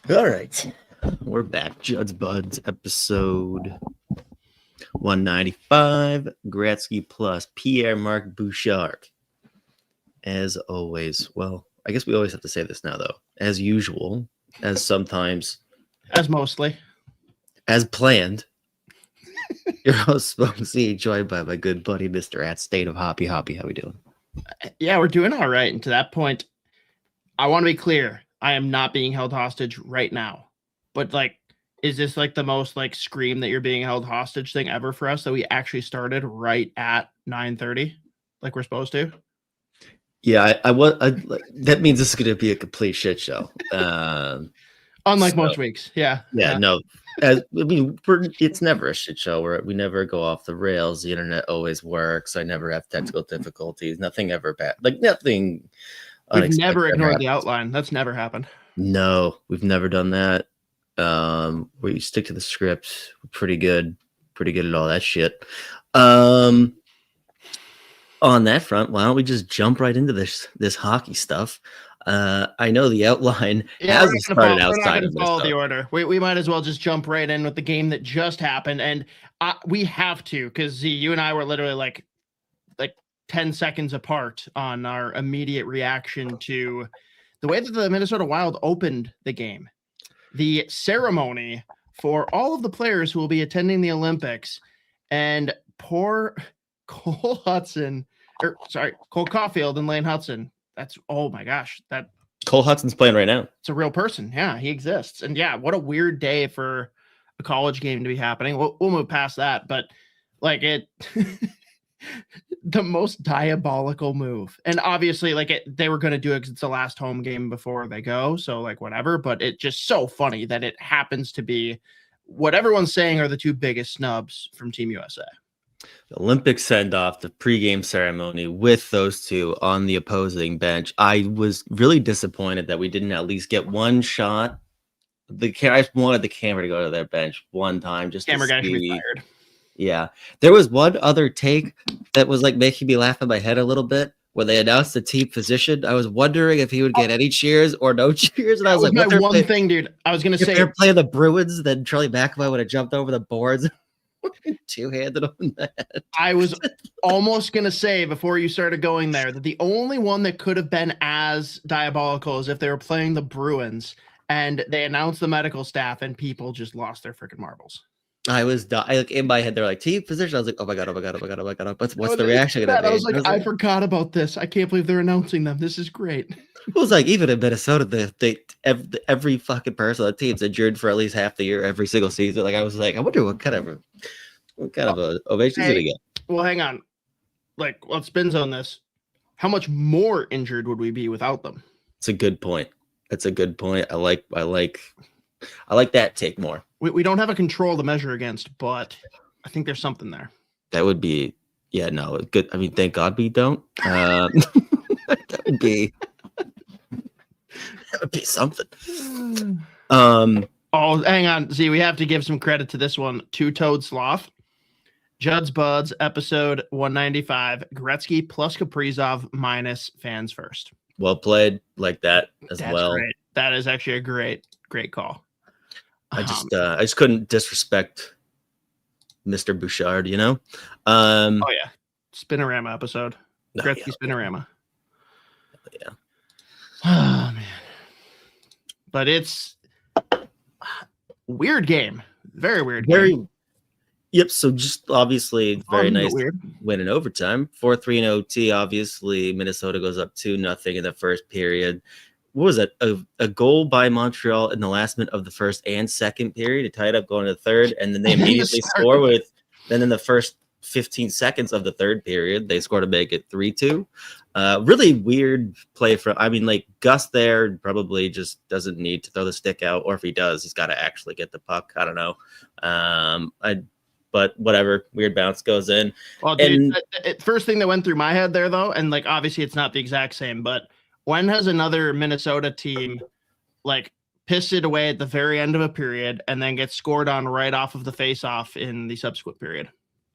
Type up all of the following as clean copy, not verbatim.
All right, we're back. Judd'z Budz, episode 195. Gretzky plus Pierre-Marc Bouchard. As always, well, I guess we always have to say this now, though. As usual, as sometimes, as mostly, as planned. Your host, SpokedZ, joined by my good buddy, Mr. At State of Hoppy. How we doing? Yeah, we're doing all right. And to that point, I want to be clear. I am not being held hostage right now. But like, is this like the most like scream that you're being held hostage thing ever for us that we actually started right at 9:30 like we're supposed to? Yeah, I that means this is going to be a complete shit show. Unlike most weeks. Yeah. No. It's never a shit show. We never go off the rails. The internet always works. I never have technical difficulties. Nothing ever bad. Like nothing. We've never ignored the outline. That's never happened. No, we've never done that. We stick to the script. We're pretty good at all that shit. On that front, why don't we just jump right into this hockey stuff? I know the outline hasn't started outside of follow the order. We might as well just jump right in with the game that just happened, and we have to because you and I were literally like 10 seconds apart on our immediate reaction to the way that the Minnesota Wild opened the game. The ceremony for all of the players who will be attending the Olympics, and poor Cole Caufiled and Lane Hutson. Oh my gosh, that Cole Hutson's playing right now. It's a real person. Yeah, he exists. And yeah, what a weird day for a college game to be happening. We'll move past that, but like it the most diabolical move. And obviously they were going to do it because it's the last home game before they go. So like whatever, but it's just so funny that it happens to be what everyone's saying are the two biggest snubs from Team USA. The Olympic send-off, the pregame ceremony with those two on the opposing bench. I was really disappointed that we didn't at least get one shot. I just wanted the camera to go to their bench one time. Just camera guy should be fired. Yeah. There was one other take that was like making me laugh in my head a little bit when they announced the team physician. I was wondering if he would get any cheers or no cheers. And I was like, my one thing, dude. I was going to say, if they're playing the Bruins, then Charlie McAvoy would have jumped over the boards. Two-handed on that. I was almost going to say before you started going there that the only one that could have been as diabolical is if they were playing the Bruins and they announced the medical staff and people just lost their freaking marbles. I was like in my head, they're like team position. I was like, oh my god. What's the reaction gonna be? I was like, I forgot about this. I can't believe they're announcing them. This is great. It was like even in Minnesota, every fucking person on the team's injured for at least half the year, every single season. Like I was like, I wonder what kind of a ovation he's gonna get. Well, hang on. Like, let's spin on this. How much more injured would we be without them? It's a good point. That's a good point. I like that take more. We don't have a control to measure against, but I think there's something there. That would be, good. I mean, thank God we don't. That would be something. Oh, hang on. See, we have to give some credit to this one. Two-Toed Sloth. Judd'z Budz, episode 195. Gretzky plus Kaprizov minus fans first. Well played, like that as well. Great. That is actually a great call. I just couldn't disrespect Mr. Bouchard, you know? Oh yeah. Spinorama episode. Gretzky Spinorama. Yeah. Oh man. But it's weird game. Very weird game. Yep. So just obviously very nice win in overtime. 4-3 in OT. Obviously, Minnesota goes up 2-0 in the first period. what was it? A goal by Montreal in the last minute of the first and second period to tie it up going to the third, and then they immediately score with. Then in the first 15 seconds of the third period, they score to make it 3-2. Really weird play from. I mean, like Gus there probably just doesn't need to throw the stick out, or if he does, he's got to actually get the puck. I don't know. But whatever, weird bounce goes in. Well, dude, first thing that went through my head there, though, and like obviously it's not the exact same, but when has another Minnesota team like pissed it away at the very end of a period and then gets scored on right off of the face-off in the subsequent period?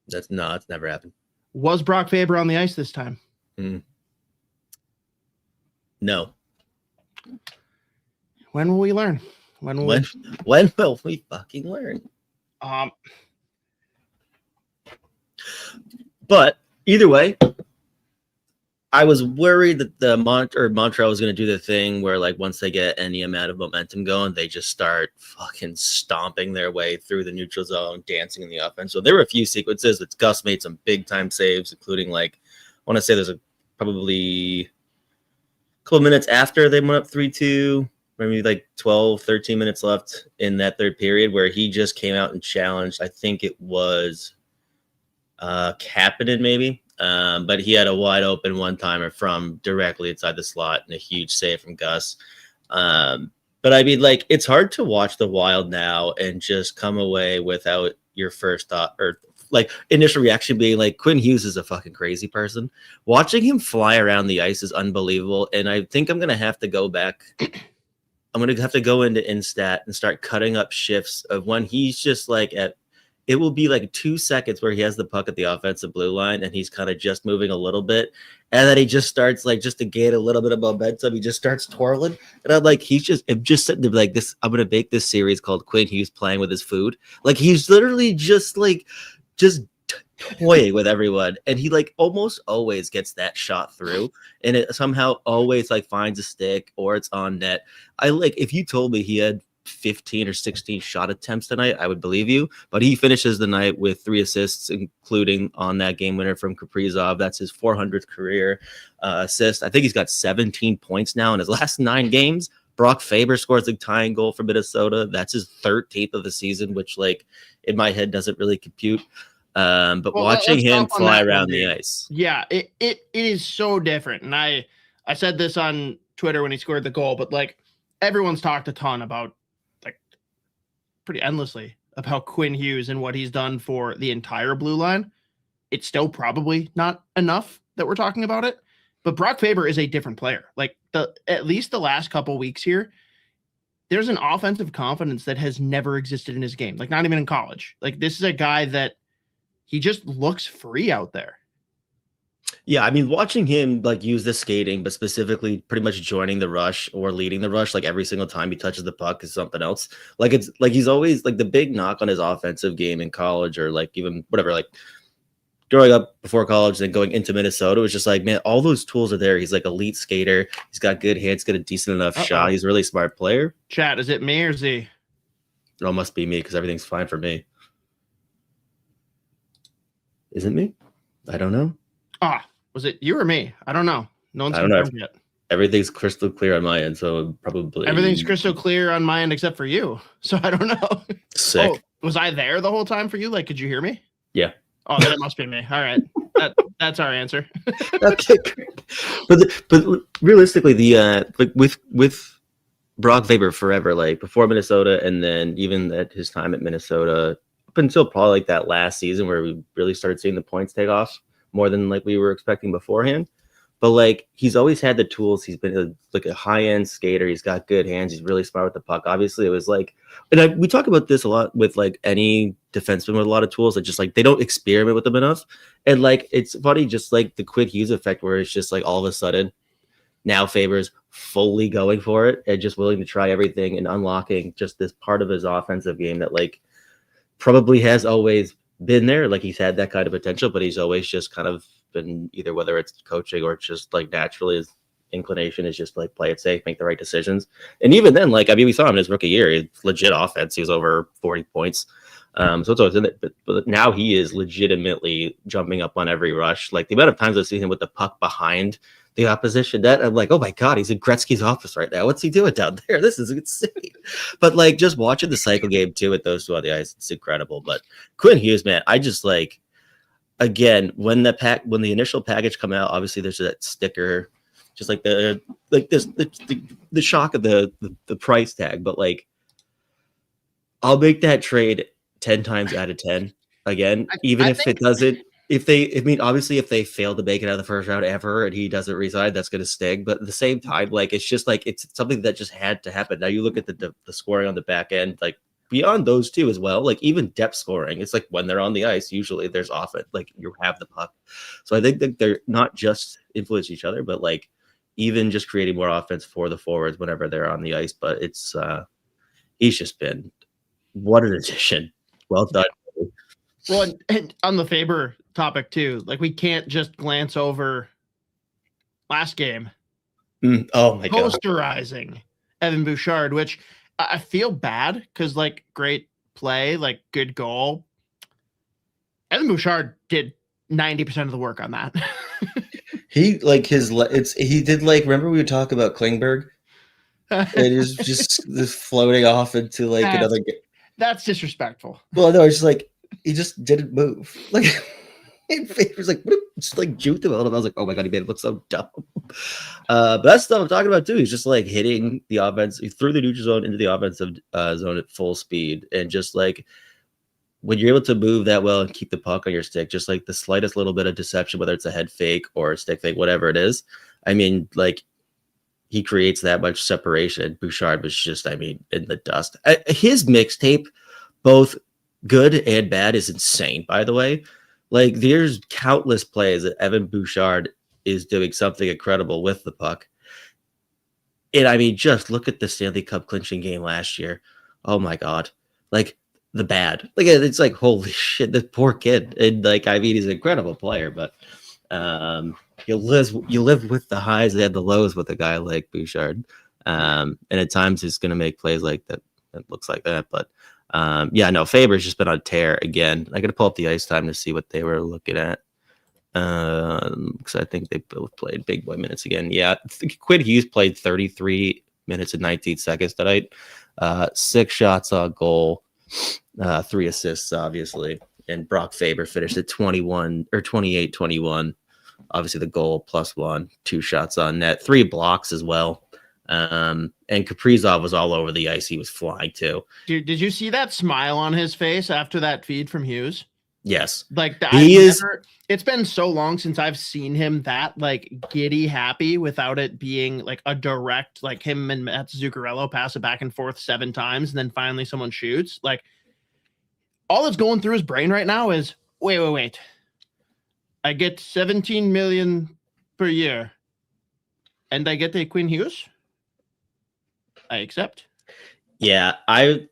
It's never happened. Was Brock Faber on the ice this time? No. When will we learn? When will we fucking learn? But either way, I was worried that Montreal was going to do the thing where, like, once they get any amount of momentum going, they just start fucking stomping their way through the neutral zone, dancing in the offense. So there were a few sequences that Gus made some big time saves, including, like, I want to say there's probably a couple of minutes after they went up 3-2, maybe like 12, 13 minutes left in that third period, where he just came out and challenged. I think it was Kapanen maybe. But he had a wide open one-timer from directly inside the slot and a huge save from Gus. But I mean, like, it's hard to watch the Wild now and just come away without your first thought or like initial reaction being like, Quinn Hughes is a fucking crazy person. Watching him fly around the ice is unbelievable. And I think I'm going to have to go back. I'm going to have to go into Instat and start cutting up shifts of when he's just like it will be like 2 seconds where he has the puck at the offensive blue line and he's kind of just moving a little bit. And then he just starts like, just to gain a little bit of momentum, he just starts twirling. And I'm like, I'm just sitting there like this. I'm going to make this series called Quinn Hughes Playing with His Food. Like he's literally just toying with everyone. And he like almost always gets that shot through. And it somehow always like finds a stick or it's on net. If you told me he had 15 or 16 shot attempts tonight, I would believe you, but he finishes the night with 3 assists, including on that game winner from Kaprizov. That's his 400th career assist. I think he's got 17 points now in his last 9 games. Brock Faber scores the tying goal for Minnesota. That's his 13th of the season, which like in my head doesn't really compute. But watching him fly around the ice. Yeah, it is so different. And I said this on Twitter when he scored the goal, but like everyone's talked a ton about pretty endlessly about Quinn Hughes and what he's done for the entire blue line. It's still probably not enough that we're talking about it, but Brock Faber is a different player. Like at least the last couple weeks here, there's an offensive confidence that has never existed in his game. Like not even in college. Like this is a guy that he just looks free out there. Yeah, I mean, watching him like use the skating, but specifically pretty much joining the rush or leading the rush, like every single time he touches the puck is something else. Like it's like he's always like the big knock on his offensive game in college or like even whatever, like growing up before college, then going into Minnesota was just like, man, all those tools are there. He's like elite skater. He's got good hands, got a decent enough shot. He's a really smart player. Chat, is it me or Z? It all must be me because everything's fine for me. Is it me? I don't know. Was it you or me? I don't know. No one's confirmed yet. Everything's crystal clear on my end, so probably everything's crystal clear on my end except for you. So I don't know. Sick. Oh, was I there the whole time for you? Like, could you hear me? Yeah. Oh, then it must be me. All right. That's our answer. Okay, great. But realistically, the like with Brock Faber forever, like before Minnesota, and then even at his time at Minnesota, up until probably like that last season where we really started seeing the points take off more than like we were expecting beforehand. But like he's always had the tools. He's been like a high-end skater. He's got good hands. He's really smart with the puck. Obviously, it was like, and we talk about this a lot with like any defenseman with a lot of tools that just like they don't experiment with them enough. And like it's funny, just like the Quinn Hughes effect, where it's just like all of a sudden now Faber's fully going for it and just willing to try everything and unlocking just this part of his offensive game that like probably has always been there. Like he's had that kind of potential, but he's always just kind of been either whether it's coaching or just like naturally his inclination is just like play it safe, make the right decisions. And even then, like, I mean, we saw him in his rookie year, legit offense. He was over 40 points. So it's always in it. But now he is legitimately jumping up on every rush. Like the amount of times I've seen him with the puck behind the opposition, that I'm like, oh my God, he's in Gretzky's office right now. What's he doing down there? This is insane. But like just watching the cycle game too with those two on the ice, it's incredible. But Quinn Hughes, man, I just like, again, when the initial package come out, obviously there's that sticker, just like the shock of the price tag. But like, I'll make that trade 10 times out of 10 again, even if it doesn't. If they fail to make it out of the first round ever and he doesn't resign, that's going to sting. But at the same time, like, it's just like, it's something that just had to happen. Now you look at the scoring on the back end, like beyond those two as well, like even depth scoring, it's like when they're on the ice, usually there's offense, like you have the puck. So I think that they're not just influence each other, but like even just creating more offense for the forwards whenever they're on the ice. But it's, he's just been, what an addition. Well done. Well, and on the Faber topic too, like we can't just glance over last game. Oh my God. Posterizing Evan Bouchard, which I feel bad because like great play, like good goal. Evan Bouchard did 90% of the work on that. He like he did like, remember we would talk about Klingberg? It is just floating off into like another game. That's disrespectful. Well, no, it's just like he just didn't move. Like it was like just like juked him a little. I was like, oh my God, he made it look so dumb. But that's stuff I'm talking about too. He's just like hitting the offense. He threw the neutral zone into the offensive zone at full speed, and just like when you're able to move that well and keep the puck on your stick, just like the slightest little bit of deception, whether it's a head fake or a stick fake, whatever it is. I mean, like he creates that much separation. Bouchard was just, I mean, in the dust. His mixtape, both good and bad, is insane, by the way. Like, there's countless plays that Evan Bouchard is doing something incredible with the puck. And, I mean, just look at the Stanley Cup clinching game last year. Oh, my God. Like, the bad. Like, it's like, holy shit, this poor kid. And, like, I mean, he's an incredible player, but you live with the highs and the lows with a guy like Bouchard. And at times he's going to make plays like that. It looks like that. But Faber's just been on tear again. I got to pull up the ice time to see what they were looking at. Because I think they both played big boy minutes again. Yeah. Quinn Hughes played 33 minutes and 19 seconds tonight. 6 shots on goal, 3 assists, obviously. And Brock Faber finished at 28-21. Obviously, the goal +1, 2 shots on net, 3 blocks as well. And Kaprizov was all over the ice. He was flying too. Dude, did you see that smile on his face after that feed from Hughes? Yes. Like that. It's been so long since I've seen him that like giddy happy without it being like a direct, like him and Matt Zuccarello pass it back and forth 7 times and then finally someone shoots. Like all that's going through his brain right now is wait. I get 17 million per year and I get a Quinn Hughes. I accept. Yeah, I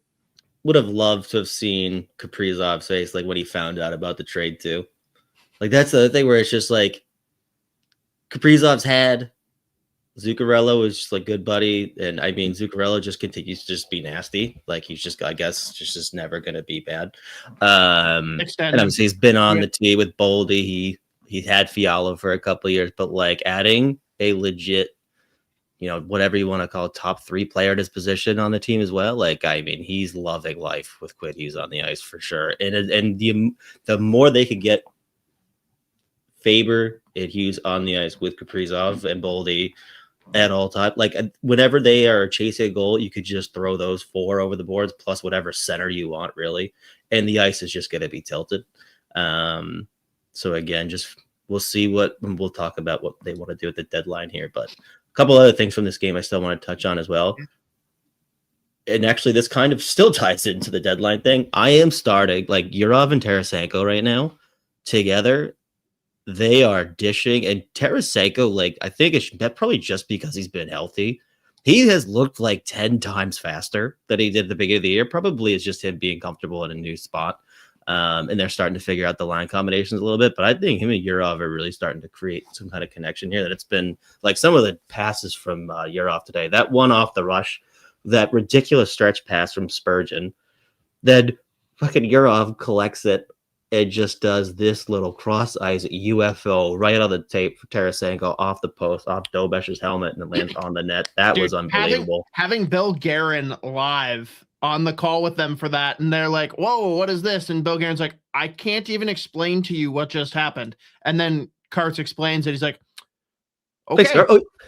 would have loved to have seen Kaprizov's face like when he found out about the trade too. Like that's the thing where it's just like Kaprizov's had Zuccarello is just like good buddy, and I mean Zuccarello just continues to just be nasty. Like he's just, I guess, just never gonna be bad. And obviously he's been on the tee with Boldy. He had Fiala for a couple of years, but like adding a legit, whatever you want to call it, top 3 player at his position on the team as well. Like, I mean, he's loving life with Quinn Hughes on the ice for sure. And the more they could get Faber and Hughes on the ice with Kaprizov and Boldy at all time, like whenever they are chasing a goal, you could just throw those 4 over the boards plus whatever center you want, really. And the ice is just going to be tilted. So again, we'll see we'll talk about what they want to do at the deadline here, but a couple other things from this game I still want to touch on as well. And actually, this kind of still ties into the deadline thing. I am starting, like, Yurov and Tarasenko right now together. They are dishing. And Tarasenko, like, I think it's probably just because he's been healthy. He has looked like 10 times faster than he did at the beginning of the year. Probably it's just him being comfortable in a new spot. And they're starting to figure out the line combinations a little bit. But I think him and Yurov are really starting to create some kind of connection here. That it's been like some of the passes from Yurov today. That one off the rush, that ridiculous stretch pass from Spurgeon, then fucking Yurov collects it and just does this little cross eyes UFO right on the tape for Tarasenko off the post, off Dobesh's helmet, and it lands on the net. That was unbelievable. Having Bill Guerin live on the call with them for that, and they're like, "Whoa, what is this?" And Bill Guerin's like, "I can't even explain to you what just happened." And then Karts explains it. He's like, "Okay,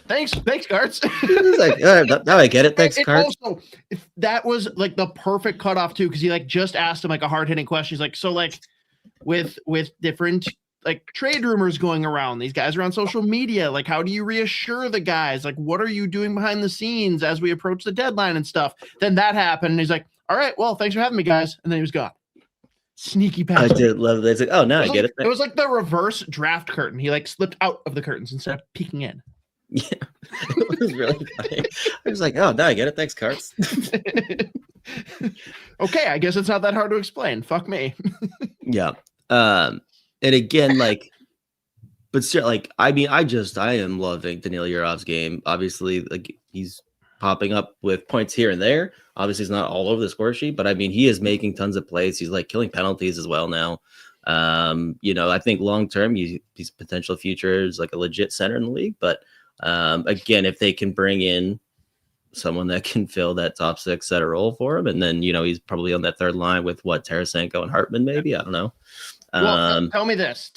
thanks, Karts." He's like, now I get it. Thanks, Karts. Also, if that was like the perfect cutoff too, because he like just asked him like a hard hitting question. He's like, "So like with different like trade rumors going around, these guys are on social media. Like, how do you reassure the guys? Like, what are you doing behind the scenes as we approach the deadline and stuff?" Then that happened, and he's like, "All right, well, thanks for having me, guys." And then he was gone. Sneaky bastard. I did love that. It's like, oh, now I get it. It was like the reverse draft curtain. He like slipped out of the curtains instead of peeking in. Yeah, it was really funny. I was like, oh, now I get it. Thanks, Karts. Okay, I guess it's not that hard to explain. Fuck me. Yeah. And again, like, but still, like, I mean, I am loving Daniil Yurov's game. Obviously, like, he's popping up with points here and there. Obviously, he's not all over the score sheet, but I mean, he is making tons of plays. He's like killing penalties as well now. I think long term, his potential future is like a legit center in the league. But again, if they can bring in someone that can fill that top six center role for him, and then he's probably on that third line with Tarasenko and Hartman, maybe, I don't know. Well, tell me this.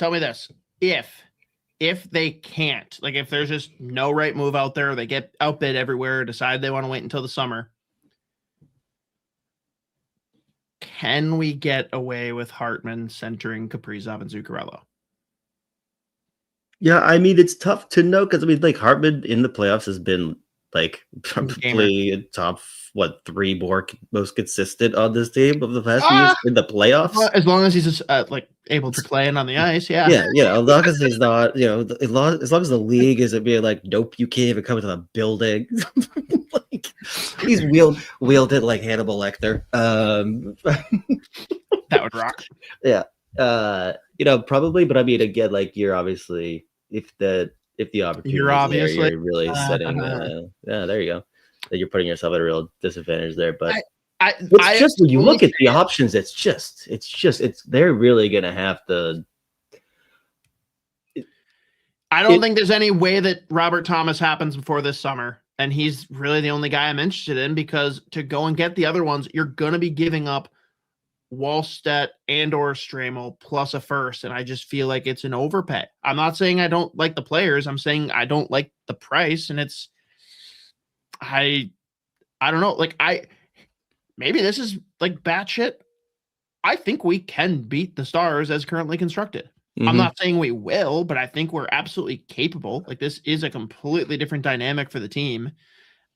If they can't, like, if there's just no right move out there, they get outbid everywhere, decide they want to wait until the summer, can we get away with Hartman centering Kaprizov and Zuccarello? Yeah, I mean, it's tough to know because, I mean, like, Hartman in the playoffs has been, like, probably top, 3 more most consistent on this team of the past years in the playoffs. As long as he's, like, able to play in on the ice, yeah. Yeah, as long as he's not, as long as the league isn't being like, nope, you can't even come into the building. Like, he's wielded like Hannibal Lecter. That would rock. Yeah. Probably, but I mean, again, like, you're obviously, if the opportunity, you're really setting. There you go. That you're putting yourself at a real disadvantage there. But it's just when you look at the options, it's they're really gonna have to. I don't think there's any way that Robert Thomas happens before this summer, and he's really the only guy I'm interested in, because to go and get the other ones, you're gonna be giving up Wallstedt and or Stramel plus a first, and I just feel like it's an overpay. I'm not saying I don't like the players. I'm saying I don't like the price, and it's I don't know. Like, maybe this is like batshit. I think we can beat the Stars as currently constructed. Mm-hmm. I'm not saying we will, but I think we're absolutely capable. Like, this is a completely different dynamic for the team.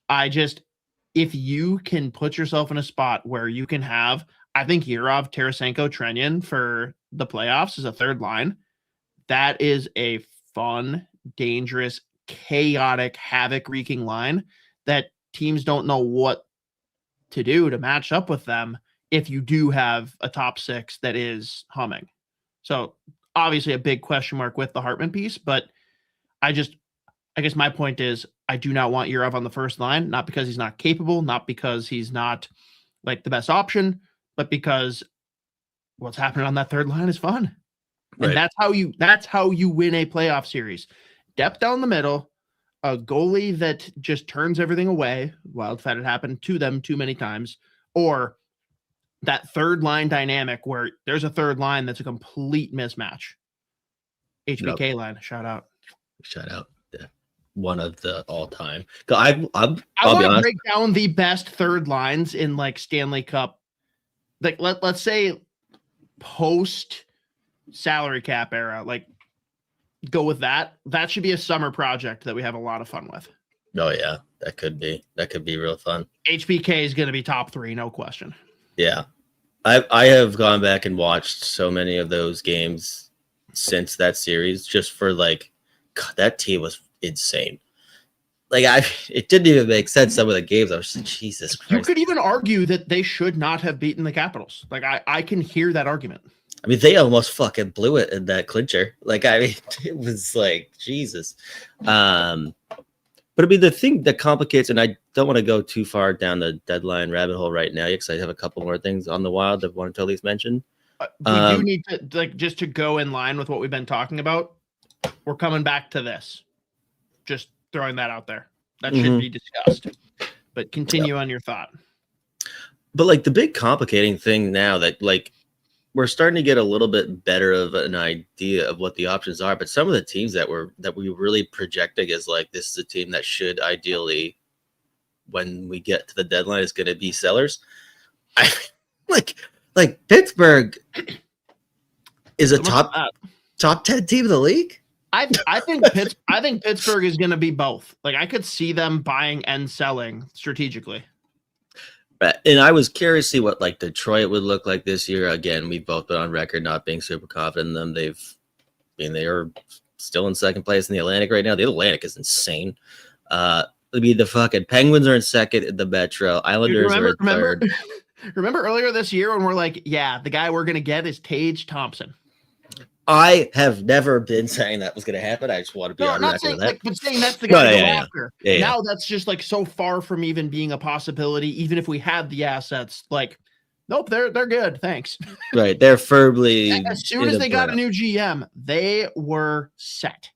If you can put yourself in a spot where you can have, I think, Yurov, Tarasenko, Trenyan for the playoffs as a third line, that is a fun, dangerous, chaotic, havoc-wreaking line that teams don't know what to do to match up with them if you do have a top six that is humming. So obviously a big question mark with the Hartman piece, but I guess my point is I do not want Yurov on the first line, not because he's not capable, not because he's not like the best option, but because what's happening on that third line is fun. Right. And that's how you win a playoff series. Depth down the middle, a goalie that just turns everything away. Wild had it happen to them too many times, or that third line dynamic where there's a third line that's a complete mismatch. HBK line, shout out. Yeah. One of the all-time. I want to break down the best third lines in like Stanley Cup. Like, let's say post salary cap era, like, go with that. That should be a summer project that we have a lot of fun with. Oh yeah, that could be real fun. HBK is going to be top 3, no question. Yeah, I have gone back and watched so many of those games since that series, just for like, God, that team was insane. Like, it didn't even make sense. Some of the games, I was like, Jesus Christ. You could even argue that they should not have beaten the Capitals. Like, I can hear that argument. I mean, they almost fucking blew it in that clincher. Like, I mean, it was like, Jesus. But But I mean, the thing that complicates, and I don't want to go too far down the deadline rabbit hole right now, because I have a couple more things on the Wild that I wanted to at least mention. We do need to, like, just to go in line with what we've been talking about. We're coming back to this. Just throwing that out there. That should be discussed. But continue on your thought. But like the big complicating thing now that like we're starting to get a little bit better of an idea of what the options are. But some of the teams that we really projecting as like this is a team that should ideally, when we get to the deadline, is going to be sellers. I like Pittsburgh is a top 10 team in the league. I think Pittsburgh is going to be both. Like I could see them buying and selling strategically. Right. And I was curious to see what like Detroit would look like this year. Again, we've both been on record not being super confident in them. They are still in second place in the Atlantic right now. The Atlantic is insane. I mean, the fucking Penguins are in second in the Metro. Islanders are in third. Remember earlier this year when we're like, yeah, the guy we're going to get is Tage Thompson. I have never been saying that was going to happen. I just want to be on record with that. But saying that's the guy to go after. Now that's just like so far from even being a possibility. Even if we had the assets, like, nope, they're good. Thanks. Right, they're firmly. As soon as they got a new GM, they were set.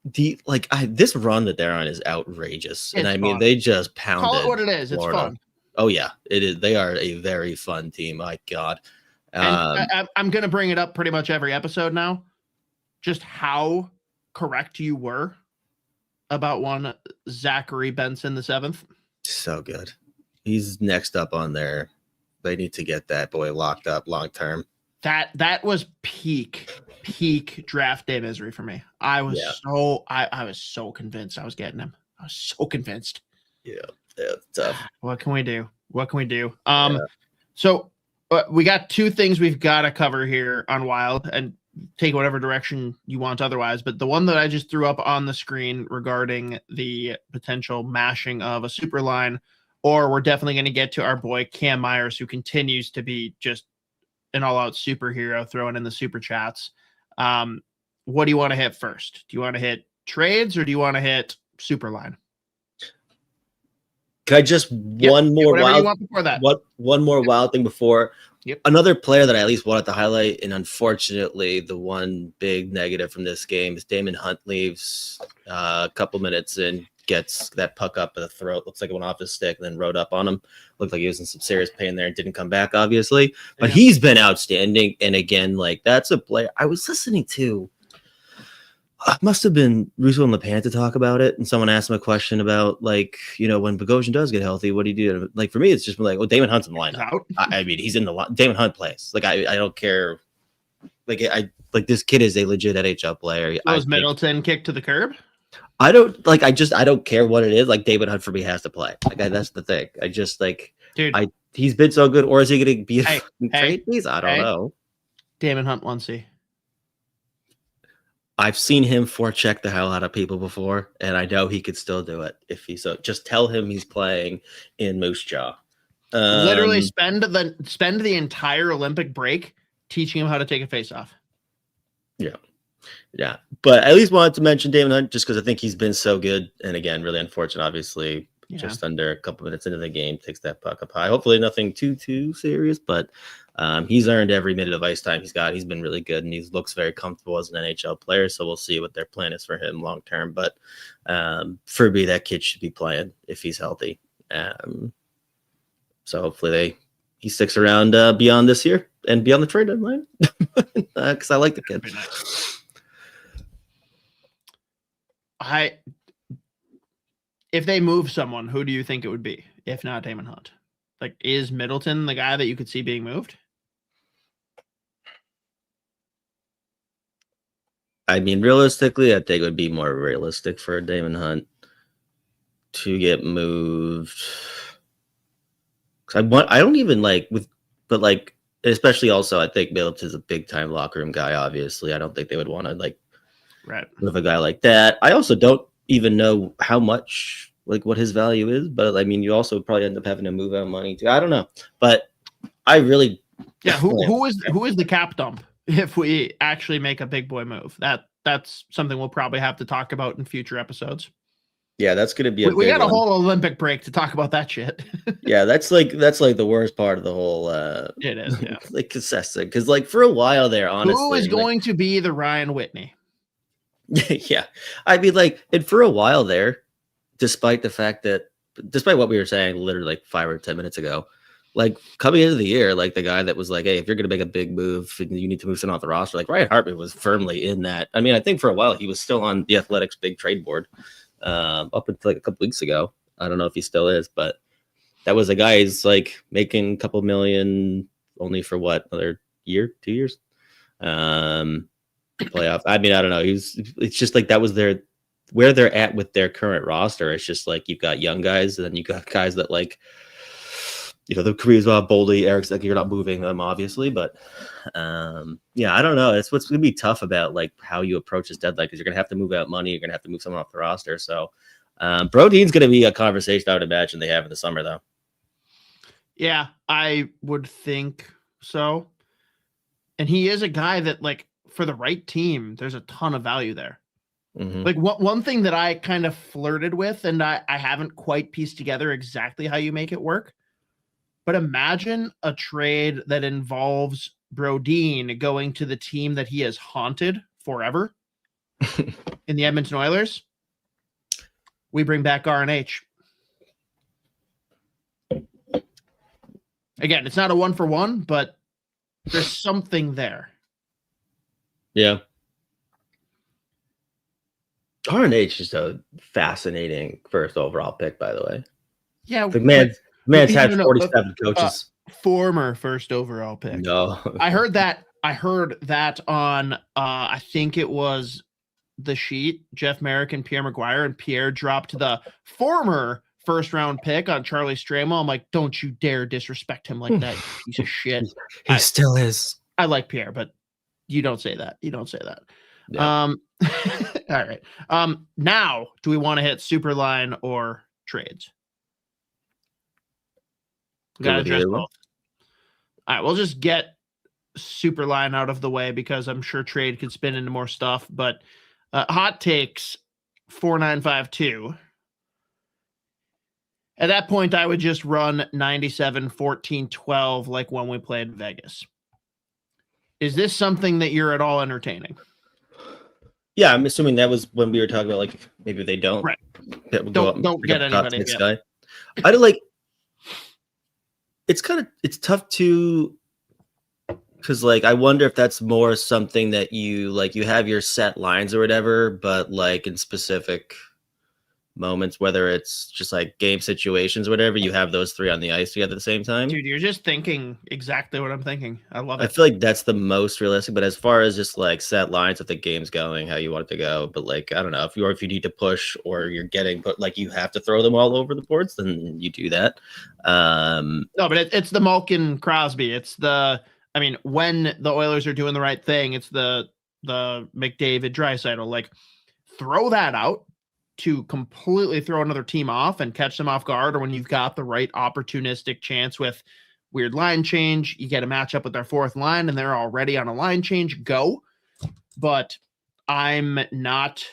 This run that they're on is outrageous, and I mean fun. They just pounded. Call it what it is. It's fun. Oh yeah, it is. They are a very fun team. My God. I'm going to bring it up pretty much every episode now. Just how correct you were about one Zachary Benson the 7th. So good. He's next up on there. They need to get that boy locked up long term. That was peak draft day misery for me. I was so convinced I was getting him. I was so convinced. Yeah, tough. What can we do? So we got two things we've got to cover here on Wild, and take whatever direction you want otherwise. But the one that I just threw up on the screen regarding the potential mashing of a super line, or we're definitely going to get to our boy Cam Myers, who continues to be just an all-out superhero, throwing in the super chats. What do you want to hit first? Do you want to hit trades, or do you want to hit super line? Can I just one more wild thing before? Yep. Another player that I at least wanted to highlight, and unfortunately, the one big negative from this game is Damon Hunt leaves a couple minutes and gets that puck up the throat. Looks like it went off his stick and then rode up on him. Looked like he was in some serious pain there and didn't come back, obviously. But he's been outstanding. And again, like that's a player I was listening to. Must have been Russo and LePan to talk about it, and someone asked him a question about, like, you know, when Bogosian does get healthy, what do you do? Like for me, it's just like, well, Damon Hunt's in the lineup. I mean, he's in the line. Damon Hunt plays. Like I don't care. Like this kid is a legit NHL player. Was Middleton kicked to the curb? I don't care what it is. Like Damon Hunt for me has to play. Like that's the thing. I just like, dude, he's been so good. Or is he going to be a trade piece? I don't know. Damon Hunt 1C. I've seen him forecheck the hell out of people before, and I know he could still do it if he so. Just tell him he's playing in Moose Jaw. Literally spend the entire Olympic break teaching him how to take a face-off. Yeah. But I at least wanted to mention Damon Hunt just because I think he's been so good, and again, really unfortunate. Obviously, just under a couple minutes into the game, takes that puck up high. Hopefully, nothing too serious, but. He's earned every minute of ice time he's got. He's been really good, and he looks very comfortable as an NHL player. So we'll see what their plan is for him long term. But for me, that kid should be playing if he's healthy. So hopefully he sticks around beyond this year and beyond the trade deadline because I like the kid. If they move someone, who do you think it would be? If not Damon Hunt, like is Middleton the guy that you could see being moved? I mean, realistically, I think it would be more realistic for Damon Hunt to get moved. I don't even like but like, especially also, I think Middleton's a big time locker room guy. Obviously, I don't think they would want to move a guy like that. I also don't even know how much, like, what his value is, but I mean, you also probably end up having to move out money too. I don't know, but I really, who is the cap dump if we actually make a big boy move? That's something we'll probably have to talk about in future episodes. Yeah, that's gonna be a We big got a one. whole Olympic break to talk about that shit. Yeah, that's like the worst part of the whole It is, yeah. like assessing, because like for a while there, honestly, Who is like, going to be the Ryan Whitney? yeah, I mean, like, and for a while there, despite what we were saying literally like 5 or 10 minutes ago, like coming into the year, like the guy that was like, hey, if you're gonna make a big move and you need to move someone off the roster, like Ryan Hartman was firmly in that. I mean, I think for a while he was still on the Athletics big trade board, up until like a couple weeks ago. I don't know if he still is, but that was a guy who's like making a couple million only for what, another year, 2 years, playoff. I mean, I don't know. It's just like that was where they're at with their current roster. It's just like you've got young guys, and then you got guys that like, you know, the careers of Boldy, Eric's like, you're not moving them obviously, but yeah, I don't know. It's what's gonna be tough about like how you approach this deadline, because you're gonna have to move out money, you're gonna have to move someone off the roster. So Brodeen's gonna be a conversation I would imagine they have in the summer though. Yeah, I would think so. And he is a guy that, like, for the right team, there's a ton of value there. Mm-hmm. Like, one thing that I kind of flirted with, and I haven't quite pieced together exactly how you make it work, but imagine a trade that involves Brodeen going to the team that he has haunted forever in the Edmonton Oilers. We bring back RNH. Again, it's not a 1-for-1, but there's something there. Yeah. RNH is a fascinating first overall pick, by the way. Yeah. The man's had 47 coaches. Former first overall pick. No. I heard that on, I think it was The Sheet, Jeff Merrick and Pierre Maguire, and Pierre dropped the former first round pick on Charlie Stramel. I'm like, don't you dare disrespect him like that, you piece of shit. He still is. I like Pierre, but you don't say that. You don't say that. Yeah. All right. Now, do we want to hit Superline or trades? We gotta address both. All right, we'll just get Superline out of the way because I'm sure trade could spin into more stuff. But hot takes 4952. At that point, I would just run 97, 14, 12 like when we played Vegas. Is this something that you're at all entertaining? Yeah, I'm assuming that was when we were talking about like maybe they don't. Right. Don't get anybody. This guy. I don't like. It's tough to, because like I wonder if that's more something that you like, you have your set lines or whatever, but like in specific moments, whether it's just like game situations or whatever, you have those three on the ice together at the same time. Dude, you're just thinking exactly what I'm thinking. I love it. I feel like that's the most realistic, but as far as just like set lines, if the game's going how you want it to go, but like I don't know, if you need to push or you're getting, but like you have to throw them all over the boards, then you do that. No, but it's the Malkin Crosby. It's when the Oilers are doing the right thing, it's the McDavid Draisaitl. Like, throw that out to completely throw another team off and catch them off guard, or when you've got the right opportunistic chance with weird line change, you get a matchup with their fourth line and they're already on a line change, go. But I'm not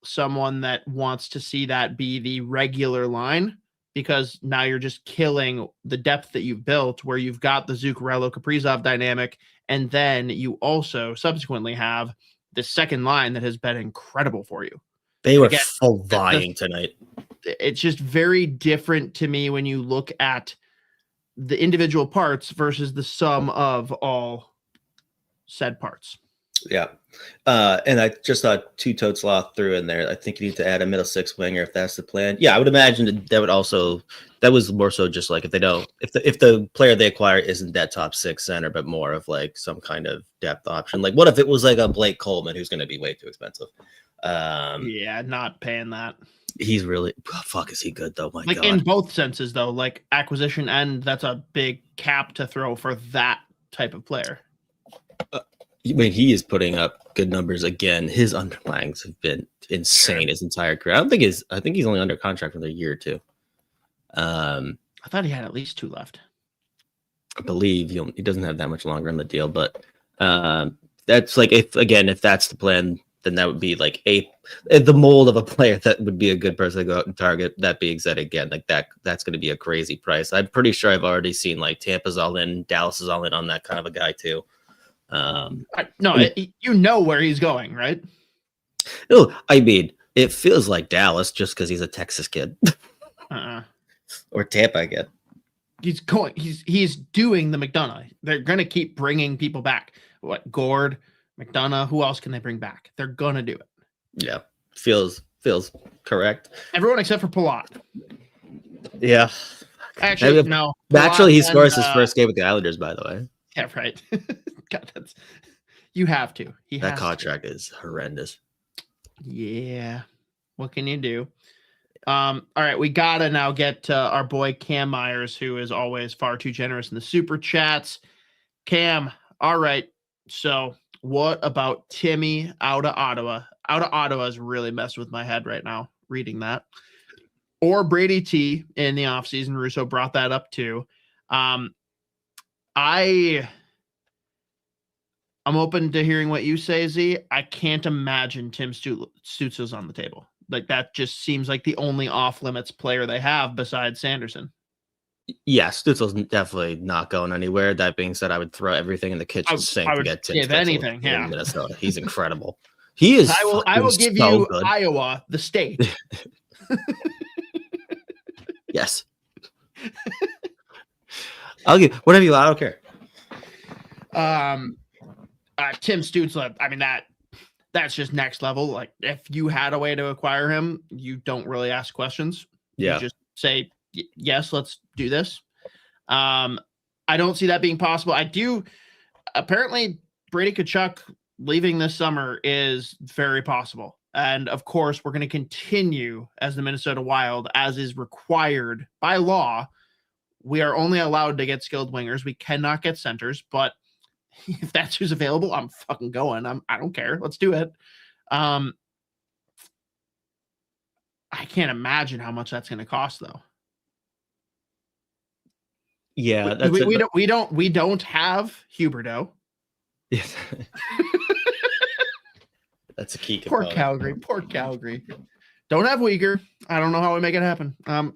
someone that wants to see that be the regular line, because now you're just killing the depth that you've built, where you've got the Zuccarello-Kaprizov dynamic, and then you also subsequently have the second line that has been incredible for you. They were full vying tonight. It's just very different to me when you look at the individual parts versus the sum of all said parts. Yeah. And I just thought Two Totes Loth threw in there. I think you need to add a middle six winger if that's the plan. Yeah, I would imagine that was more so just like if the player they acquire isn't that top six center, but more of like some kind of depth option. Like what if it was like a Blake Coleman who's going to be way too expensive? Yeah, not paying that. He's really is he good though? My God. In both senses though, like acquisition and that's a big cap to throw for that type of player. I mean, he is putting up good numbers again. His underlings have been insane his entire career. I think he's only under contract for another year or two. I thought he had at least 2 left. I believe he doesn't have that much longer on the deal, but that's like if that's the plan then that would be like the mold of a player that would be a good person to go out and target. That being said, again, like that's going to be a crazy price. I'm pretty sure I've already seen like Tampa's all in, Dallas is all in on that kind of a guy too. You know where he's going, right? Oh, I mean, it feels like Dallas just because he's a Texas kid. Or Tampa again. He's doing the McDonough. They're gonna keep bringing people back. What, Gord, McDonough? Who else can they bring back? They're gonna do it. Yeah, feels correct. Everyone except for Palat. Yeah, actually, no. Actually, he scores his first game with the Islanders, by the way. Yeah, right. God, you have to. That contract is horrendous. Yeah. What can you do? All right, we gotta now get our boy Cam Myers, who is always far too generous in the super chats. Cam, all right. So what about Timmy out of Ottawa? Out of Ottawa has really messed with my head right now, reading that. Or Brady T in the offseason. Russo brought that up too. I'm open to hearing what you say, Z. I can't imagine Tim Stützle's on the table. Like, that just seems like the only off-limits player they have besides Sanderson. Yeah, Stützle's definitely not going anywhere. That being said, I would throw everything in the kitchen sink to get Tim Stützle anything, in Minnesota. He's incredible. He is. I will give so you good. Iowa, the state. Yes. I'll give whatever you. I don't care. Tim Stützle. I mean, that's just next level. Like, if you had a way to acquire him, you don't really ask questions. Yeah. You just say, yes, let's do this. I don't see that being possible. I do. Apparently, Brady Tkachuk leaving this summer is very possible. And of course, we're going to continue as the Minnesota Wild, as is required by law. We are only allowed to get skilled wingers. We cannot get centers, but if that's who's available, I'm fucking going. I don't care. Let's do it. I can't imagine how much that's going to cost, though. Yeah, we don't have Huberdeau. Yes. That's a key component. Poor Calgary. Don't have Uyghur. I don't know how we make it happen. I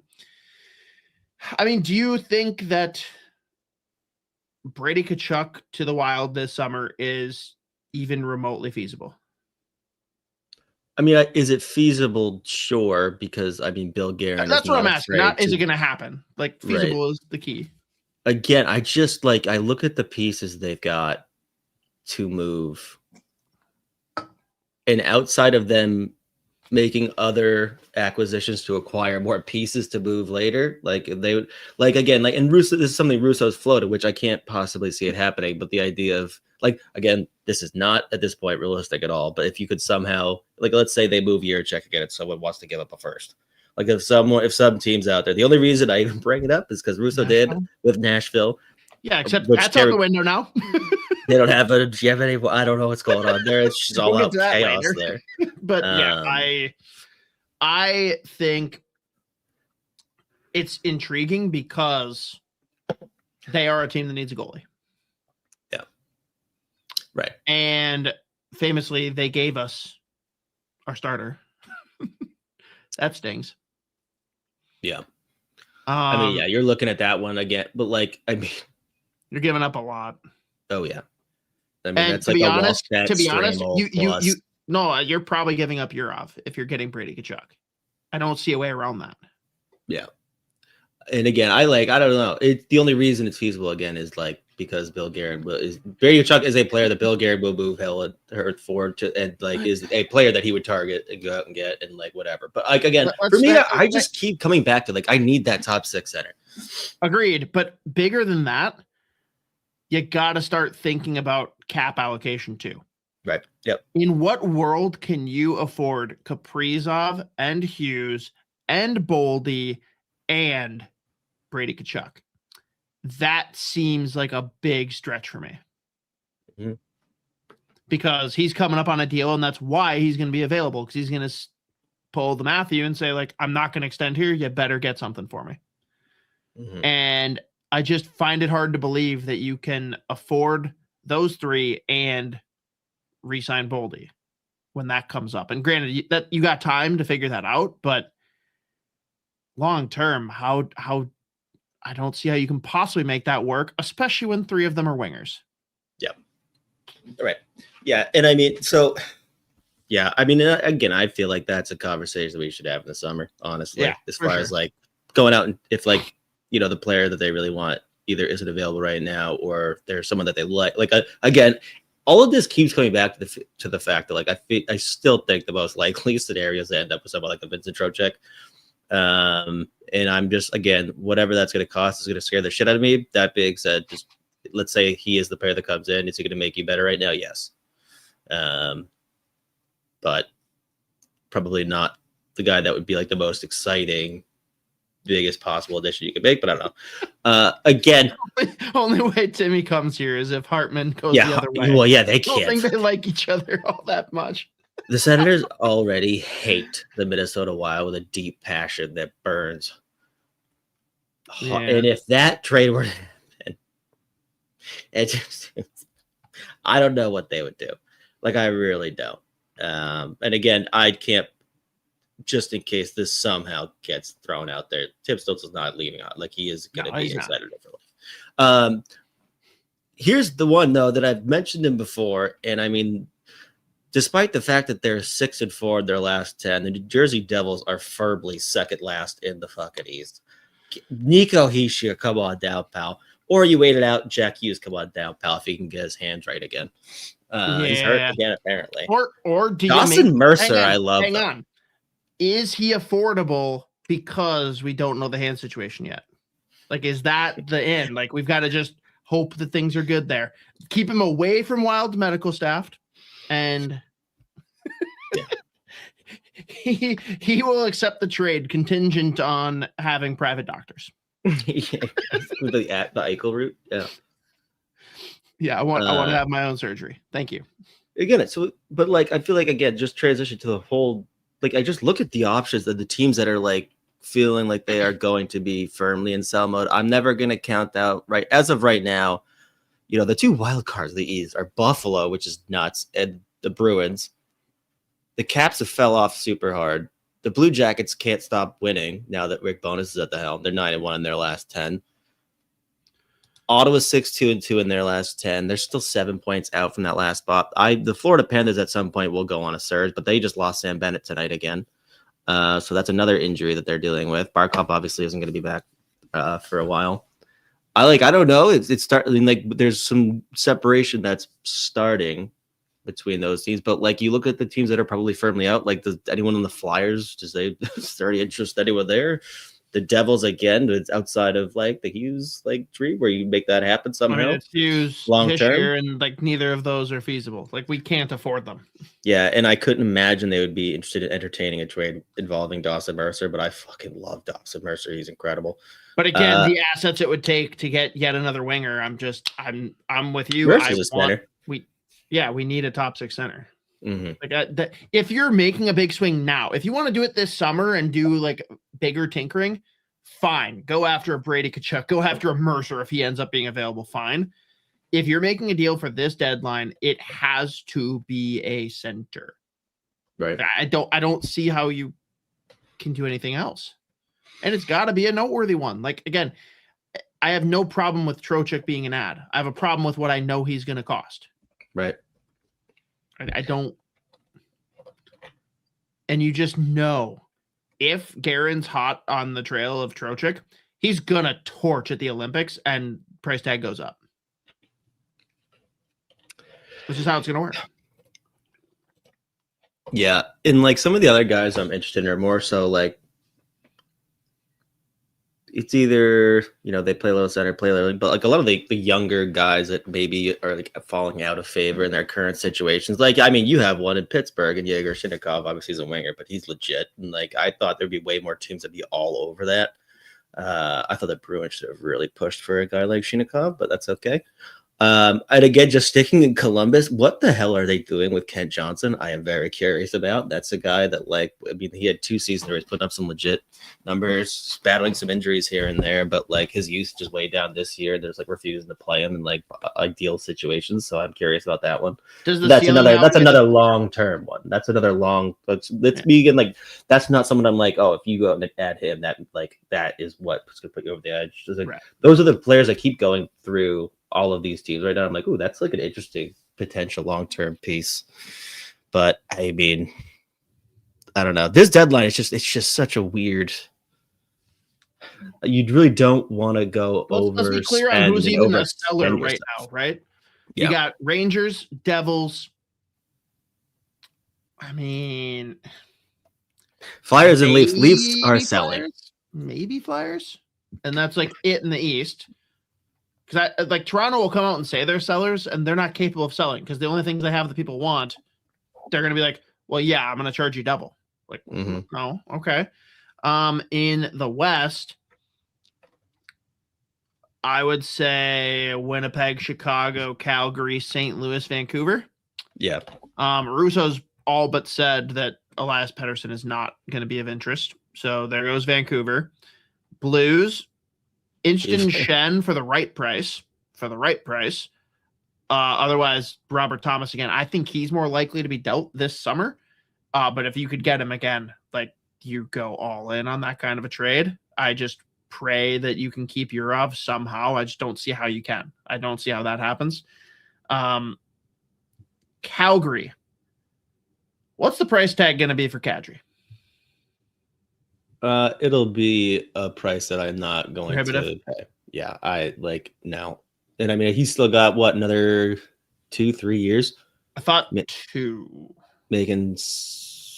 mean, do you think that Brady Tkachuk to the Wild this summer is even remotely feasible? I mean, is it feasible? Sure, because I mean, Bill Guerin. That's what I'm asking. Not is it going to happen? Like, feasible is the key. Again, I look at the pieces they've got to move, and outside of them making other acquisitions to acquire more pieces to move later, like they would, and Russo, this is something Russo's floated, which I can't possibly see it happening. But the idea of, like, again, this is not at this point realistic at all. But if you could somehow, like, let's say they move Jiricek again, and someone wants to give up a first. Like, if some teams out there, the only reason I even bring it up is because Russo did with Nashville. Yeah, except that's out the window now. They don't have a. Do you have any? I don't know what's going on there. It's just all out chaos there. But yeah, I think it's intriguing because they are a team that needs a goalie. Yeah. Right. And famously, they gave us our starter. That stings. Yeah. I mean, yeah, you're looking at that one again, but like, I mean, you're giving up a lot. Oh yeah. I mean, and that's to like be a honest, you you're probably giving up Yurov if you're getting Brady Tkachuk. I don't see a way around that. Yeah. And again, I don't know. The only reason it's feasible again is like because Bill Guerin Brady Tkachuk is a player that Bill Guerin will move for and like is a player that he would target and go out and get and like whatever. But like again, for me, I just keep coming back to like I need that top six center. Agreed, but bigger than that, you got to start thinking about cap allocation too. Right. Yep. In what world can you afford Kaprizov and Hughes and Boldy and Brady Tkachuk? That seems like a big stretch for me. Mm-hmm. Because he's coming up on a deal, and that's why he's going to be available, because he's going to pull the Matthew and say, like, I'm not going to extend here. You better get something for me. Mm-hmm. And I just find it hard to believe that you can afford those three and re-sign Boldy. when that comes up. And granted, that you got time to figure that out, but long term, how I don't see how you can possibly make that work, especially when 3 of them are wingers. Yeah. Right. Yeah. And I mean, so yeah, I mean, again, I feel like that's a conversation we should have in the summer, honestly, as far as like going out and if like, you know, the player that they really want either isn't available right now or there's someone that they like again, all of this keeps coming back to the fact that like I still think the most likely scenarios to end up with someone like a Vincent Trocheck. And I'm just, again, whatever that's going to cost is going to scare the shit out of me. That being said, just let's say he is the player that comes in. Is he going to make you better right now? Yes. But probably not the guy that would be like the most exciting, biggest possible addition you could make, but I don't know. Again, only way Timmy comes here is if Hartman goes the other way. Well, yeah, they can't. I don't think they like each other all that much. The Senators already hate the Minnesota Wild with a deep passion that burns. Yeah. And if that trade were to happen, I don't know what they would do. Like, I really don't. And again, I can't, just in case this somehow gets thrown out there, Tim Stützle is not leaving out. Like, he is going to be excited for life. Here's the one, though, that I've mentioned him before. And I mean, despite the fact that they're 6-4 in their last 10, the New Jersey Devils are firmly second last in the fucking East. Nico Hischier, come on down, pal. Or you wait it out, Jack Hughes, come on down, pal, if he can get his hands right again. He's hurt again, apparently. Or do Dawson Mercer, I love. Hang on. Is he affordable because we don't know the hand situation yet? Like, is that the end? Like, we've got to just hope that things are good there. Keep him away from Wild's medical staff, and he will accept the trade contingent on having private doctors. the ankle route, I want to have my own surgery. Thank you. Again, so but like I feel like again, just transition to the whole. Like, I just look at the options of the teams that are like feeling like they are going to be firmly in sell mode. I'm never going to count out as of right now. You know, the 2 wild cards of the East are Buffalo, which is nuts, and the Bruins. The Caps have fell off super hard. The Blue Jackets can't stop winning now that Rick Bowness is at the helm. They're 9-1 in their last 10. Ottawa's 6-2 in their last 10. They're still 7 points out from that last spot. The Florida Panthers at some point will go on a surge, but they just lost Sam Bennett tonight again. So that's another injury that they're dealing with. Barkov obviously isn't going to be back for a while. I don't know. It's starting like there's some separation that's starting between those teams, but like you look at the teams that are probably firmly out. Like, does anyone on the Flyers? Is there any interest anyone there? The Devils again, it's outside of like the Hughes like tree where you make that happen somehow. I mean, it's Hughes long term, and like neither of those are feasible. Like, we can't afford them. Yeah, and I couldn't imagine they would be interested in entertaining a trade involving Dawson Mercer, but I fucking love Dawson Mercer. He's incredible. But again, the assets it would take to get yet another winger, I'm with you. Mercer's a center. We need a top 6 center. Mm-hmm. Like, if you're making a big swing now, if you want to do it this summer and do like bigger tinkering, fine. Go after a Brady Tkachuk. Go after a Mercer if he ends up being available. Fine. If you're making a deal for this deadline, it has to be a center. Right. I don't see how you can do anything else, and it's got to be a noteworthy one. Like, again, I have no problem with Trocheck being an ad. I have a problem with what I know he's going to cost. Right. I don't, and you just know if Guerin's hot on the trail of Trocheck, he's gonna torch at the Olympics, and price tag goes up. Which is how it's gonna work. Yeah, and like some of the other guys I'm interested in are more so like it's either, you know, they play a little center, play a little, but like a lot of the younger guys that maybe are like falling out of favor in their current situations. Like, I mean, you have one in Pittsburgh and Yegor Shinnikov, obviously he's a winger, but he's legit. And like, I thought there'd be way more teams that'd be all over that. I thought the Bruins should have really pushed for a guy like Shinnikov, but that's okay. And again, just sticking in Columbus, what the hell are they doing with Kent Johnson? I am very curious about. That's a guy that, like, I mean, he had 2 seasons where he's putting up some legit numbers, battling some injuries here and there, but like his usage is way down this year. There's like refusing to play him in like ideal situations. So I'm curious about that one. That's another long term one. That's another long. Let's begin like that's not someone I'm like, oh, if you go and add him, that is what's gonna put you over the edge. Like, those are the players that keep going through all of these teams right now. I'm like, ooh, that's like an interesting potential long-term piece. But I mean, I don't know. This deadline is just such a weird. You really don't want to go over. Let's be clear on who's even a seller right now, right? Yeah. You got Rangers, Devils. I mean, Flyers and Leafs. Leafs are selling. Maybe Flyers, and that's like it in the East. Because like Toronto will come out and say they're sellers, and they're not capable of selling because the only things they have that people want, they're going to be like, well, yeah, I'm going to charge you double. Like, no, okay. In the West, I would say Winnipeg, Chicago, Calgary, St. Louis, Vancouver. Yeah. Russo's all but said that Elias Pettersson is not going to be of interest. So there goes Vancouver. Blues. Instant Shen for the right price. Otherwise, Robert Thomas again. I think he's more likely to be dealt this summer. But if you could get him again, like you go all in on that kind of a trade. I just pray that you can keep Yurov somehow. I just don't see how you can. I don't see how that happens. Calgary. What's the price tag going to be for Kadri? It'll be a price that I'm not going to pay. Yeah, I like now. And I mean, he's still got what, another 2-3 years? I thought 2. Making,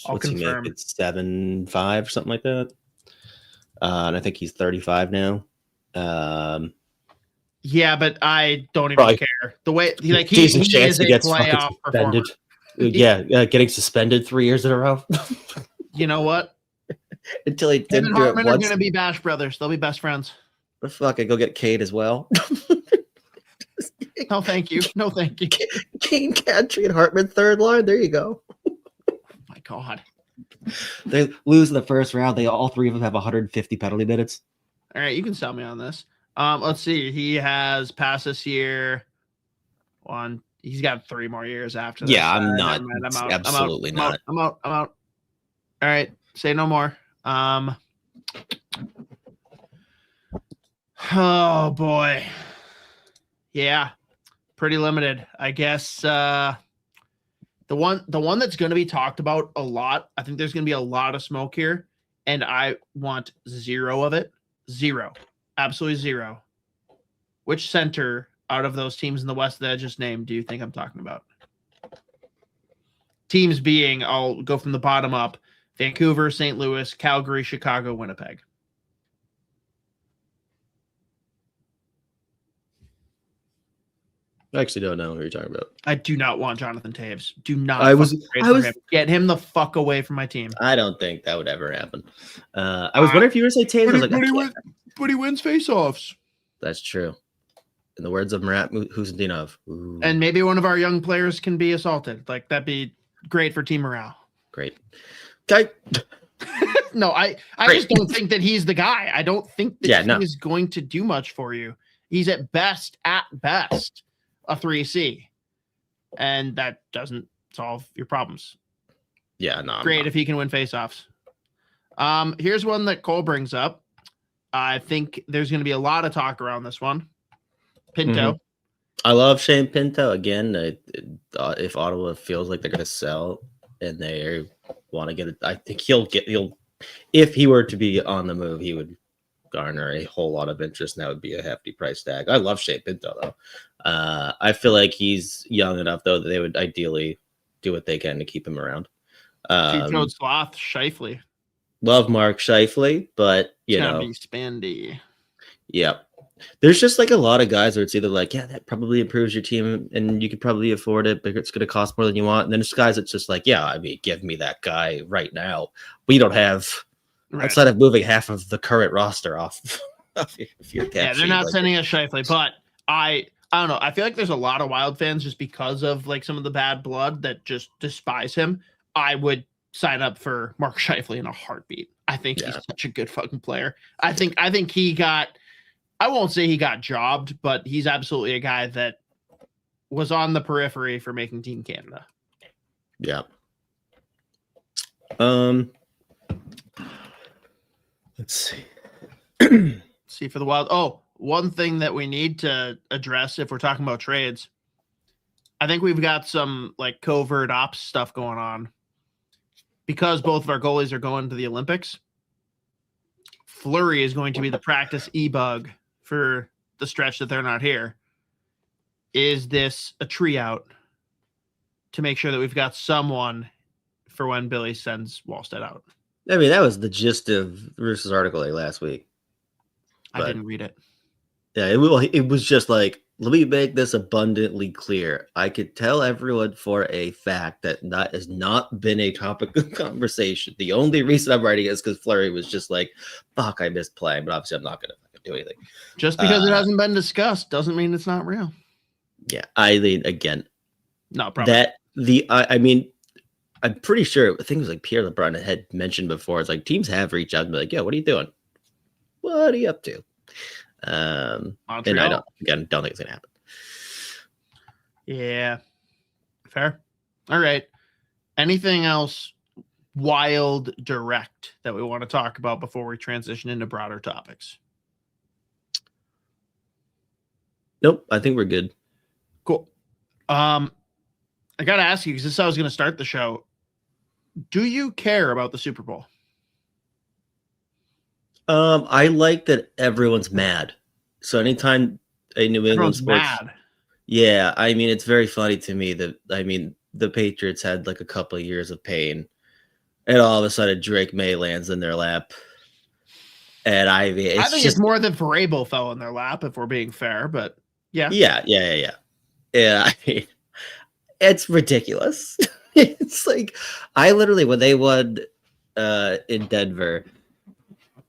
I'll confirm. It's 7.5 or something like that. And I think he's 35 now. Yeah, but I don't even care. The way he decent chance is he gets playoff suspended. Yeah, getting suspended 3 years in a row. You know what? Until he didn't do it once. Are going to be Bash brothers. They'll be best friends. The fuck, I go get Cade as well. No, thank you. No, thank you. Kane, Kadri, and Hartman, third line. There you go. My God. They lose in the first round. All 3 of them have 150 penalty minutes. All right, you can sell me on this. Let's see. He has passed this year. He's got 3 more years after this. Yeah, I'm not. I'm out. Absolutely not. I'm out. All right, say no more. Oh boy. Yeah. Pretty limited. I guess the one that's going to be talked about a lot. I think there's going to be a lot of smoke here, and I want 0 of it. 0. Absolutely 0. Which center out of those teams in the West that I just named do you think I'm talking about? Teams being, I'll go from the bottom up. Vancouver, St. Louis, Calgary, Chicago, Winnipeg. I actually don't know who you're talking about. I do not want Jonathan Taves. Do not. Get him the fuck away from my team. I don't think that would ever happen. I was wondering if you were going to say Taves. But he wins faceoffs. That's true. In the words of Murat Husindinov. And maybe one of our young players can be assaulted. Like, that'd be great for team morale. Great. Okay. No, I just don't think that he's the guy. I don't think that he is going to do much for you. He's at best a 3C. And that doesn't solve your problems. Yeah, no. Great if he can win faceoffs. Here's one that Cole brings up. I think there's going to be a lot of talk around this one. Pinto. Mm-hmm. I love Shane Pinto. Again, if Ottawa feels like they're going to sell and they want to get it, I think if he were to be on the move, he would garner a whole lot of interest, and that would be a hefty price tag. I love Shane Pinto, though. I feel like he's young enough, though, that they would ideally do what they can to keep him around. Sloth, Scheifele. Love Mark Scheifele, but you know, be spandy. Yep. There's just like a lot of guys where it's either like, yeah, that probably improves your team and you could probably afford it, but it's going to cost more than you want. And then there's guys that's just like, yeah, I mean, give me that guy right now. We don't have, outside of moving half of the current roster off of your cap they're not sending us Scheifele, but I I don't know. I feel like there's a lot of Wild fans just because of like some of the bad blood that just despise him. I would sign up for Mark Scheifele in a heartbeat. I think he's such a good fucking player. I think he got, I won't say he got jobbed, but he's absolutely a guy that was on the periphery for making Team Canada. Yeah. Let's see. See for the Wild. Oh, one thing that we need to address if we're talking about trades, I think we've got some like covert ops stuff going on because both of our goalies are going to the Olympics. Fleury is going to be the practice e-bug for the stretch that they're not here. Is this a tree out to make sure that we've got someone for when Billy sends Wallstedt out? I mean, that was the gist of Roos's article last week. I didn't read it. Yeah, it was just like, let me make this abundantly clear. I could tell everyone for a fact that has not been a topic of conversation. The only reason I'm writing it is because Fleury was just like, fuck, I missed playing, but obviously I'm not going to do anything. Just because it hasn't been discussed doesn't mean it's not real. Yeah, I mean, again, no problem. I mean, I'm pretty sure, I think it was like Pierre LeBrun had mentioned before, it's like teams have reached out and be like, yo, what are you doing? What are you up to? And I don't think it's gonna happen. Yeah, fair. All right. Anything else wild direct that we want to talk about before we transition into broader topics? Nope, I think we're good. Cool. I gotta ask you, because this is how I was gonna start the show. Do you care about the Super Bowl? I like that everyone's mad. So anytime a New England sports, mad. Yeah, I mean, it's very funny to me that, I mean, the Patriots had like a couple of years of pain, and all of a sudden Drake May lands in their lap. And I mean, I think it's more than Vrabel fell in their lap, if we're being fair, but yeah. Yeah, I mean, it's ridiculous. It's like, I literally, when they won in Denver,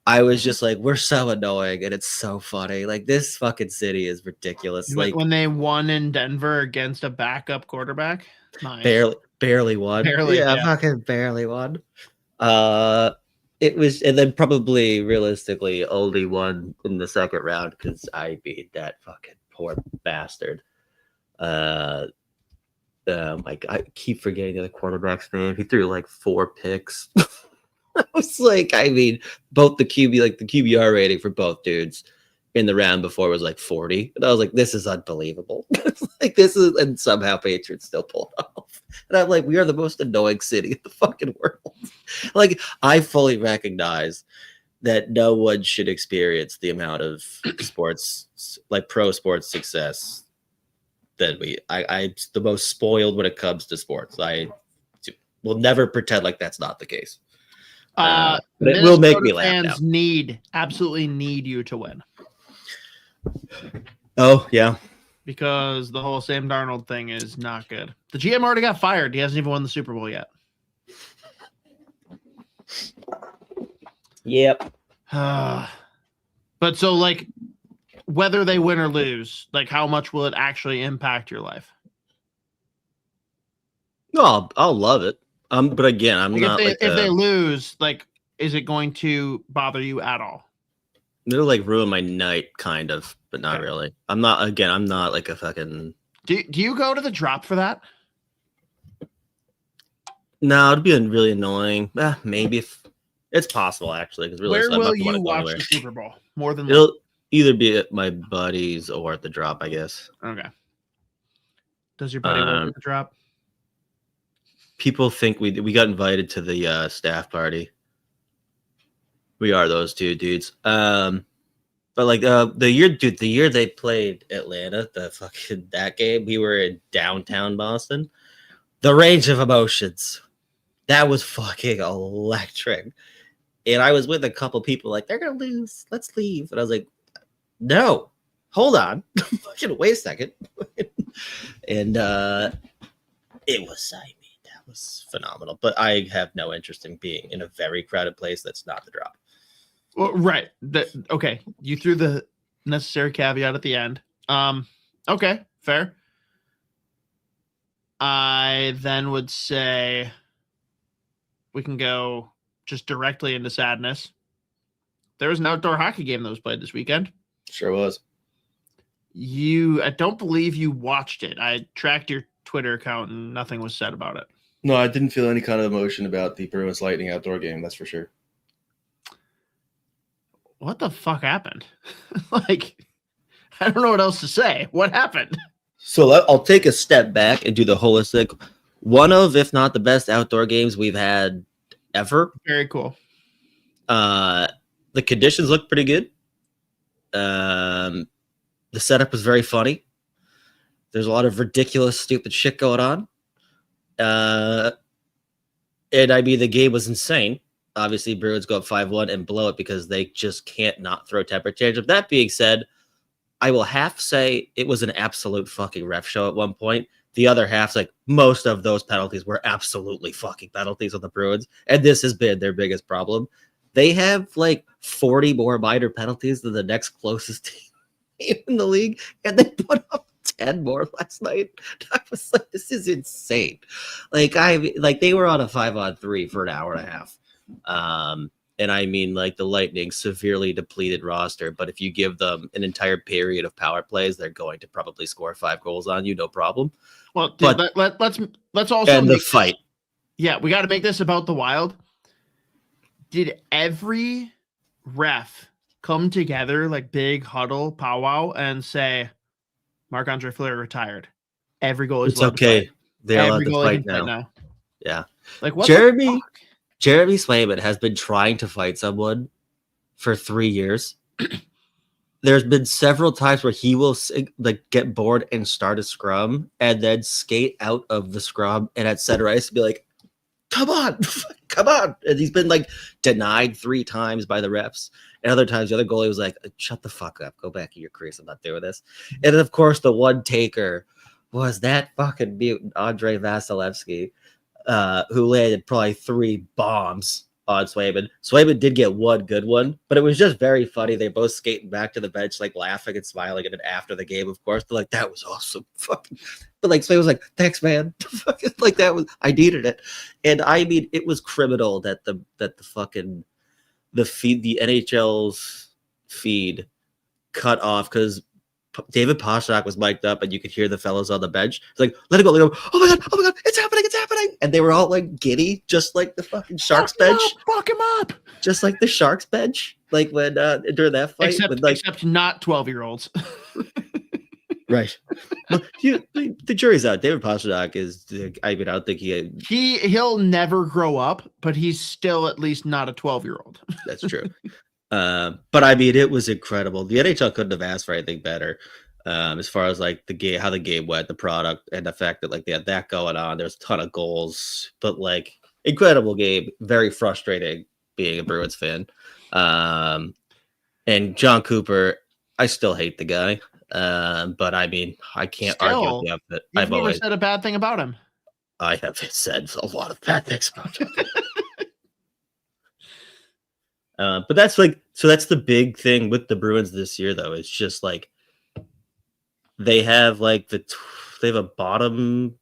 I was just like, we're so annoying, and it's so funny. Like, this fucking city is ridiculous. Like, when they won in Denver against a backup quarterback, nice. barely won. Yeah, fucking barely won. It was, and then probably realistically only won in the second round because I beat that fucking poor bastard. Like, I keep forgetting the other quarterback's name. He threw like 4 picks. I was like, I mean, both the QBR rating for both dudes in the round before was like 40. And I was like, this is unbelievable. Like, this is, and somehow Patriots still pulled off. And I'm like, we are the most annoying city in the fucking world. Like, I fully recognize that no one should experience the amount of sports, like pro sports success that I'm the most spoiled when it comes to sports. I will never pretend like that's not the case. But it will make me laugh. Fans absolutely need you to win. Oh, yeah. Because the whole Sam Darnold thing is not good. The GM already got fired. He hasn't even won the Super Bowl yet. Yep. But so, like, whether they win or lose, like, how much will it actually impact your life? No, I'll love it. But again, I'm like not. If they lose, like, is it going to bother you at all? It'll like ruin my night, kind of, but not really. I'm not like a fucking. Do you go to the drop for that? No, it'd be really annoying. Maybe if it's possible, actually. Because really, where will you watch the Super Bowl more than? It'll either be at my buddies or at the drop, I guess. Okay. Does your buddy work at the drop? People think we got invited to the staff party. We are those two dudes. But like the year they played Atlanta, that game, we were in downtown Boston. The range of emotions, that was fucking electric. And I was with a couple people like, they're gonna lose, let's leave. And I was like, no, hold on, fucking wait a second. And it was was phenomenal, but I have no interest in being in a very crowded place that's not the drop. Well, right. Okay. You threw the necessary caveat at the end. Okay, fair. I then would say we can go just directly into sadness. There was an outdoor hockey game that was played this weekend. Sure was. I don't believe you watched it. I tracked your Twitter account and nothing was said about it. No, I didn't feel any kind of emotion about the Bruins Lightning outdoor game. That's for sure. What the fuck happened? Like, I don't know what else to say. What happened? So I'll take a step back and do the holistic. One of, if not the best outdoor games we've had ever. Very cool. The conditions look pretty good. The setup was very funny. There's a lot of ridiculous, stupid shit going on. And I mean, the game was insane. Obviously, Bruins go up 5-1 and blow it because they just can't not throw temper tantrum. That being said, I will half say it was an absolute fucking ref show at one point. The other half's like most of those penalties were absolutely fucking penalties on the Bruins. And this has been their biggest problem. They have like 40 more minor penalties than the next closest team in the league. And they put up 10 more last night. I was like, this is insane. Like they were on a 5-on-3 for an hour and a half. And I mean, like the Lightning severely depleted roster, but if you give them an entire period of power plays, they're going to probably score 5 goals on you, no problem. Well, dude, but let's also and the fight. Yeah, we got to make this about the Wild. Did every ref come together like big huddle powwow and say, Marc-Andre Fleury retired? Every goal is okay. They're allowed to fight now. Yeah. Like what? Jeremy Swayman has been trying to fight someone for 3 years. There's been several times where he will like get bored and start a scrum and then skate out of the scrum and at center ice be like, come on. And he's been like denied 3 times by the refs. And other times the other goalie was like, shut the fuck up. Go back in your crease. I'm not doing this. And then, of course, the one taker was that fucking mutant Andrei Vasilevsky. Who landed probably 3 bombs on Swayman. Swayman did get one good one, but it was just very funny. They both skating back to the bench, like laughing and smiling. And then after the game, of course, they're like, that was awesome. Fucking. But like Swayman was like, thanks, man. Like that was, I needed it. And I mean, it was criminal that the NHL's feed cut off because David Pastrnak was mic'd up and you could hear the fellows on the bench. It's like, let it go. Oh my God, it's happening. And they were all like giddy, just like the fucking Sharks bench. Fuck him up. Just like the Sharks bench. Like when during that fight. Except not 12-year-olds. Right. Well, the jury's out. David Pastrnak is, I mean, I don't think he'll never grow up, but he's still at least not a 12-year-old. That's true. But I mean, it was incredible. The NHL couldn't have asked for anything better. As far as like the game, how the game went, the product, and the fact that like they had that going on. There's a ton of goals, but like incredible game. Very frustrating being a Bruins fan. And John Cooper, I still hate the guy. But I mean, I can't argue with the outfit. I've never said a bad thing about him. I have said a lot of bad things about him. But that's like, so that's the big thing with the Bruins this year, though. It's just like they have like they have a bottom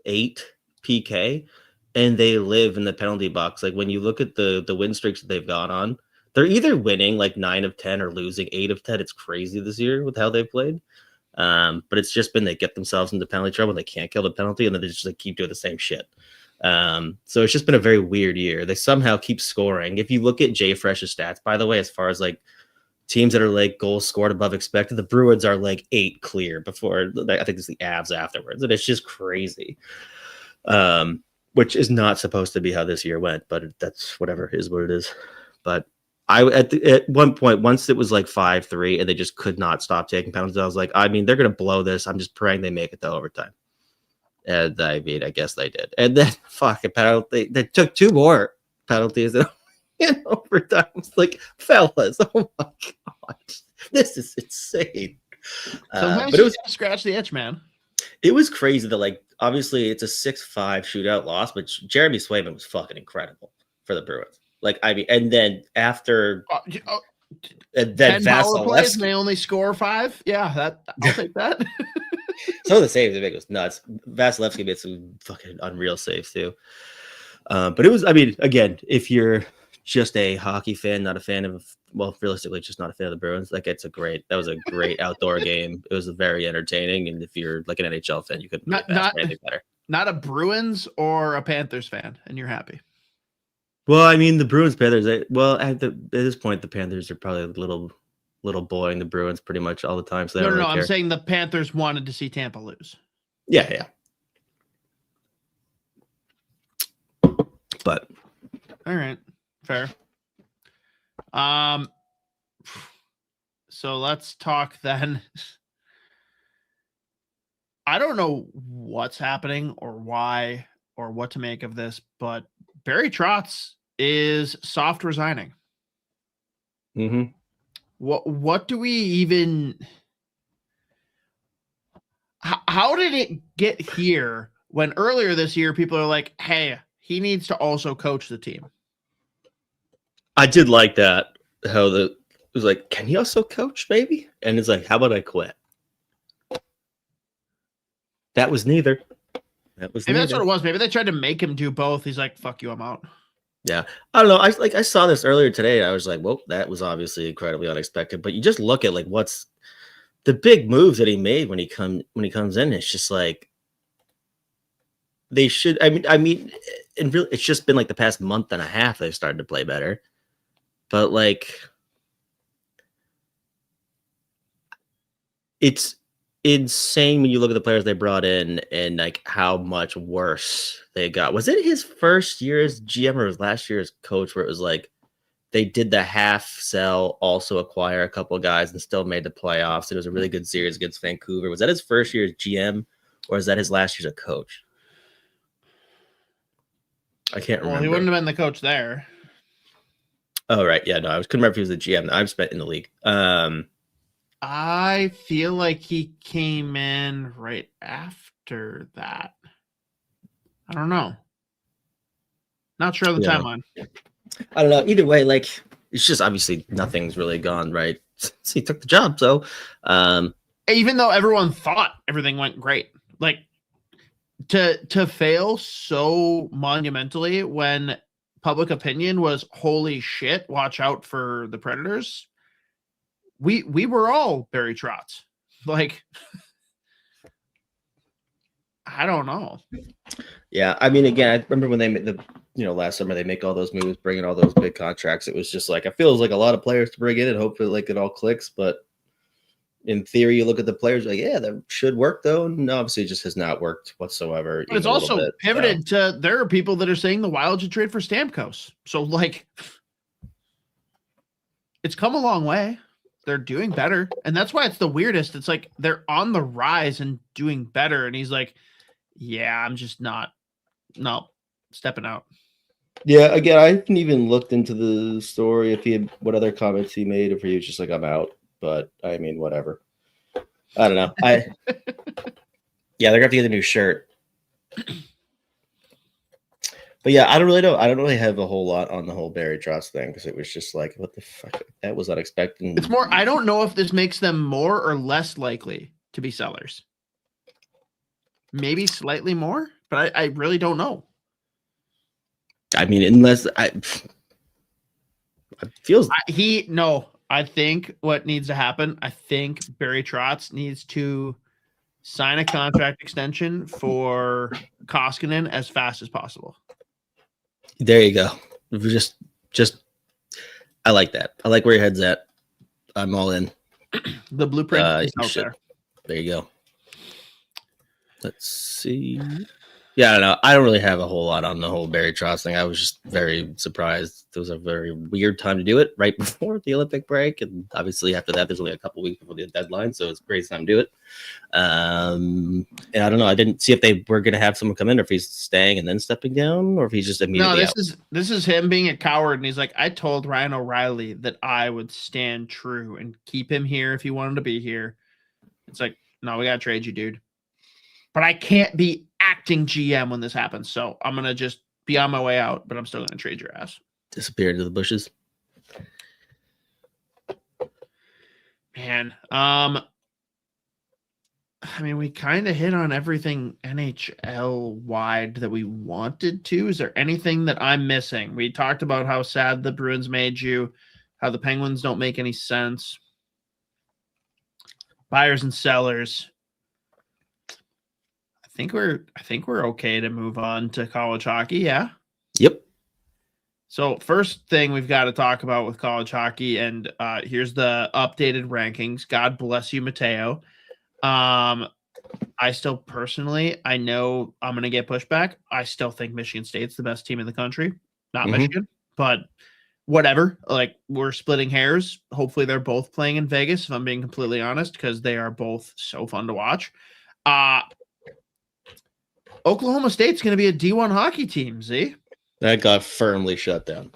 8 PK and they live in the penalty box. Like when you look at the win streaks that they've gone on, they're either winning like 9 of 10 or losing 8 of 10. It's crazy this year with how they've played. But it's just been they get themselves into penalty trouble and they can't kill the penalty and then they just like keep doing the same shit. So it's just been a very weird year. They somehow keep scoring. If you look at Jay Fresh's stats, by the way, as far as like teams that are like goals scored above expected, the Bruins are like 8 clear before I think it's the Avs afterwards. And it's just crazy. Which is not supposed to be how this year went, but that's whatever is what it is. But at one point, once it was like 5-3 and they just could not stop taking penalties, I was like, I mean, they're going to blow this. I'm just praying they make it to overtime. And I mean, I guess they did. And then fucking penalty, they took 2 more penalties in overtime. It's like, fellas, oh my God, this is insane. Sometimes but it was scratch the itch, man. It was crazy that like, obviously it's a 6-5 shootout loss, but Jeremy Swayman was fucking incredible for the Bruins. Like, I mean, and then after That 10 power plays and Vasilevsky. they only score 5. Yeah, I'll take that. Some of the saves they make was nuts. Vasilevsky made some fucking unreal saves too. But it was, I mean, again, if you're just a hockey fan, not a fan of, well, realistically, just not a fan of the Bruins, that was a great outdoor game. It was very entertaining. And if you're like an NHL fan, you couldn't really ask for anything better. Not a Bruins or a Panthers fan, and you're happy. Well, I mean, the Bruins, Panthers, at this point, the Panthers are probably a little boring the Bruins pretty much all the time. So No, I'm saying the Panthers wanted to see Tampa lose. Yeah. But all right, fair. So let's talk then. I don't know what's happening or why or what to make of this, but Barry Trotz is soft resigning. mm-hmm. What do we even? How did it get here when earlier this year people are like, hey, he needs to also coach the team? I did like that. How it was like, can he also coach, maybe? And it's like, how about I quit? That was neither. Maybe that's what it was. Maybe they tried to make him do both. He's like, fuck you, I'm out. Yeah. I don't know. I saw this earlier today. I was like, well, that was obviously incredibly unexpected. But you just look at like what's the big moves that he made when he comes in. It's just like they should. I mean, and really, it's just been like the past month and a half they've started to play better. But like, it's insane when you look at the players they brought in and like how much worse they got. Was it his first year as GM or his last year as coach where it was like they did the half sell, also acquire a couple of guys and still made the playoffs? It was a really good series against Vancouver. Was that his first year as GM or is that his last year as a coach? I can't remember. Well, he wouldn't have been the coach there. Oh, right. Yeah, no, I couldn't remember if he was the GM. I've spent in the league. I feel like he came in right after that. I don't know. Not sure of the timeline. I don't know. Either way, like, it's just obviously nothing's really gone right since he took the job. So, even though everyone thought everything went great, like to fail so monumentally when public opinion was holy shit, watch out for the Predators. We were all Barry Trotz. Like, I don't know. Yeah, I mean, again, I remember when they made last summer they make all those moves, bringing all those big contracts. It was just like, it feels like a lot of players to bring in and hopefully like it all clicks. But in theory, you look at the players like, yeah, that should work though. And obviously it just has not worked whatsoever. But it's also pivoted to, there are people that are saying the Wild should trade for Stamkos. So like, it's come a long way. They're doing better. And that's why it's the weirdest. It's like they're on the rise and doing better. And he's like, yeah, I'm just not stepping out. Yeah, again, I haven't even looked into the story if he had what other comments he made, if he was just like, I'm out. But I mean, whatever. I don't know. Yeah, they're gonna have to get a new shirt. But yeah, I don't really know. I don't really have a whole lot on the whole Barry Trotz thing because it was just like, what the fuck? That was unexpected. It's more, I don't know if this makes them more or less likely to be sellers. Maybe slightly more, but I really don't know. I mean, unless it feels I think what needs to happen, I think Barry Trotz needs to sign a contract extension for Koskinen as fast as possible. There you go. Just I like that. I like where your head's at. I'm all in. The blueprint is out there. There you go. Let's see. Yeah, I don't know. I don't really have a whole lot on the whole Barry Trotz thing. I was just very surprised. It was a very weird time to do it right before the Olympic break. And obviously after that, there's only a couple weeks before the deadline. So it's a great time to do it. And I don't know. I didn't see if they were going to have someone come in or if he's staying and then stepping down or if he's just immediately out. This is him being a coward. And he's like, I told Ryan O'Reilly that I would stand true and keep him here if he wanted to be here. It's like, no, we got to trade you, dude. But I can't be acting GM when this happens. So I'm going to just be on my way out, but I'm still going to trade your ass. Disappear into the bushes. Man, I mean, we kind of hit on everything NHL wide that we wanted to. Is there anything that I'm missing? We talked about how sad the Bruins made you, how the Penguins don't make any sense. Buyers and sellers. I think we're okay to move on to college hockey. Yeah. Yep. So first thing we've got to talk about with college hockey, and here's the updated rankings. God bless you, Mateo. I still personally, I know I'm going to get pushback. I still think Michigan State's the best team in the country. Not Michigan, but whatever. Like, we're splitting hairs. Hopefully they're both playing in Vegas, if I'm being completely honest, because they are both so fun to watch. Oklahoma State's going to be a D1 hockey team, Z. That got firmly shut down.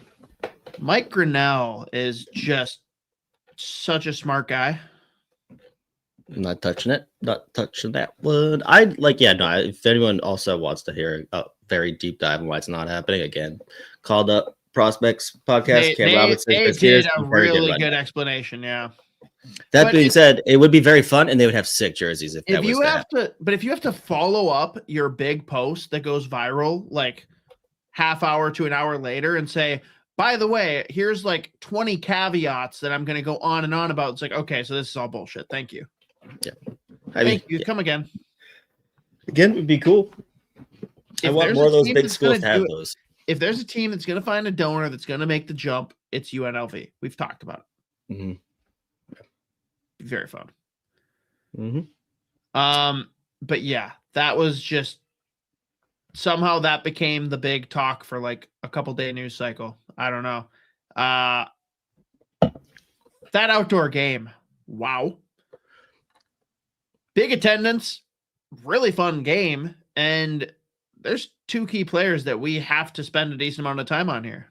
Mike Grinnell is just such a smart guy. I'm not touching it. Not touching that one. I'd like, yeah, no. If anyone also wants to hear a very deep dive on why it's not happening, again, called up Prospects podcast. They Robinson did a really good explanation. Yeah. That being said, it would be very fun, and they would have sick jerseys if that was that. But if you have to follow up your big post that goes viral, like half hour to an hour later, and say, by the way, here's like 20 caveats that I'm going to go on and on about. It's like, okay, so this is all bullshit. Thank you. Yeah. Thank you. Come again. Again, would be cool. I want more of those big schools to have those. If there's a team that's going to find a donor that's going to make the jump, it's UNLV. We've talked about it. Mm-hmm. Very fun. Mm-hmm. But yeah, that was just somehow that became the big talk for like a couple day news cycle. I don't know. That outdoor game. Wow. Big attendance, really fun game. And there's two key players that we have to spend a decent amount of time on here.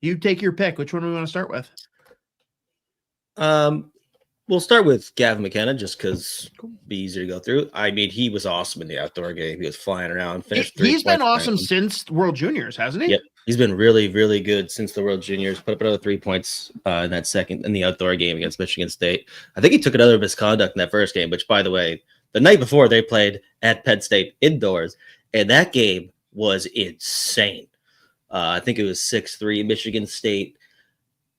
You take your pick. Which one do we want to start with? We'll start with Gavin McKenna just because it'll be easier to go through. I mean, he was awesome in the outdoor game. He was flying around, finished three. He's been awesome since World Juniors, hasn't he? Yep. He's been really, really good since the World Juniors. Put up another 3 points in the outdoor game against Michigan State. I think he took another misconduct in that first game, which, by the way, the night before they played at Penn State indoors, and that game was insane. I think it was 6-3 Michigan State.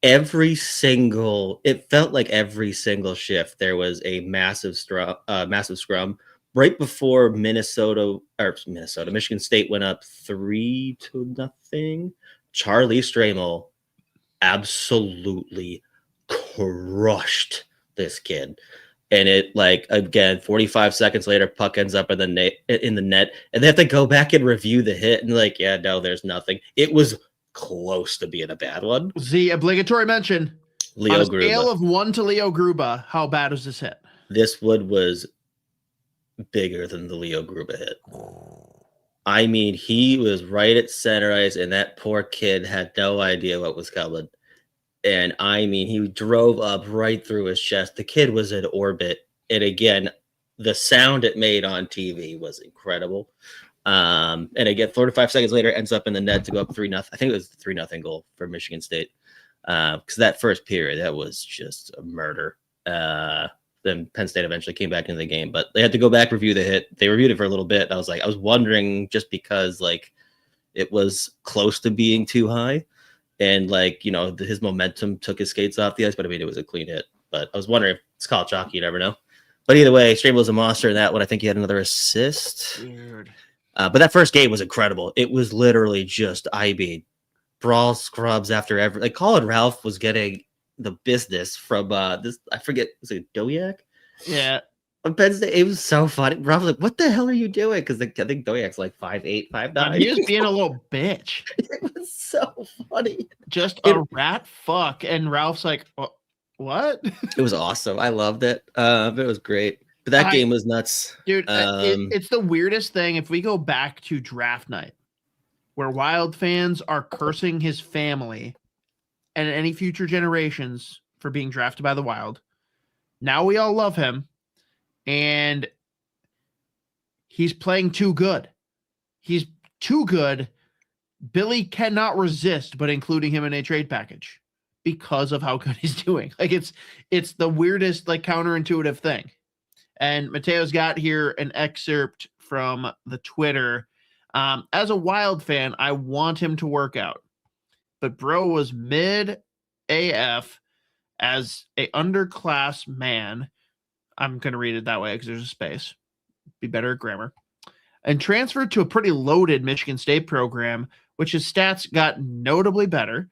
It felt like every single shift there was a massive scrum right before Michigan State went up 3-0. Charlie Stramel absolutely crushed this kid. And it, like, again, 45 seconds later, puck ends up in the net, and they have to go back and review the hit. And like, yeah, no, there's nothing. It was close to being a bad one. The obligatory mention. Leo on a Gruba. Scale of 1 to Leo Gruba, how bad was this hit? This one was bigger than the Leo Gruba hit. I mean, he was right at center ice, and that poor kid had no idea what was coming. And I mean, he drove up right through his chest. The kid was in orbit. And again, the sound it made on TV was incredible. And again, 45 seconds later, ends up in the net to go up 3-0. I think it was the 3-0 goal for Michigan State. Because that first period, that was just a murder. Then Penn State eventually came back into the game, but they had to go back, review the hit. They reviewed it for a little bit. I was wondering, just because like it was close to being too high, and like, you know, his momentum took his skates off the ice, but I mean, it was a clean hit. But I was wondering if it's college hockey, you never know. But either way, Stramel was a monster in that one. I think he had another assist. Weird. But that first game was incredible. It was literally just brawl scrubs after every. Like Colin Ralph was getting the business from this. I forget, was it Doyak? Yeah. On Penn State, it was so funny. Ralph was like, "What the hell are you doing?" Because I think Doyak's like 5'8", 5'9". He was being a little bitch. It was so funny. Just a rat fuck, and Ralph's like, "What?" It was awesome. I loved it. It was great. But that game was nuts, dude. It's the weirdest thing. If we go back to draft night, where Wild fans are cursing his family and any future generations for being drafted by the Wild, now we all love him, and he's playing too good. He's too good. Billy cannot resist but including him in a trade package. because of how good he's doing. Like it's the weirdest, like counterintuitive thing. And Mateo's got here an excerpt from the Twitter. As a Wild fan, I want him to work out, but bro was mid AF as a underclass man. I'm going to read it that way because there's a space. Be better at grammar. And transferred to a pretty loaded Michigan State program, which his stats got notably better.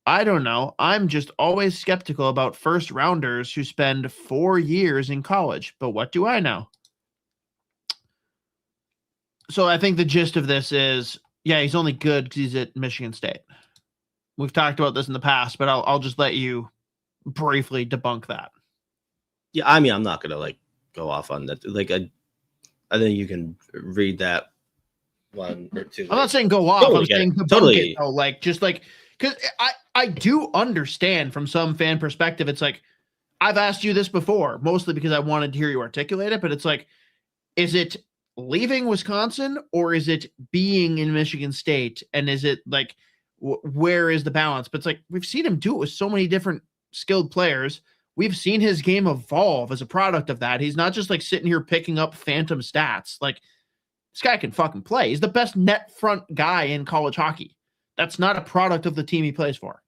I don't know. I'm just always skeptical about first rounders who spend 4 years in college, but what do I know? So I think the gist of this is, yeah, he's only good because he's at Michigan State. We've talked about this in the past, but I'll just let you briefly debunk that. Yeah, I mean, I'm not gonna like go off on that. Like, I think you can read that one or two. I'm not saying go off. Totally I'm saying debunk totally. it, though. Like, just like, because I do understand from some fan perspective. It's like, I've asked you this before, mostly because I wanted to hear you articulate it. But it's like, is it leaving Wisconsin or is it being in Michigan State? And is it like, where is the balance? But it's like, we've seen him do it with so many different skilled players. We've seen his game evolve as a product of that. He's not just like sitting here picking up phantom stats. Like, this guy can fucking play. He's the best net front guy in college hockey. That's not a product of the team he plays for.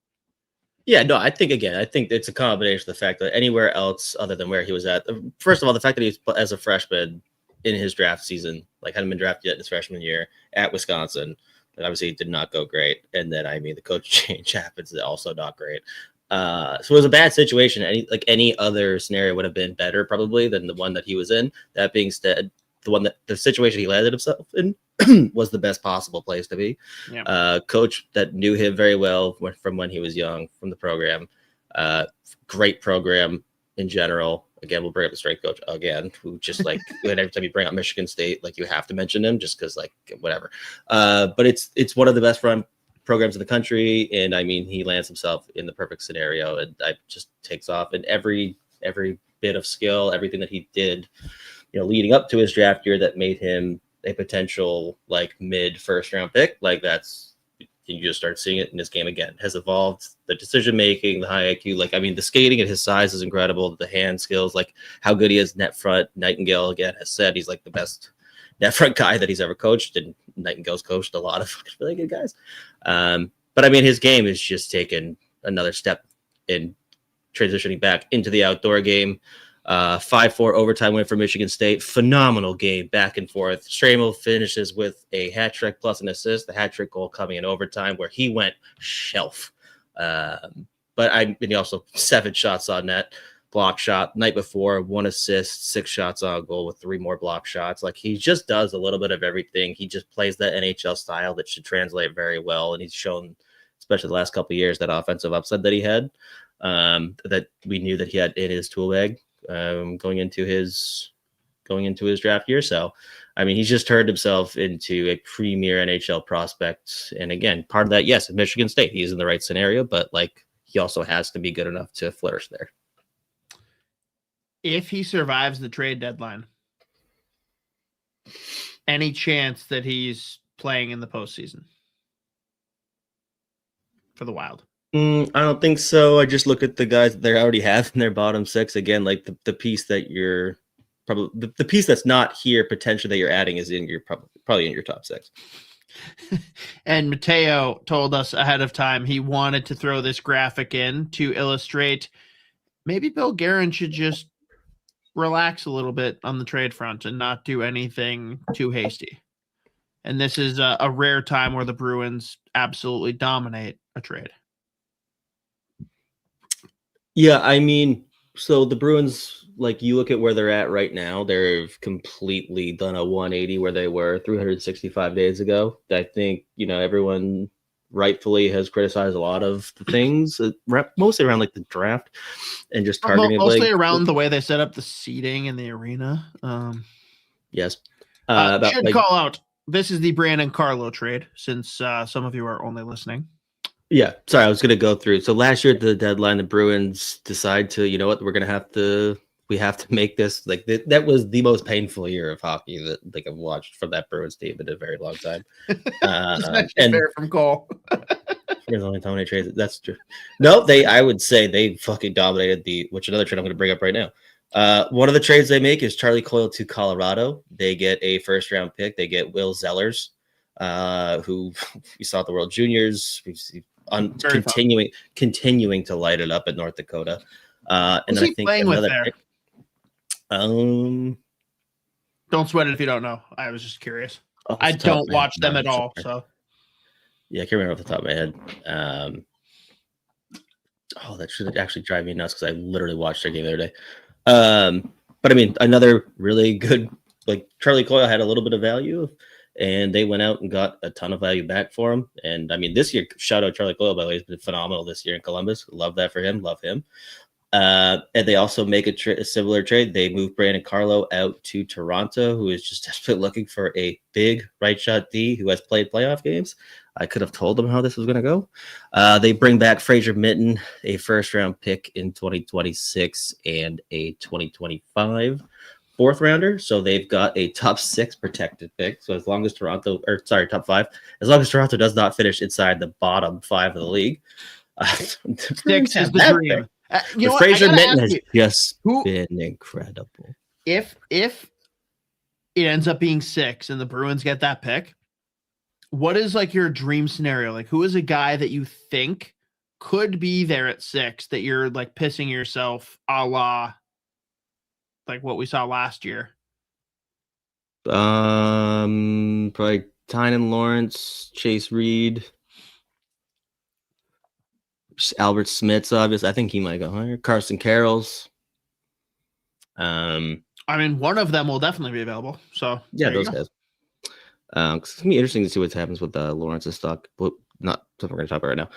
Yeah, no, I think it's a combination of the fact that anywhere else other than where he was at. First of all, the fact that he's as a freshman in his draft season, like hadn't been drafted yet in his freshman year at Wisconsin. Obviously, it did not go great. And then, I mean, the coach change happens, also not great. So it was a bad situation. Any other scenario would have been better probably than the one that he was in. That being said, the situation he landed himself in was the best possible place to be. Yeah. Coach that knew him very well from when he was young from the program. Great program in general. Again, we'll bring up the strength coach again, who just like every time you bring up Michigan State, like you have to mention him just because like whatever. But it's one of the best run programs in the country, and I mean he lands himself in the perfect scenario, and I just takes off. And every bit of skill, everything that he did, leading up to his draft year that made him a potential like mid first round pick, like you just start seeing it in his game again. Has evolved, the decision making, the high IQ, like I mean the skating at his size is incredible, the hand skills, like how good he is net front. Nightingale again has said he's like the best net front guy that he's ever coached, and Nightingale's coached a lot of really good guys. But I mean his game is just taken another step in transitioning back into the outdoor game. 5-4 overtime win for Michigan State. Phenomenal game, back and forth. Stramel finishes with a hat trick plus an assist. The hat trick goal coming in overtime where he went shelf. But he also 7 shots on net, block shot. Night before, 1 assist, 6 shots on goal with 3 more block shots. Like he just does a little bit of everything. He just plays that NHL style that should translate very well. And he's shown, especially the last couple of years, that offensive upside that he had, that we knew that he had in his tool bag. Going into his draft year. So, I mean, he's just turned himself into a premier NHL prospect. And again, part of that, yes, at Michigan State, he's in the right scenario, but like he also has to be good enough to flourish there. If he survives the trade deadline, any chance that he's playing in the postseason for the Wild? I don't think so. I just look at the guys that they already have in their bottom 6. Again, like the piece that you're probably the piece that's not here potentially that you're adding is in your probably in your top 6. And Mateo told us ahead of time he wanted to throw this graphic in to illustrate maybe Bill Guerin should just relax a little bit on the trade front and not do anything too hasty. And this is a rare time where the Bruins absolutely dominate a trade. Yeah, I mean, so the Bruins, like you look at where they're at right now, they've completely done a 180 where they were 365 days ago. I think, everyone rightfully has criticized a lot of the things, mostly around like the draft and just targeting. Mostly around the way they set up the seating in the arena. Yes. Should call out, this is the Brandon Carlo trade, since some of you are only listening. Yeah, sorry, I was going to go through. So last year at the deadline, the Bruins decide to, we have to make this like that was the most painful year of hockey that like I've watched from that Bruins team in a very long time. And fair from Cole. There's only how many trades. That's true. No, I would say they fucking dominated which another trade I'm going to bring up right now. One of the trades they make is Charlie Coyle to Colorado. They get a first-round pick. They get Will Zellers, who we saw at the World Juniors. Continuing to light it up at North Dakota. And then I think another pick. Don't sweat it if you don't know. I was just curious. I don't watch them at all. So yeah, I can't remember off the top of my head. That should actually drive me nuts because I literally watched their game the other day. But I mean, another really good, like Charlie Coyle had a little bit of value, and they went out and got a ton of value back for him. And I mean, this year, shout out Charlie Coyle, by the way, he's been phenomenal this year in Columbus. Love that for him. Love him. And they also make a similar trade. They move Brandon Carlo out to Toronto, who is just desperately looking for a big right shot D who has played playoff games. I could have told them how this was going to go. They bring back Fraser Minten, a first-round pick in 2026 and a 2025 fourth rounder. So they've got a top 6 protected pick. So as long as top 5, as long as Toronto does not finish inside the bottom 5 of the league, 6 is the dream. Fraser Minten has just been incredible. If it ends up being 6 and the Bruins get that pick, what is like your dream scenario? Like, who is a guy that you think could be there at 6 that you're like pissing yourself, a la like what we saw last year? Probably Tynan Lawrence, Chase Reed, Albert Smith's obvious. I think he might go higher. Carson Carroll's. I mean, one of them will definitely be available. So yeah, those guys. It's gonna be interesting to see what happens with Lawrence's stock. But not something we're gonna talk about right now.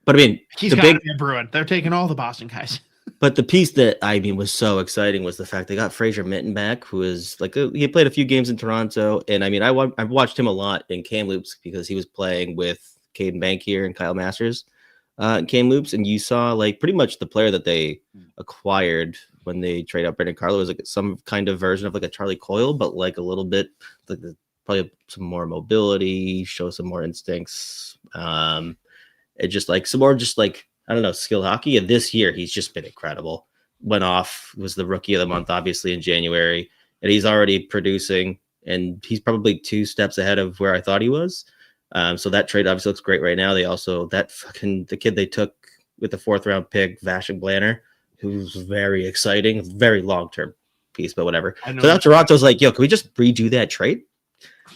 But I mean, he's got to be a Bruin. They're taking all the Boston guys. But the piece that I mean was so exciting was the fact they got Fraser Minten back, who is like he played a few games in Toronto, and I mean I've watched him a lot in Kamloops because he was playing with Caden Bankier and Kyle Masters in Kamloops, and you saw like pretty much the player that they acquired when they trade out Brandon Carlo was like some kind of version of like a Charlie Coyle, but like a little bit like probably some more mobility, show some more instincts, it just like some more just like I don't know, skill hockey. And this year he's just been incredible. Went off, was the rookie of the month obviously in January, and he's already producing, and he's probably 2 steps ahead of where I thought he was. So that trade obviously looks great right now. They also the kid they took with the 4th round pick, Vashon Blanner, who's very exciting, very long-term piece, but whatever. So now Toronto's like, yo, can we just redo that trade?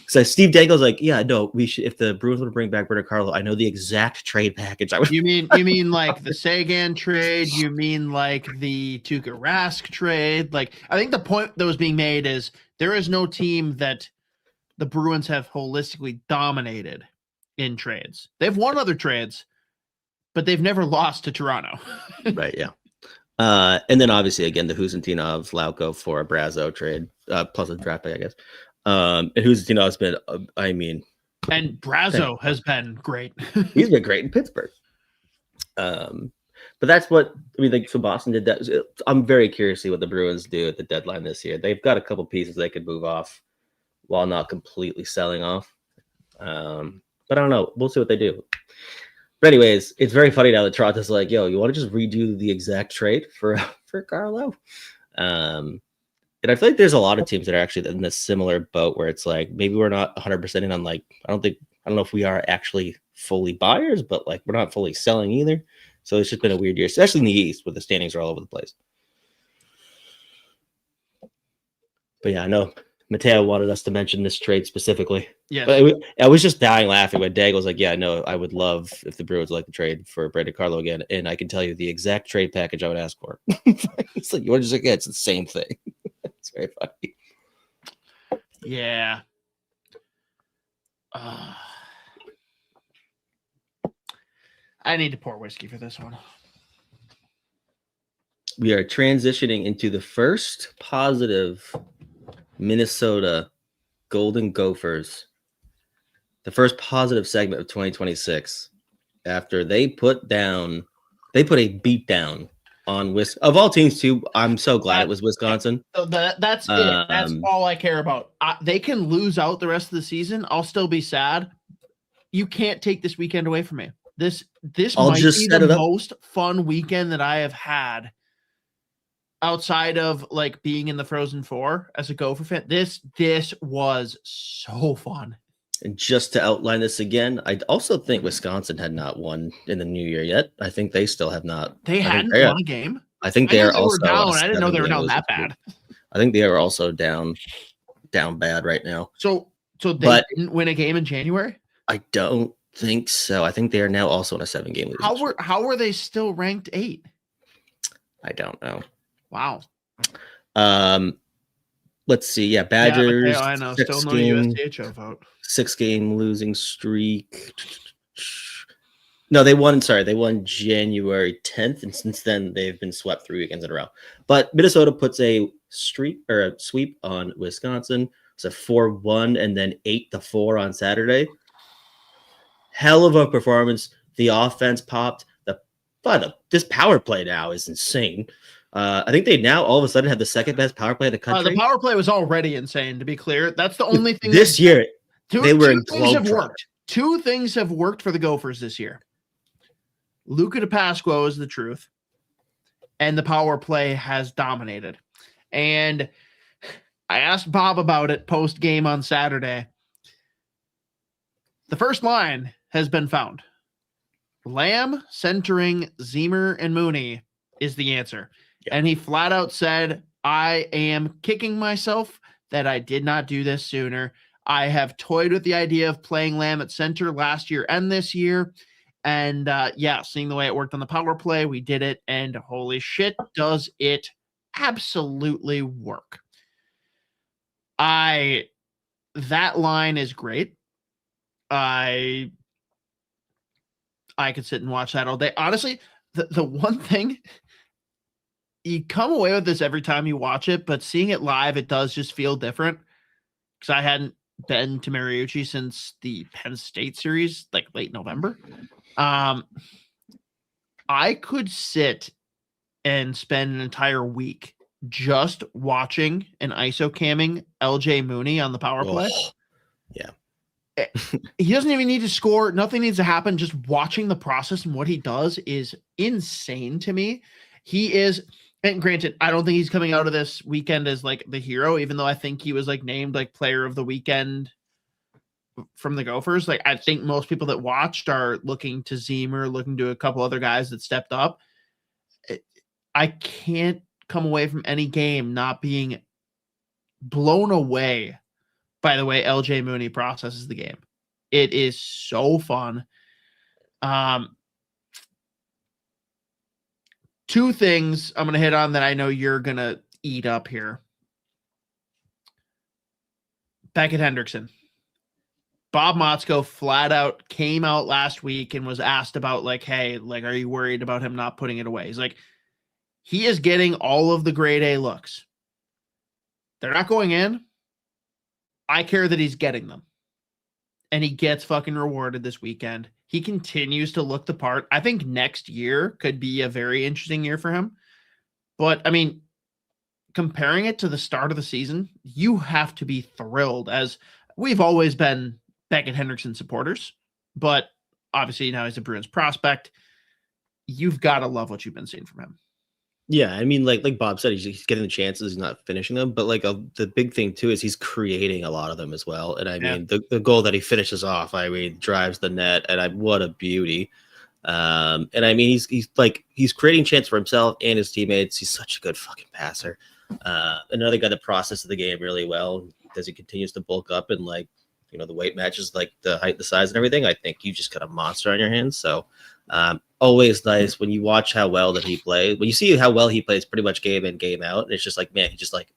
Because Steve Dangle's like, yeah, no, we should. If the Bruins want to bring back Brandon Carlo, I know the exact trade package. You mean like the Sagan trade? You mean like the Tuukka Rask trade? Like, I think the point that was being made is there is no team that the Bruins have holistically dominated in trades. They've won other trades, but they've never lost to Toronto. Right, yeah. And then obviously, again, the Huzintinov Lauko for a Brazo trade, plus a draft pick, I guess. And Huzintinov has been, and Brazo has been great. He's been great in Pittsburgh. But that's what I mean. Like, so Boston did that. I'm very curious to see what the Bruins do at the deadline this year. They've got a couple pieces they could move off while not completely selling off. But I don't know. We'll see what they do. But anyways, it's very funny now that Toronto's like, yo, you want to just redo the exact trade for Carlo? And I feel like there's a lot of teams that are actually in this similar boat where it's like, maybe we're not 100% in on like, I don't know if we are actually fully buyers, but like we're not fully selling either. So it's just been a weird year, especially in the East where the standings are all over the place. But yeah, I know Mateo wanted us to mention this trade specifically. Yeah, but I was just dying laughing when Dag was like, yeah, no, I would love if the Bruins like to trade for Brandon Carlo again. And I can tell you the exact trade package I would ask for. It's like, you want to just like, yeah, it's the same thing. It's very funny. Yeah. I need to pour whiskey for this one. We are transitioning into the first positive Minnesota Golden Gophers, the first positive segment of 2026 after they put a beat down on Wisconsin. Of all teams too, I'm so glad it was Wisconsin. So that's it. That's all I care about. They can lose out the rest of the season. I'll still be sad. you can't take this weekend away from me. This I'll might just be set the it up. most fun weekend that I have had outside of like being in the Frozen Four as a Gopher fan. This was so fun. And just to outline this again, I also think Wisconsin had not won in the new year yet. I think they still have not. They hadn't won a game. I think I they knew are they were also down. on a I didn't know they were 7-game down that losing bad. streak. I think they are also down bad right now. So they didn't win a game in January? I don't think so. I think they are now also on a 7-game losing streak. How were they still ranked 8? I don't know. Wow. Let's see. Yeah, Badgers. Yeah, I know. Still no USCHO vote. 6-game losing streak. No, they won. Sorry, they won January 10th, and since then they've been swept 3 weekends in a row. But Minnesota puts a streak or a sweep on Wisconsin. It's a 4-1 and then 8-4 on Saturday. Hell of a performance. The offense popped. This power play now is insane. I think they now all of a sudden have the second best power play in the country. The power play was already insane, to be clear. That's the only thing. This year, they were in things have worked. 2 things have worked for the Gophers this year. Luca DePasquo is the truth, and the power play has dominated. And I asked Bob about it post-game on Saturday. The first line has been found. Lamb centering Zemer and Mooney is the answer. Yeah. And he flat out said, I am kicking myself that I did not do this sooner. I have toyed with the idea of playing Lamb at center last year and this year. And seeing the way it worked on the power play, we did it. And holy shit, does it absolutely work. That line is great. I could sit and watch that all day. Honestly, the one thing, you come away with this every time you watch it, but seeing it live, it does just feel different. Because I hadn't been to Mariucci since the Penn State series, like late November. I could sit and spend an entire week just watching and ISO camming LJ Mooney on the power play. Yeah. He doesn't even need to score. Nothing needs to happen. Just watching the process and what he does is insane to me. He is, and granted, I don't think he's coming out of this weekend as like the hero, even though I think he was like named like player of the weekend from the Gophers. Like, I think most people that watched are looking to Zemer, looking to a couple other guys that stepped up. I can't come away from any game not being blown away by the way LJ Mooney processes the game. It is so fun. 2 things I'm going to hit on that I know you're going to eat up here. Beckett Hendrickson. Bob Motzko flat out came out last week and was asked about like, hey, like, are you worried about him not putting it away? He's like, he is getting all of the grade A looks. They're not going in. I care that he's getting them. And he gets fucking rewarded this weekend. He continues to look the part. I think next year could be a very interesting year for him. But, I mean, comparing it to the start of the season, you have to be thrilled, as we've always been Beckett Hendrickson supporters. But obviously now he's a Bruins prospect. You've got to love what you've been seeing from him. Yeah, I mean, like Bob said, he's getting the chances, he's not finishing them. But like the big thing too is he's creating a lot of them as well. And I mean, the goal that he finishes off, I mean, drives the net, and what a beauty. And I mean, he's creating chance for himself and his teammates. He's such a good fucking passer. Another guy that processes the game really well as he continues to bulk up and like, you know, the weight matches, like the height, the size, and everything. I think you just got a monster on your hands. So always nice when you watch how well that he plays. When you see how well he plays pretty much game in, game out, and it's just like, man, he just like,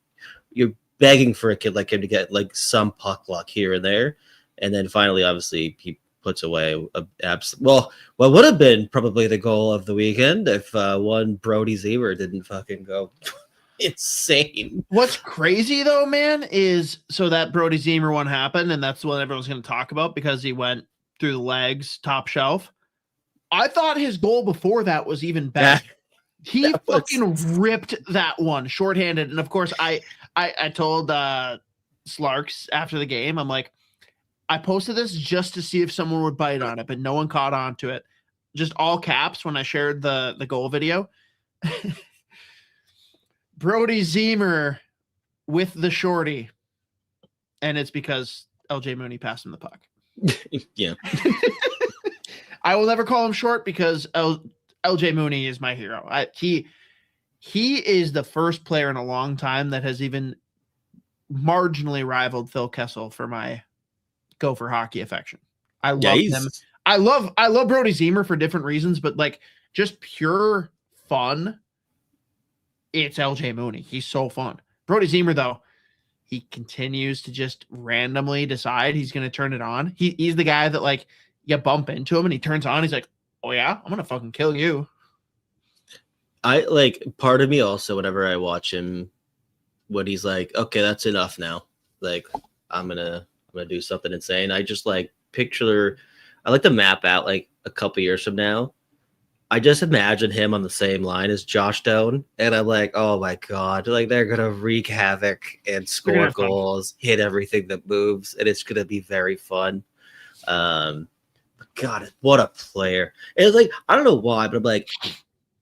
you're begging for a kid like him to get like some puck luck here and there. And then finally, obviously, he puts away what would have been probably the goal of the weekend if one Brody Zemer didn't fucking go insane. What's crazy though, man, is so that Brody Zemer one happened, and that's what everyone's going to talk about because he went through the legs, top shelf. I thought his goal before that was even better. He fucking ripped that one shorthanded. And of course, I told Slarks after the game, I'm like, I posted this just to see if someone would bite on it, but no one caught on to it. Just all caps when I shared the goal video. Brody Zemer with the shorty. And it's because LJ Mooney passed him the puck. Yeah. I will never call him short because LJ Mooney is my hero. He is the first player in a long time that has even marginally rivaled Phil Kessel for my Gopher hockey affection. I love him. I love Brody Zemer for different reasons, but like just pure fun. It's LJ Mooney. He's so fun. Brody Zemer, though, he continues to just randomly decide he's going to turn it on. He's the guy that like you bump into him and he turns on. He's like, oh yeah, I'm going to fucking kill you. I like part of me also, whenever I watch him, when he's like, okay, that's enough now. Like I'm going to do something insane. I just like picture, I like to map out like a couple years from now. I just imagine him on the same line as Josh Doan, and I'm like, oh my god, like they're gonna wreak havoc and score goals, hit everything that moves, and it's gonna be very fun. God, what a player! And it's like I don't know why, but I'm like,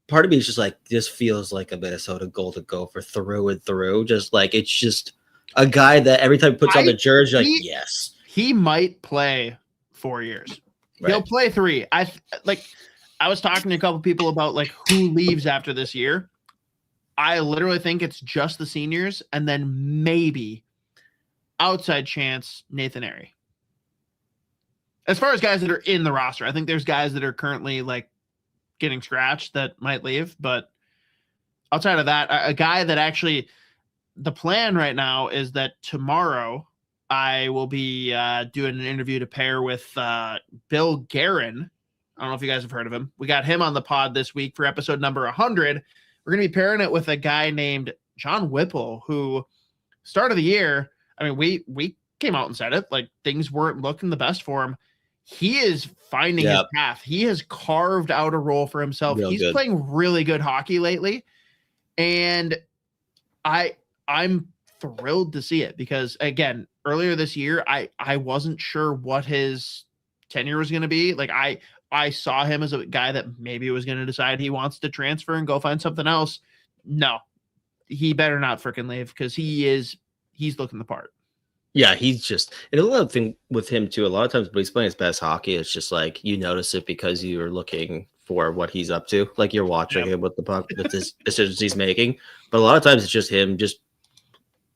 part of me is just like this feels like a Minnesota Golden Gopher through and through. Just like it's just a guy that every time he puts on the jersey, like yes, he might play 4 years. Right. He'll play 3. I was talking to a couple people about like who leaves after this year. I literally think it's just the seniors and then maybe outside chance Nathan Airy. As far as guys that are in the roster, I think there's guys that are currently like getting scratched that might leave, but outside of that, a guy that actually the plan right now is that tomorrow I will be doing an interview to pair with Bill Guerin. I don't know if you guys have heard of him. We got him on the pod this week for episode number 100. We're going to be pairing it with a guy named John Whipple, who start of the year, I mean, we came out and said it, like things weren't looking the best for him. He is finding his path. He has carved out a role for himself. He's playing really good hockey lately. And I'm thrilled to see it because, again, earlier this year, I wasn't sure what his tenure was going to be. Like I saw him as a guy that maybe was going to decide he wants to transfer and go find something else. No, he better not freaking leave because he's looking the part. Yeah, he's just, and a lot of thing with him too. A lot of times when he's playing his best hockey, it's just like you notice it because you're looking for what he's up to. Like you're watching him with the puck, with his decisions he's making. But a lot of times it's just him just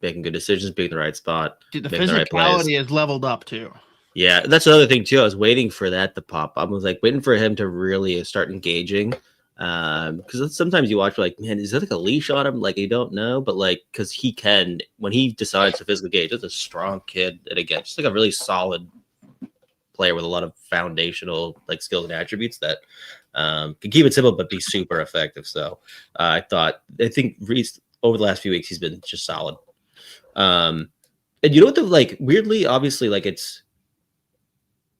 making good decisions, being in the right spot. Dude, the physicality is leveled up too. Yeah, that's another thing too. I was waiting for that to pop. I was like waiting for him to really start engaging. Because sometimes you watch like, man, is that like a leash on him? Like you don't know, but like because he can when he decides to physically engage, it's a strong kid, and again, just like a really solid player with a lot of foundational like skills and attributes that can keep it simple but be super effective. So I think Reese over the last few weeks he's been just solid. And you know what the like weirdly, obviously, like it's.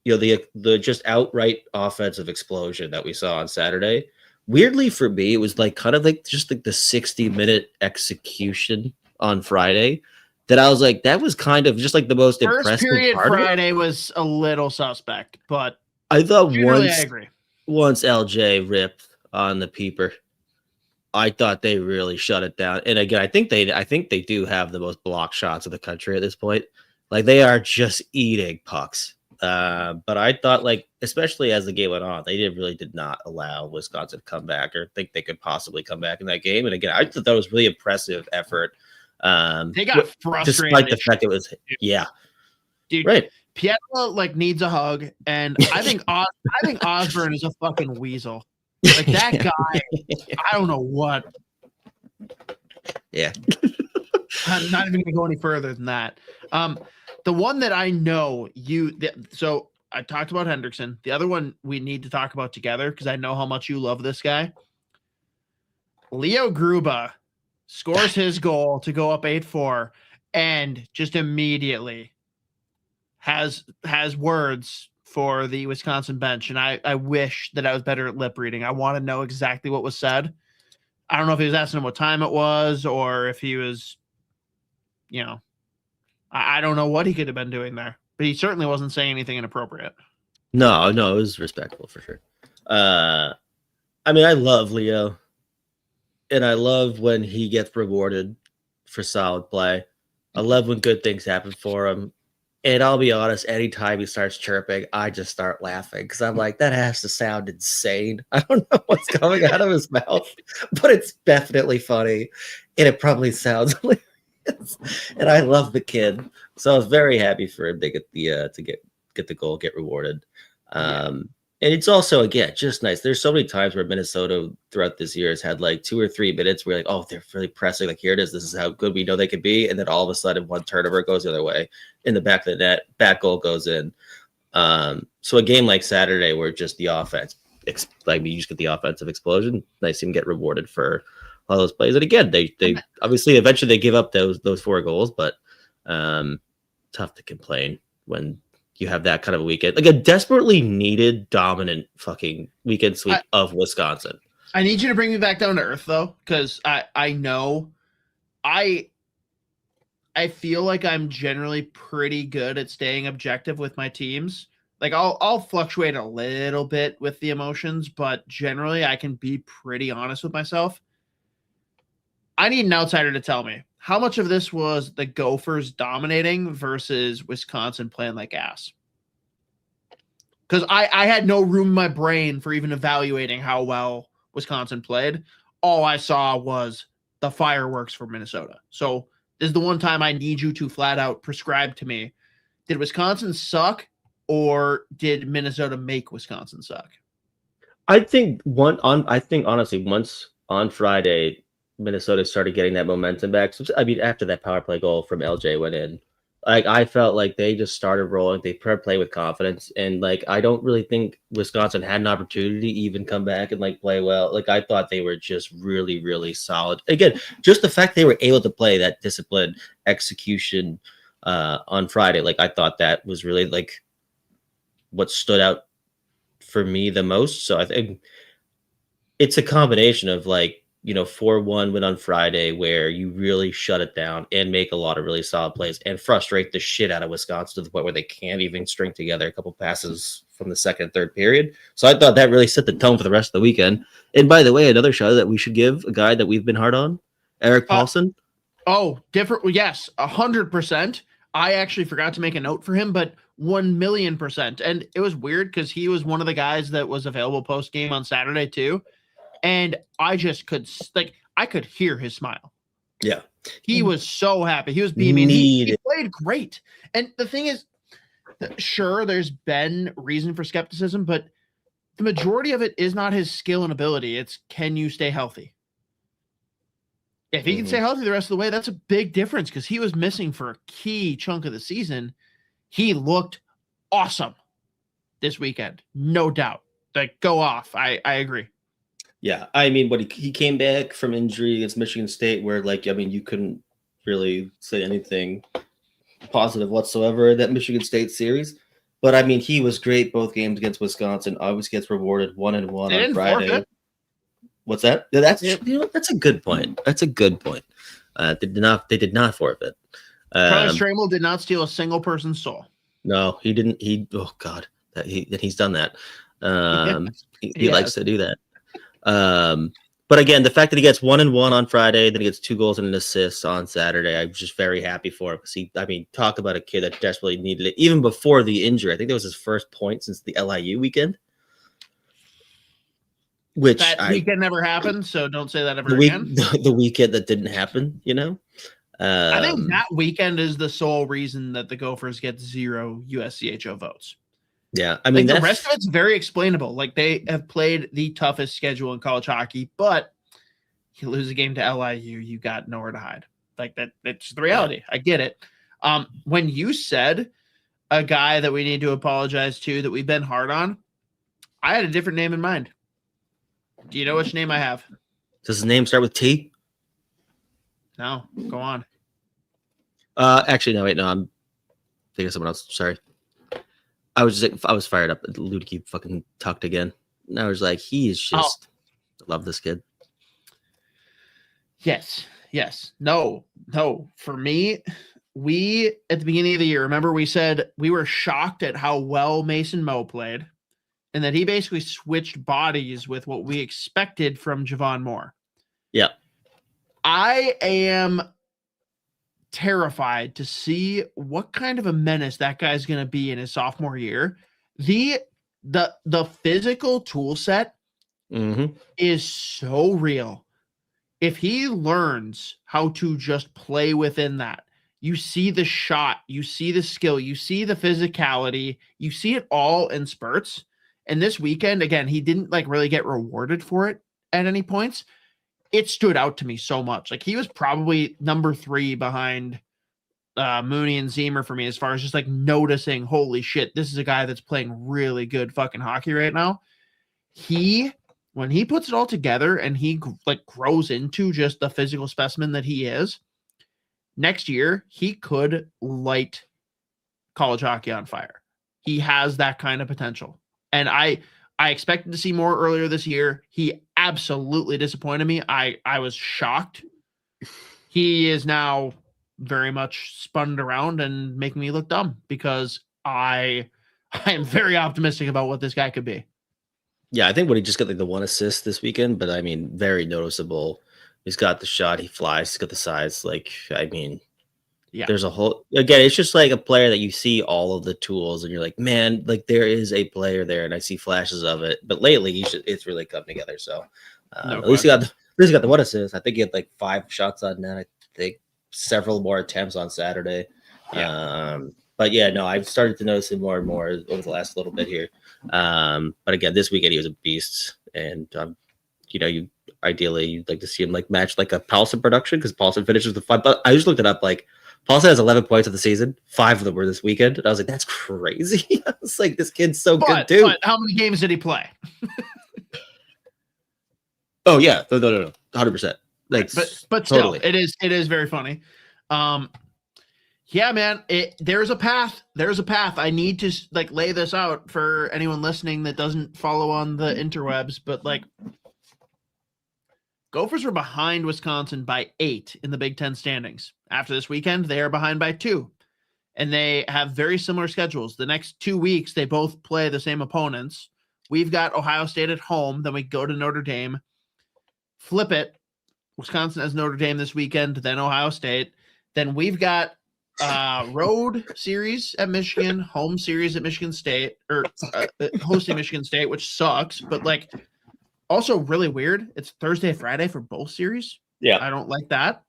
You know, the just outright offensive explosion that we saw on Saturday. Weirdly for me, it was like kind of like just like the 60-minute execution on Friday that I was like, that was kind of just like the most First impressive period part Friday was a little suspect, but I thought I agree. Once LJ ripped on the peeper, I thought they really shut it down. And again, I think they do have the most block shots in the country at this point. Like they are just eating pucks. But I thought, like, especially as the game went on, they did not allow Wisconsin to come back or think they could possibly come back in that game. And again, I thought that was really impressive effort. They got frustrated despite the fact it was, dude. Right. Pietro like needs a hug, and I think Osborne is a fucking weasel. Like that guy, I don't know what. Yeah. I'm not even gonna go any further than that. The one that I know so I talked about Hendrickson. The other one we need to talk about together because I know how much you love this guy. Leo Gruba scores his goal to go up 8-4 and just immediately has words for the Wisconsin bench. And I wish that I was better at lip reading. I want to know exactly what was said. I don't know if he was asking him what time it was or if he was, I don't know what he could have been doing there, but he certainly wasn't saying anything inappropriate. No, it was respectful for sure. I mean, I love Leo, and I love when he gets rewarded for solid play. I love when good things happen for him. And I'll be honest, anytime he starts chirping, I just start laughing because I'm like, that has to sound insane. I don't know what's coming out of his mouth, but it's definitely funny, and it probably sounds hilarious. And I love the kid, so I was very happy for him to get the goal, get rewarded. And it's also, again, just nice. There's so many times where Minnesota throughout this year has had like 2 or 3 minutes where like, oh, they're really pressing. Like, here it is. This is how good we know they could be. And then all of a sudden, one turnover goes the other way. In the back of the net, back goal goes in. So a game like Saturday where just the offense, you just get the offensive explosion. Nice to see him get rewarded for all those plays. And again, they obviously eventually they give up those 4 goals, but tough to complain when you have that kind of a weekend, like a desperately needed dominant fucking weekend sweep of Wisconsin. I need you to bring me back down to earth though, because I know I feel like I'm generally pretty good at staying objective with my teams. Like I'll fluctuate a little bit with the emotions, but generally I can be pretty honest with myself. I need an outsider to tell me how much of this was the Gophers dominating versus Wisconsin playing like ass. Because I had no room in my brain for even evaluating how well Wisconsin played. All I saw was the fireworks for Minnesota. So this is the one time I need you to flat out prescribe to me. Did Wisconsin suck or did Minnesota make Wisconsin suck? I think honestly, once on Friday, Minnesota started getting that momentum back. So, I mean, after that power play goal from LJ went in, like I felt like they just started rolling. They play with confidence, and like I don't really think Wisconsin had an opportunity to even come back and like play well. Like I thought they were just really, really solid. Again, just the fact they were able to play that disciplined execution on Friday, like I thought that was really like what stood out for me the most. So I think it's a combination of like, 4-1 win on Friday where you really shut it down and make a lot of really solid plays and frustrate the shit out of Wisconsin to the point where they can't even string together a couple passes from the second and third period. So I thought that really set the tone for the rest of the weekend. And by the way, another shout out that we should give a guy that we've been hard on, Eric Paulson. Different. Yes, 100%. I actually forgot to make a note for him, but 1,000,000%. And it was weird because he was one of the guys that was available post game on Saturday too. And I just could I could hear his smile. Yeah. He was so happy. He was beaming. He played great. And the thing is, sure, there's been reason for skepticism, but the majority of it is not his skill and ability. It's can you stay healthy? If he can stay healthy the rest of the way, that's a big difference because he was missing for a key chunk of the season. He looked awesome this weekend. No doubt. Like, go off. I agree. Yeah, I mean, but he came back from injury against Michigan State where, like, I mean, you couldn't really say anything positive whatsoever in that Michigan State series. But, I mean, he was great both games against Wisconsin. Obviously gets rewarded 1-1 on Friday. Forfeit. What's that? That's a good point. That's a good point. They did not forfeit. Charlie Stramel did not steal a single person's soul. No, he didn't. Oh God, he's done that. He likes to do that. But again, the fact that he gets 1-1 on Friday, then he gets 2 goals and an assist on Saturday, I'm just very happy for him because talk about a kid that desperately needed it even before the injury. I think that was his first point since the LIU weekend. Which that weekend never happened, so don't say that ever again. The weekend that didn't happen, I think that weekend is the sole reason that the Gophers get 0 USCHO votes. Yeah, I mean, the rest of it's very explainable. Like, they have played the toughest schedule in college hockey, but you lose a game to LIU, you got nowhere to hide. Like, that's the reality. Yeah. I get it. When you said a guy that we need to apologize to that we've been hard on, I had a different name in mind. Do you know which name I have? Does his name start with T? No, go on. Actually, no, wait, no, I'm thinking of someone else. Sorry. I was fired up. Ludke fucking tucked again. And I was like, he is just I love this kid. Yes. No. For me, we, at the beginning of the year, remember we said we were shocked at how well Mason Moe played and that he basically switched bodies with what we expected from Javon Moore. Yeah. I am terrified to see what kind of a menace that guy's going to be in his sophomore year. The physical tool set is so real. If he learns how to just play within that, you see the shot, you see the skill, you see the physicality, you see it all in spurts. And this weekend, again, he didn't like really get rewarded for it at any points. It stood out to me so much. Like he was probably number 3 behind Mooney and Zemer for me as far as just like noticing, holy shit, this is a guy that's playing really good fucking hockey right now. When he puts it all together and he like grows into just the physical specimen that he is, next year he could light college hockey on fire. He has that kind of potential. And I expected to see more earlier this year. He absolutely disappointed me. I was shocked. He is now very much spun around and making me look dumb because I am very optimistic about what this guy could be. Yeah, I think when he just got like the 1 assist this weekend, but I mean, very noticeable. He's got the shot, he flies, he's got the size. Like, I mean, yeah, there's a whole, again, it's just like a player that you see all of the tools and you're like, man, like there is a player there and I see flashes of it. But lately, it's really come together. So at least he got the 1 assist. I think he had like 5 shots on net. I think several more attempts on Saturday. Yeah. But yeah, no, I've started to notice him more and more over the last little bit here. But again, this weekend he was a beast, and you'd like to see him like match like a Paulson production because Paulson finishes the 5. But I just looked it up. Like Paulson has 11 points of the season. 5 of them were this weekend, and I was like, that's crazy. I was like, this kid's so good too. But how many games did he play? Oh yeah, no, 100%. Like, but still, totally. It is very funny. Yeah, man, there's a path. There's a path. I need to like lay this out for anyone listening that doesn't follow on the interwebs, but like Gophers were behind Wisconsin by 8 in the Big Ten standings. After this weekend, they are behind by 2. And they have very similar schedules. The next 2 weeks, they both play the same opponents. We've got Ohio State at home. Then we go to Notre Dame. Flip it. Wisconsin has Notre Dame this weekend, then Ohio State. Then we've got road series at Michigan, home series at Michigan State, or hosting Michigan State, which sucks, but like also really weird. It's Thursday, Friday for both series. Yeah. I don't like that.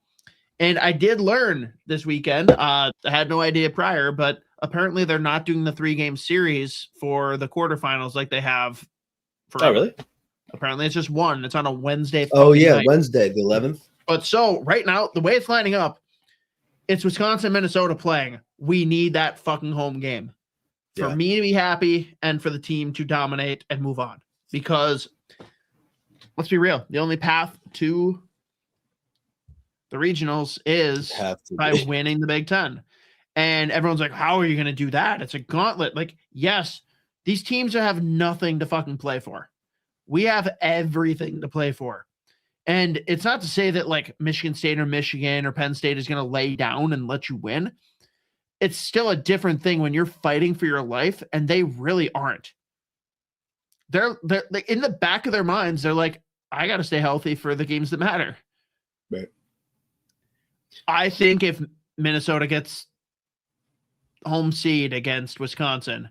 And I did learn this weekend. I had no idea prior, but apparently they're not doing the 3-game series for the quarterfinals like they have for. Oh, really? Apparently it's just one. It's on a Wednesday. Oh, yeah. Night. Wednesday, the 11th. But so right now, the way it's lining up, it's Wisconsin, Minnesota playing. We need that fucking home game for me to be happy and for the team to dominate and move on. Because let's be real, the only path to the regionals is by winning the Big Ten. And everyone's like, how are you going to do that? It's a gauntlet. Like, yes, these teams have nothing to fucking play for. We have everything to play for. And it's not to say that like Michigan State or Michigan or Penn State is going to lay down and let you win. It's still a different thing when you're fighting for your life, and they really aren't. They're like in the back of their minds, they're like, I got to stay healthy for the games that matter. Right. I think if Minnesota gets home seed against Wisconsin,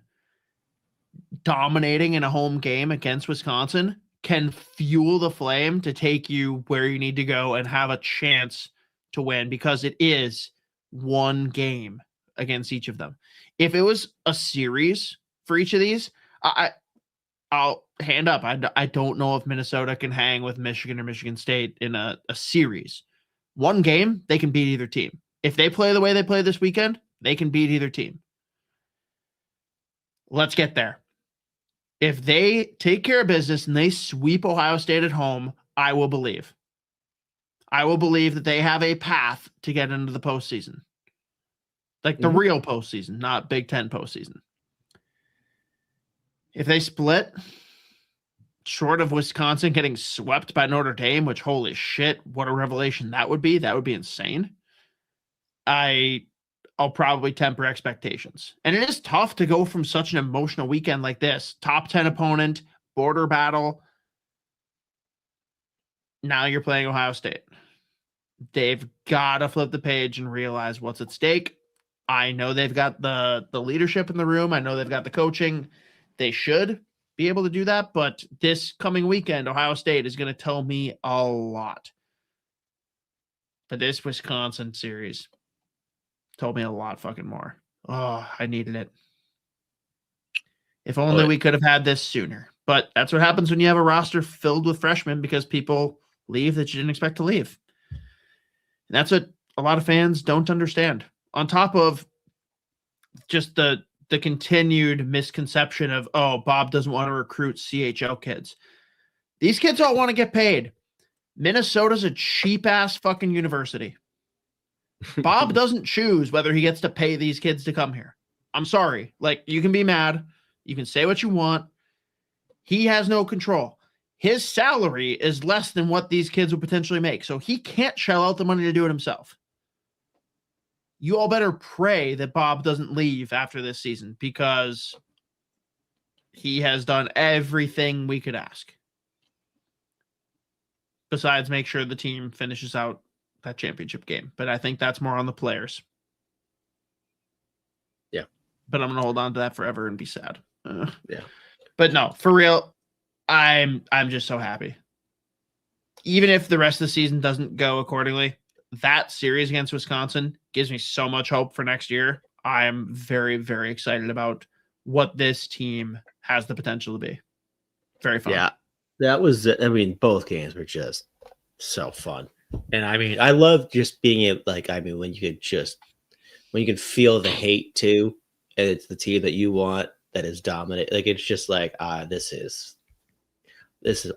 dominating in a home game against Wisconsin can fuel the flame to take you where you need to go and have a chance to win, because it is one game against each of them. If it was a series for each of these, I'll hand up. I don't know if Minnesota can hang with Michigan or Michigan State in a series. One game, they can beat either team. If they play the way they play this weekend, they can beat either team. Let's get there. If they take care of business and they sweep Ohio State at home, I will believe. I will believe that they have a path to get into the postseason. Like the real postseason, not Big Ten postseason. If they split, short of Wisconsin getting swept by Notre Dame, which holy shit, what a revelation that would be. That would be insane. I I'll probably temper expectations. And it is tough to go from such an emotional weekend like this. Top 10 opponent, border battle. Now you're playing Ohio State. They've got to flip the page and realize what's at stake. I know they've got the leadership in the room. I know they've got the coaching. They should be able to do that. But this coming weekend, Ohio State is going to tell me a lot. But this Wisconsin series told me a lot fucking more. Oh, I needed it. If only we could have had this sooner. But that's what happens when you have a roster filled with freshmen because people leave that you didn't expect to leave. And that's what a lot of fans don't understand. On top of just the continued misconception of, oh, Bob doesn't want to recruit CHL kids. These kids all want to get paid. Minnesota's a cheap-ass fucking university. Bob doesn't choose whether he gets to pay these kids to come here. I'm sorry. Like, you can be mad. You can say what you want. He has no control. His salary is less than what these kids would potentially make, so he can't shell out the money to do it himself. You all better pray that Bob doesn't leave after this season because he has done everything we could ask. Besides make sure the team finishes out that championship game. But I think that's more on the players. Yeah. But I'm going to hold on to that forever and be sad. Yeah. But no, for real, I'm just so happy. Even if the rest of the season doesn't go accordingly, that series against Wisconsin gives me so much hope for next year. I'm very, very excited about what this team has the potential to be. Very fun. Yeah, that was, I mean, both games were just so fun. And I mean, I love just being able, like, I mean, when you can feel the hate too, and it's the team that you want that is dominant. Like, it's just like, this is,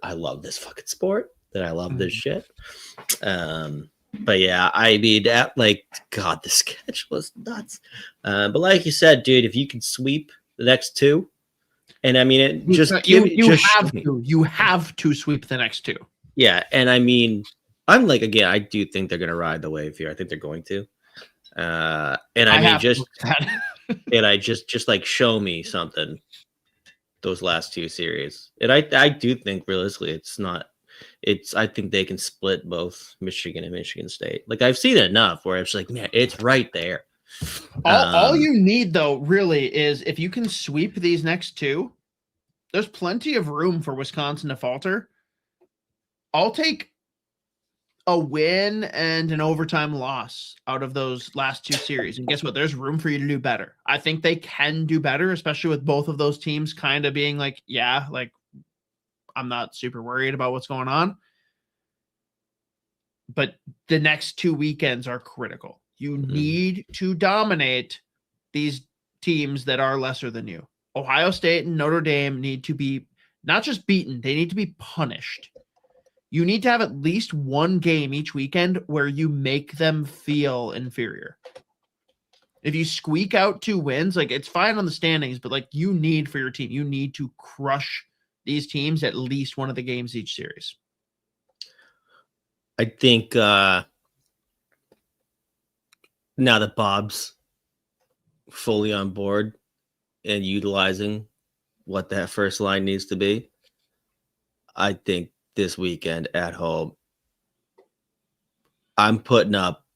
I love this fucking sport, that I love this shit. But yeah, I mean, God, the schedule is nuts. But like you said, dude, if you can sweep the next two, and I mean, you have to sweep the next two. Yeah, and I mean, I'm like, again, I do think they're gonna ride the wave here. I think they're going to. And I mean, just like show me something. Those last two series, and I do think realistically, I think they can split both Michigan and Michigan State. Like, I've seen it enough where it's like, man, it's right there. All you need, though, really, is if you can sweep these next two, there's plenty of room for Wisconsin to falter. I'll take a win and an overtime loss out of those last two series. And guess what? There's room for you to do better. I think they can do better, especially with both of those teams kind of being like, yeah, like, I'm not super worried about what's going on. But the next 2 weekends are critical. You need to dominate these teams that are lesser than you. Ohio State and Notre Dame need to be not just beaten, they need to be punished. You need to have at least one game each weekend where you make them feel inferior. If you squeak out 2 wins, like, it's fine on the standings, but like, you need for your team, you need to crush these teams at least one of the games each series. I think now that Bob's fully on board and utilizing what that first line needs to be, I think this weekend at home, I'm putting up,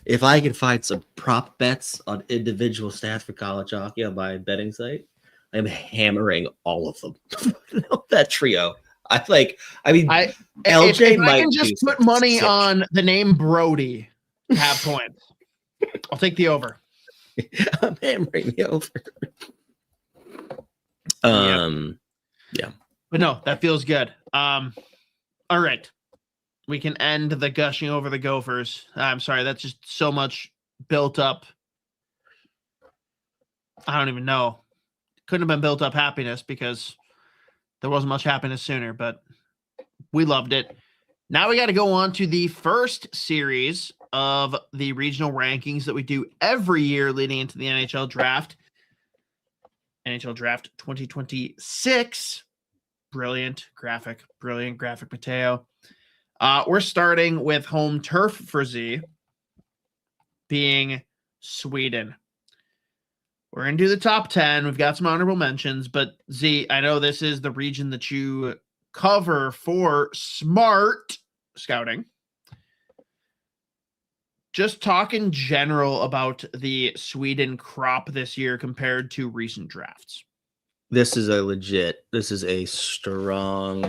if I can find some prop bets on individual stats for college hockey on my betting site, I'm hammering all of them. That trio. LJ if might I can just put money on the name Brody to have points, I'll take the over. I'm hammering the over. Yeah. But no, that feels good. All right. We can end the gushing over the Gophers. I'm sorry, that's just so much built up. I don't even know. Couldn't have been built up happiness because there wasn't much happiness sooner, but we loved it. Now we got to go on to the first series of the regional rankings that we do every year leading into the NHL Draft. NHL Draft 2026. Brilliant graphic, Mateo. We're starting with home turf for Z. being Sweden. We're into the top 10. We've got some honorable mentions, but Z, I know this is the region that you cover for Smart Scouting. Just talk in general about the Sweden crop this year compared to recent drafts. This is a strong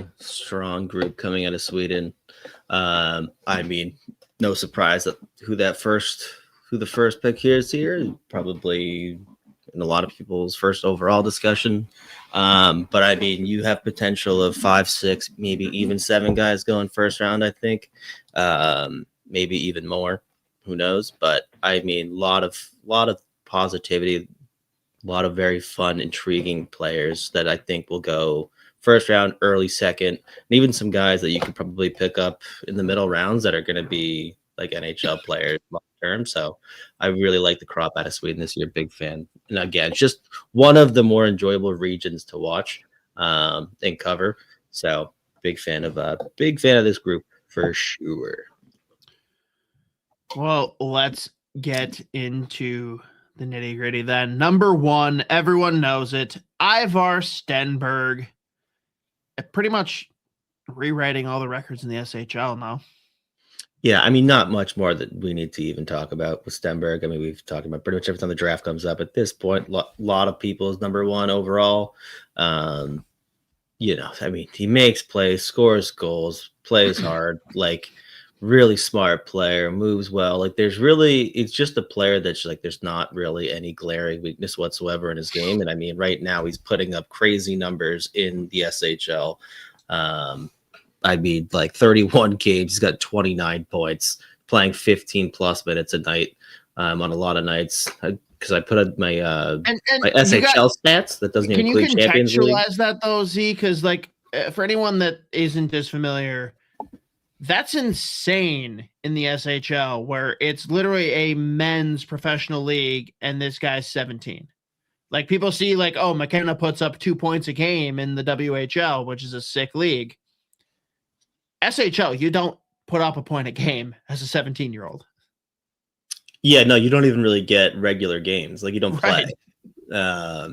group coming out of Sweden. I mean, no surprise that who the first pick here, probably in a lot of people's first overall discussion. But I mean, you have potential of 5, 6, maybe even 7 guys going first round, I think. Maybe even more. Who knows? But I mean, a lot of positivity, a lot of very fun, intriguing players that I think will go first round, early second, and even some guys that you could probably pick up in the middle rounds that are going to be like NHL players long term. So I really like the crop out of Sweden this year. Big fan. And again, just one of the more enjoyable regions to watch and cover. So big fan of this group for sure. Well, let's get into the nitty gritty then. Number 1, everyone knows it. Ivar Stenberg. Pretty much rewriting all the records in the SHL now. Yeah, I mean, not much more that we need to even talk about with Stenberg. I mean, we've talked about pretty much every time the draft comes up. At this point, lot of people's number 1 overall. You know, I mean, he makes plays, scores goals, plays hard, like really smart player, moves well. Like it's just a player that's like, there's not really any glaring weakness whatsoever in his game. And I mean, right now he's putting up crazy numbers in the SHL. I mean, like 31 games, he's got 29 points, playing 15 plus minutes a night on a lot of nights. Because I put up my my SHL stats that doesn't even include Champions League. Can you contextualize that though, Z? Because like for anyone that isn't as familiar, that's insane in the SHL, where it's literally a men's professional league, and this guy's 17. Like people see like, oh, McKenna puts up 2 points a game in the WHL, which is a sick league. SHL, you don't put up a point a game as a 17-year-old. Yeah, no, you don't even really get regular games. Like you don't play. Right.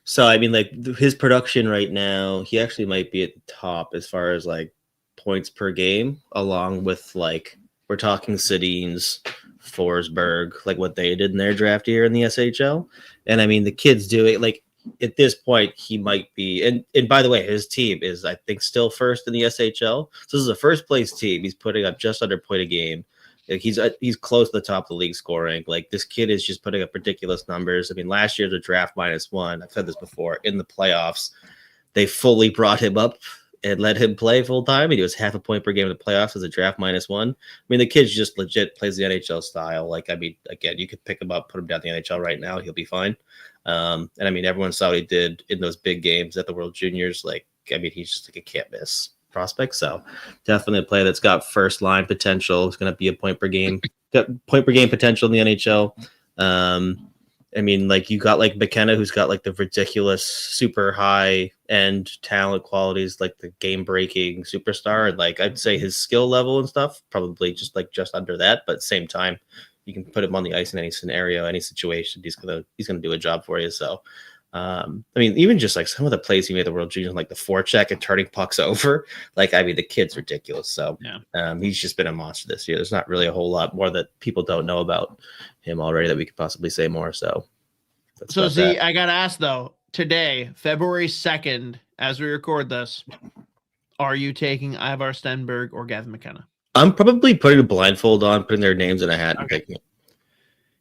So I mean, like his production right now, he actually might be at the top as far as like points per game, along with like we're talking Sedins, Forsberg, like what they did in their draft year in the SHL. And I mean, the kid's doing like at this point he might be, and by the way, his team is I think still first in the SHL. So this is a first place team. He's putting up just under point a game. Like he's close to the top of the league scoring. Like this kid is just putting up ridiculous numbers. I mean, last year the draft -1. I've said this before. In the playoffs, they fully brought him up and let him play full time. He was half a point per game in the playoffs as a draft -1. I mean, the kid's just legit plays the NHL style. Like, I mean, again, you could pick him up, put him down in the NHL right now. He'll be fine. And I mean, everyone saw what he did in those big games at the World Juniors. Like, I mean, he's just like a can't miss prospect. So definitely a player that's got first line potential. It's going to be a point per game potential in the NHL. I mean, like you got like McKenna, who's got like the ridiculous, super high end talent qualities, like the game breaking superstar. And like I'd say his skill level and stuff, probably just under that. But at the same time, you can put him on the ice in any scenario, any situation. He's gonna do a job for you. So, I mean, even just like some of the plays he made at the World Juniors, like the forecheck and turning pucks over. Like, I mean, the kid's ridiculous. So, yeah. He's just been a monster this year. There's not really a whole lot more that people don't know about him already that we could possibly say more. So Z, I gotta ask though, today, February 2nd, as we record this, are you taking Ivar Stenberg or Gavin McKenna? I'm probably putting a blindfold on, putting their names in a hat and picking it.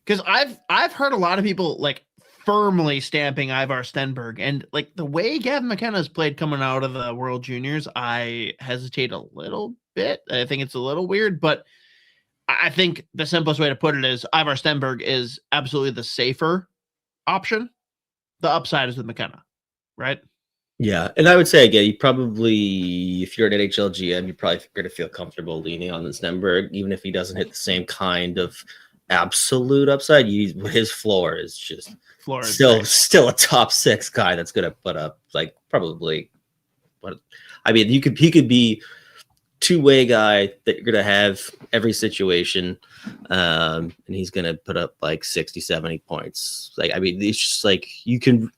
Because I've heard a lot of people like firmly stamping Ivar Stenberg, and like the way Gavin McKenna has played coming out of the World Juniors, I hesitate a little bit. I think it's a little weird, but I think the simplest way to put it is Ivar Stenberg is absolutely the safer option. The upside is with McKenna, right? Yeah, and I would say again, you probably, if you're an NHL GM, you're probably going to feel comfortable leaning on the Stenberg, even if he doesn't hit the same kind of absolute upside. His floor is just still a top 6 guy that's going to put up like probably. What I mean, he could be two-way guy that you're going to have every situation. And he's going to put up like 60, 70 points. Like, I mean, it's just like he's going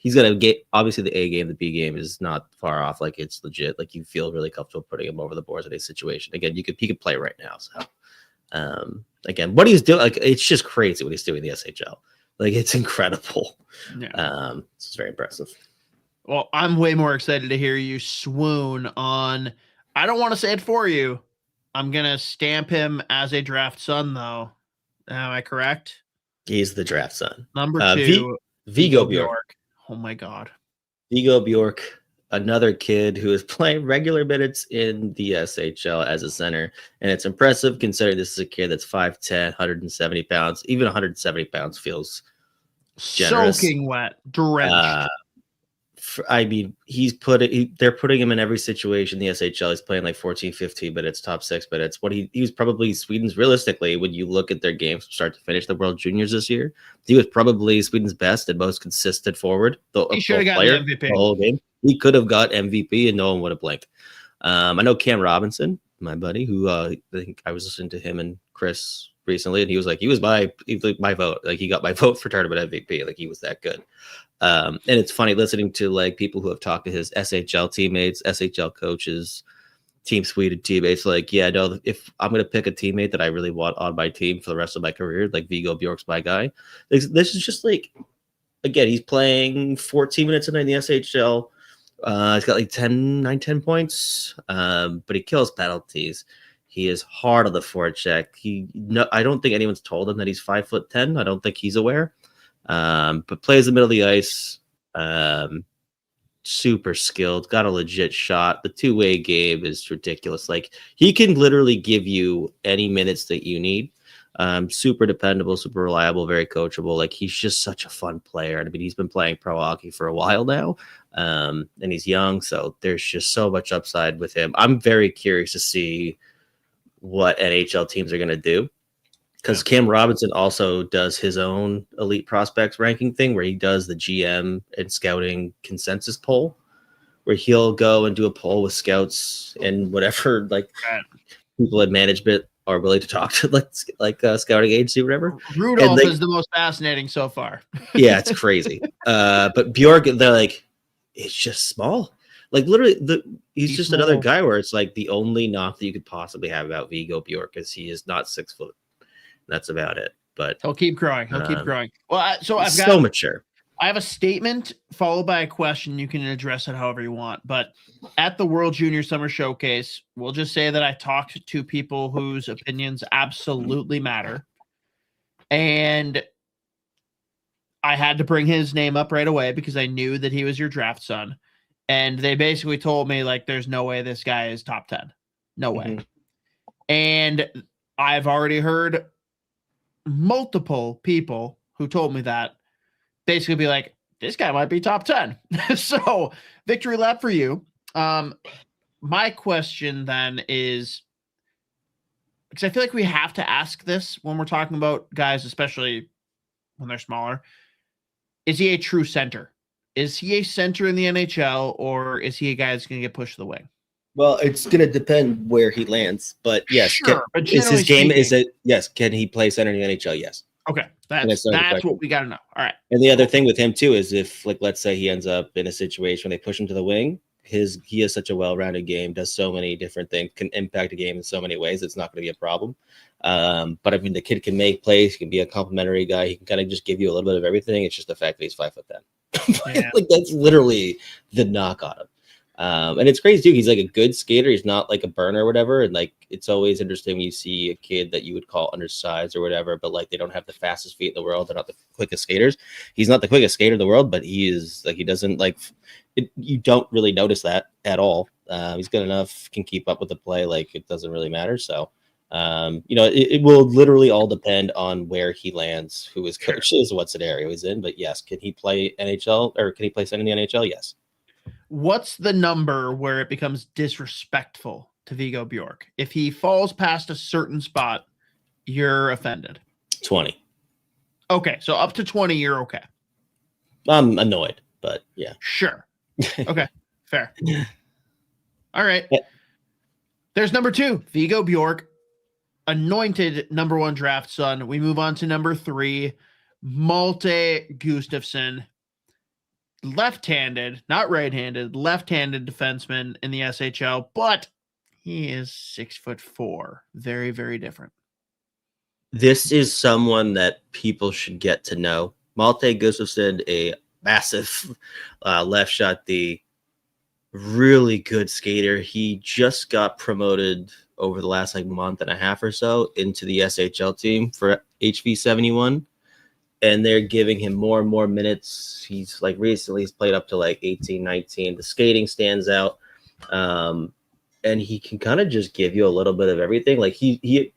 to get, obviously the A game, the B game is not far off. Like, it's legit. Like, you feel really comfortable putting him over the boards in a situation. Again, he could play right now. So, again, what he's doing, like, it's just crazy what he's doing in the SHL. Like, it's incredible. Yeah. It's very impressive. Well, I'm way more excited to hear you swoon on. I don't want to say it for you. I'm going to stamp him as a draft son, though. Am I correct? He's the draft son. Number 2, Vigo Bjork. Oh, my God. Vigo Bjork, another kid who is playing regular minutes in the SHL as a center. And it's impressive considering this is a kid that's 5'10", 170 pounds. Even 170 pounds feels generous. Soaking wet, drenched. I mean, they're putting him in every situation in the SHL. He's playing like 14, 15 minutes, top 6 minutes. He was probably Sweden's, realistically, when you look at their games from start to finish, the World Juniors this year, he was probably Sweden's best and most consistent forward. He should have got the MVP. The whole game. He could have got MVP and no one would have blinked. I know Cam Robinson, my buddy, who I think I was listening to him and Chris recently, and he was my vote. Like, he got my vote for tournament MVP. Like, he was that good. And it's funny listening to like people who have talked to his SHL teammates, SHL coaches, Team Sweden teammates. Like, yeah, no, if I'm going to pick a teammate that I really want on my team for the rest of my career, like Vigo Bjork's my guy. This is just like, again, he's playing 14 minutes in the SHL. He's got like 10 points, but he kills penalties. He is hard on the forecheck. I don't think anyone's told him that he's 5'10". I don't think he's aware. But plays the middle of the ice, super skilled, got a legit shot. The two-way game is ridiculous. Like, he can literally give you any minutes that you need. Super dependable, super reliable, very coachable. Like, he's just such a fun player. I mean, he's been playing pro hockey for a while now, and he's young, so there's just so much upside with him. I'm very curious to see what NHL teams are going to do. Because Cam Robinson also does his own elite prospects ranking thing where he does the GM and scouting consensus poll, where he'll go and do a poll with scouts and whatever, like, people at management are willing to talk to, like scouting agency or whatever. Rudolph is the most fascinating so far. Yeah, it's crazy. But Bjork, they're like, it's just small. Like, literally, he's just small. Another guy where it's like the only knock that you could possibly have about Vigo Bjork is he is not 6 foot. That's about it. But he'll keep growing. He'll keep growing. Well, I've got so mature. I have a statement followed by a question. You can address it however you want. But at the World Junior Summer Showcase, we'll just say that I talked to people whose opinions absolutely matter. And I had to bring his name up right away because I knew that he was your draft son. And they basically told me, like, there's no way this guy is top 10. No way. Mm-hmm. And I've already heard multiple people who told me that basically be like, this guy might be top 10. So victory lap for you. My question then is, because I feel like we have to ask this when we're talking about guys, especially when they're smaller. Is he a true center? Is he a center in the NHL, or is he a guy that's going to get pushed to the wing? Well, it's going to depend where he lands, but yes, sure, yes. Can he play center in the NHL? Yes. Okay, that's what we got to know. All right. And the other thing with him too is if, like, let's say he ends up in a situation where they push him to the wing, he has such a well-rounded game, does so many different things, can impact a game in so many ways. It's not going to be a problem. But I mean, the kid can make plays, he can be a complimentary guy. He can kind of just give you a little bit of everything. It's just the fact that he's 5'10". Yeah. Like, that's literally the knock on him. And it's crazy too. He's like a good skater. He's not like a burner or whatever. And like, it's always interesting when you see a kid that you would call undersized or whatever, but like, they don't have the fastest feet in the world. They're not the quickest skaters. He's not the quickest skater in the world, but he is like, he doesn't like it. You don't really notice that at all. He's good enough, can keep up with the play. Like, it doesn't really matter. So, it will literally all depend on where he lands, who his coach is, what scenario he's in. But yes, can he play NHL or can he play center in the NHL? Yes. What's the number where it becomes disrespectful to Vigo Bjork? If he falls past a certain spot, you're offended. 20. Okay, so up to 20, you're okay. I'm annoyed, but yeah. Sure. Okay, fair. All right. There's number 2, Viggo Bjork, anointed number 1 draft son. We move on to number 3, Malte Gustafsson, left-handed, not right-handed, left-handed defenseman in the SHL, but he is 6'4". Very, very different. This is someone that people should get to know. Malte Gustafsson, a massive left shot D, really good skater. He just got promoted over the last month and a half or so into the SHL team for HV71, and they're giving him more and more minutes. He's recently he's played up to 18, 19. The skating stands out, and he can kind of just give you a little bit of everything. He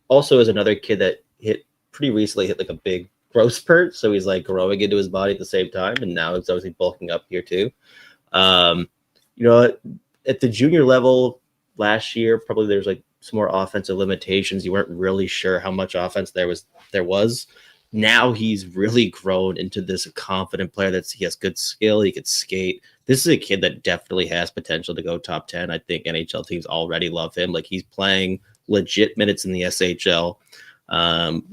also is another kid that hit a big growth spurt, so he's growing into his body at the same time, and now he's obviously bulking up here too. At the junior level last year, probably there's some more offensive limitations. You weren't really sure how much offense there was. Now he's really grown into this confident player he has good skill. He could skate. This is a kid that definitely has potential to go top 10. I think NHL teams already love him. He's playing legit minutes in the SHL.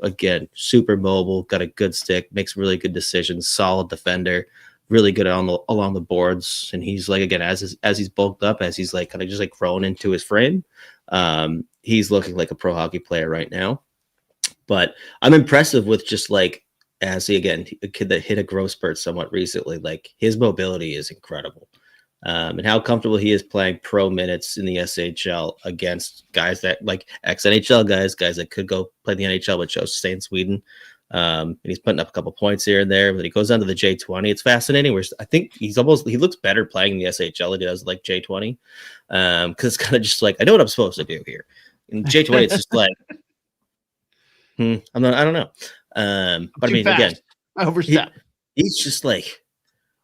Again, super mobile, got a good stick, makes really good decisions, solid defender, really good along the boards. And he's again, as he's bulked up, as he's kind of just grown into his frame, he's looking like a pro hockey player right now. But I'm impressive with just as a kid that hit a growth spurt somewhat recently, his mobility is incredible. And how comfortable he is playing pro minutes in the SHL against guys that ex-NHL guys that could go play the NHL but chose to stay in Sweden. And he's putting up a couple points here and there. But he goes down to the J20. It's fascinating. Where I think he looks better playing in the SHL than he does J20. Because it's kind of just I know what I'm supposed to do here. In J20, it's just I don't know. But I mean, fast. Again, overstep. He's just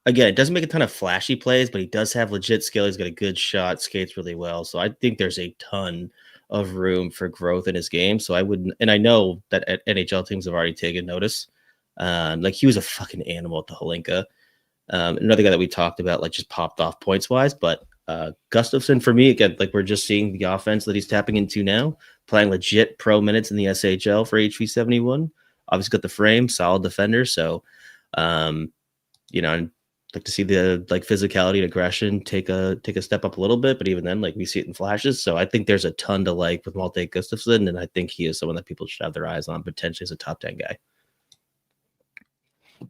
again, it doesn't make a ton of flashy plays, but he does have legit skill. He's got a good shot, skates really well. So I think there's a ton of room for growth in his game. So I know that NHL teams have already taken notice. He was a fucking animal at the Holinka. Another guy that we talked about, just popped off points wise, but Gustafsson for me, again, we're just seeing the offense that he's tapping into now, playing legit pro minutes in the SHL for HV71. Obviously got the frame, solid defender. So, I'd like to see the physicality and aggression take a step up a little bit, but even then, we see it in flashes. So I think there's a ton to like with Malte Gustafsson, and I think he is someone that people should have their eyes on potentially as a top 10 guy.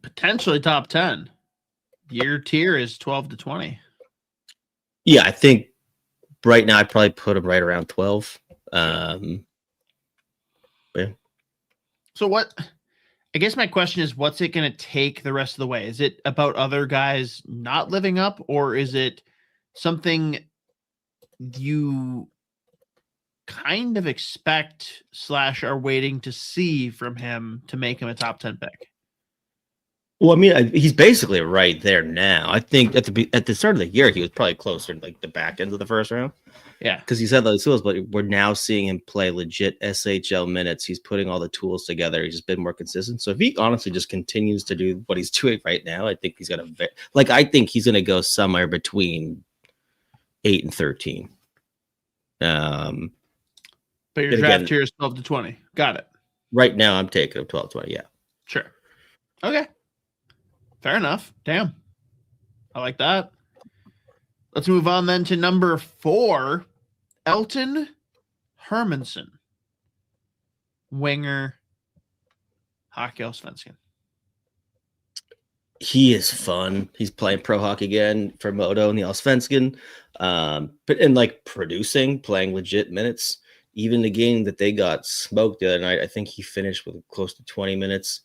Potentially top 10. Your tier is 12 to 20. Yeah, I think right now I'd probably put him right around 12. Yeah. So I guess my question is, what's it going to take the rest of the way? Is it about other guys not living up, or is it something you kind of expect / are waiting to see from him to make him a top 10 pick? Well, I mean, he's basically right there now. I think at the start of the year, he was probably closer to the back end of the first round. Yeah, because he's had those tools, but we're now seeing him play legit SHL minutes. He's putting all the tools together. He's just been more consistent. So if he honestly just continues to do what he's doing right now, I think he's gonna I think he's gonna go somewhere between 8 and 13. But your draft tier is 12 to 20. Got it. Right now, I'm taking him 12 20. Yeah, sure. Okay, fair enough. Damn, I like that. Let's move on then to number 4, Elton Hermanson, winger, Hockey Allsvenskan. He is fun. He's playing pro hockey again for Modo in the Allsvenskan, but in producing, playing legit minutes. Even the game that they got smoked the other night, I think he finished with close to 20 minutes.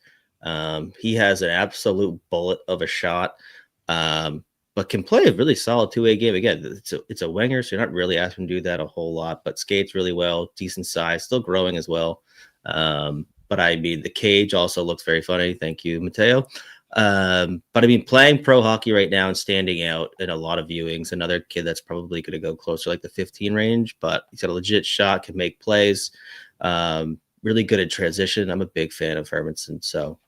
He has an absolute bullet of a shot. But can play a really solid 2-way game. Again, it's a winger, so you're not really asking him to do that a whole lot, but skates really well, decent size, still growing as well. But I mean, the cage also looks very funny. Thank you, Mateo. But I mean, playing pro hockey right now and standing out in a lot of viewings, another kid that's probably going to go closer the 15 range, but he's got a legit shot, can make plays, really good at transition. I'm a big fan of Hermanson, so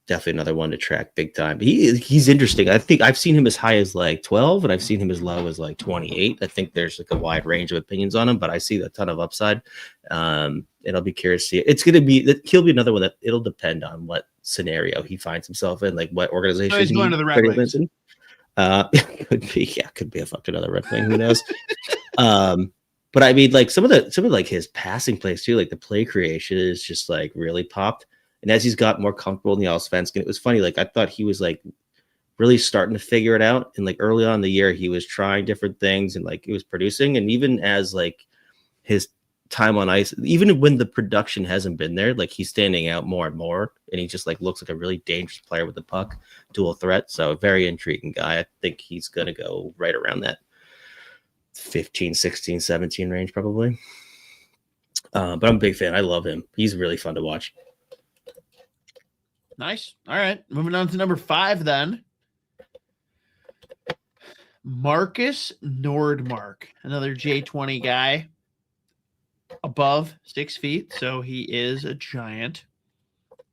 definitely another one to track big time. He's interesting. I think I've seen him as high as like 12, and I've seen him as low as like 28. I think there's like a wide range of opinions on him, but I see a ton of upside. And I'll be curious to see it. It's going to be, he'll be another one that it'll depend on what scenario he finds himself in, like what organization he's going to the Red Wings. Could be a fucking another Red Wing. Who knows? But I mean, like some of like his passing plays too, like the play creation is just like really popped. And as he's got more comfortable in the Allsvenskan, it was funny. Like I thought he was like really starting to figure it out. And like early on in the year, he was trying different things and like it was producing. And even as like his time on ice, even when the production hasn't been there, like he's standing out more and more. And he just like looks like a really dangerous player with the puck, dual threat. So a very intriguing guy. I think he's going to go right around that 15, 16, 17 range probably. But I'm a big fan. I love him. He's really fun to watch. Nice. All right. Moving on to number 5 then. Marcus Nordmark, another J20 guy, above 6 feet. So he is a giant.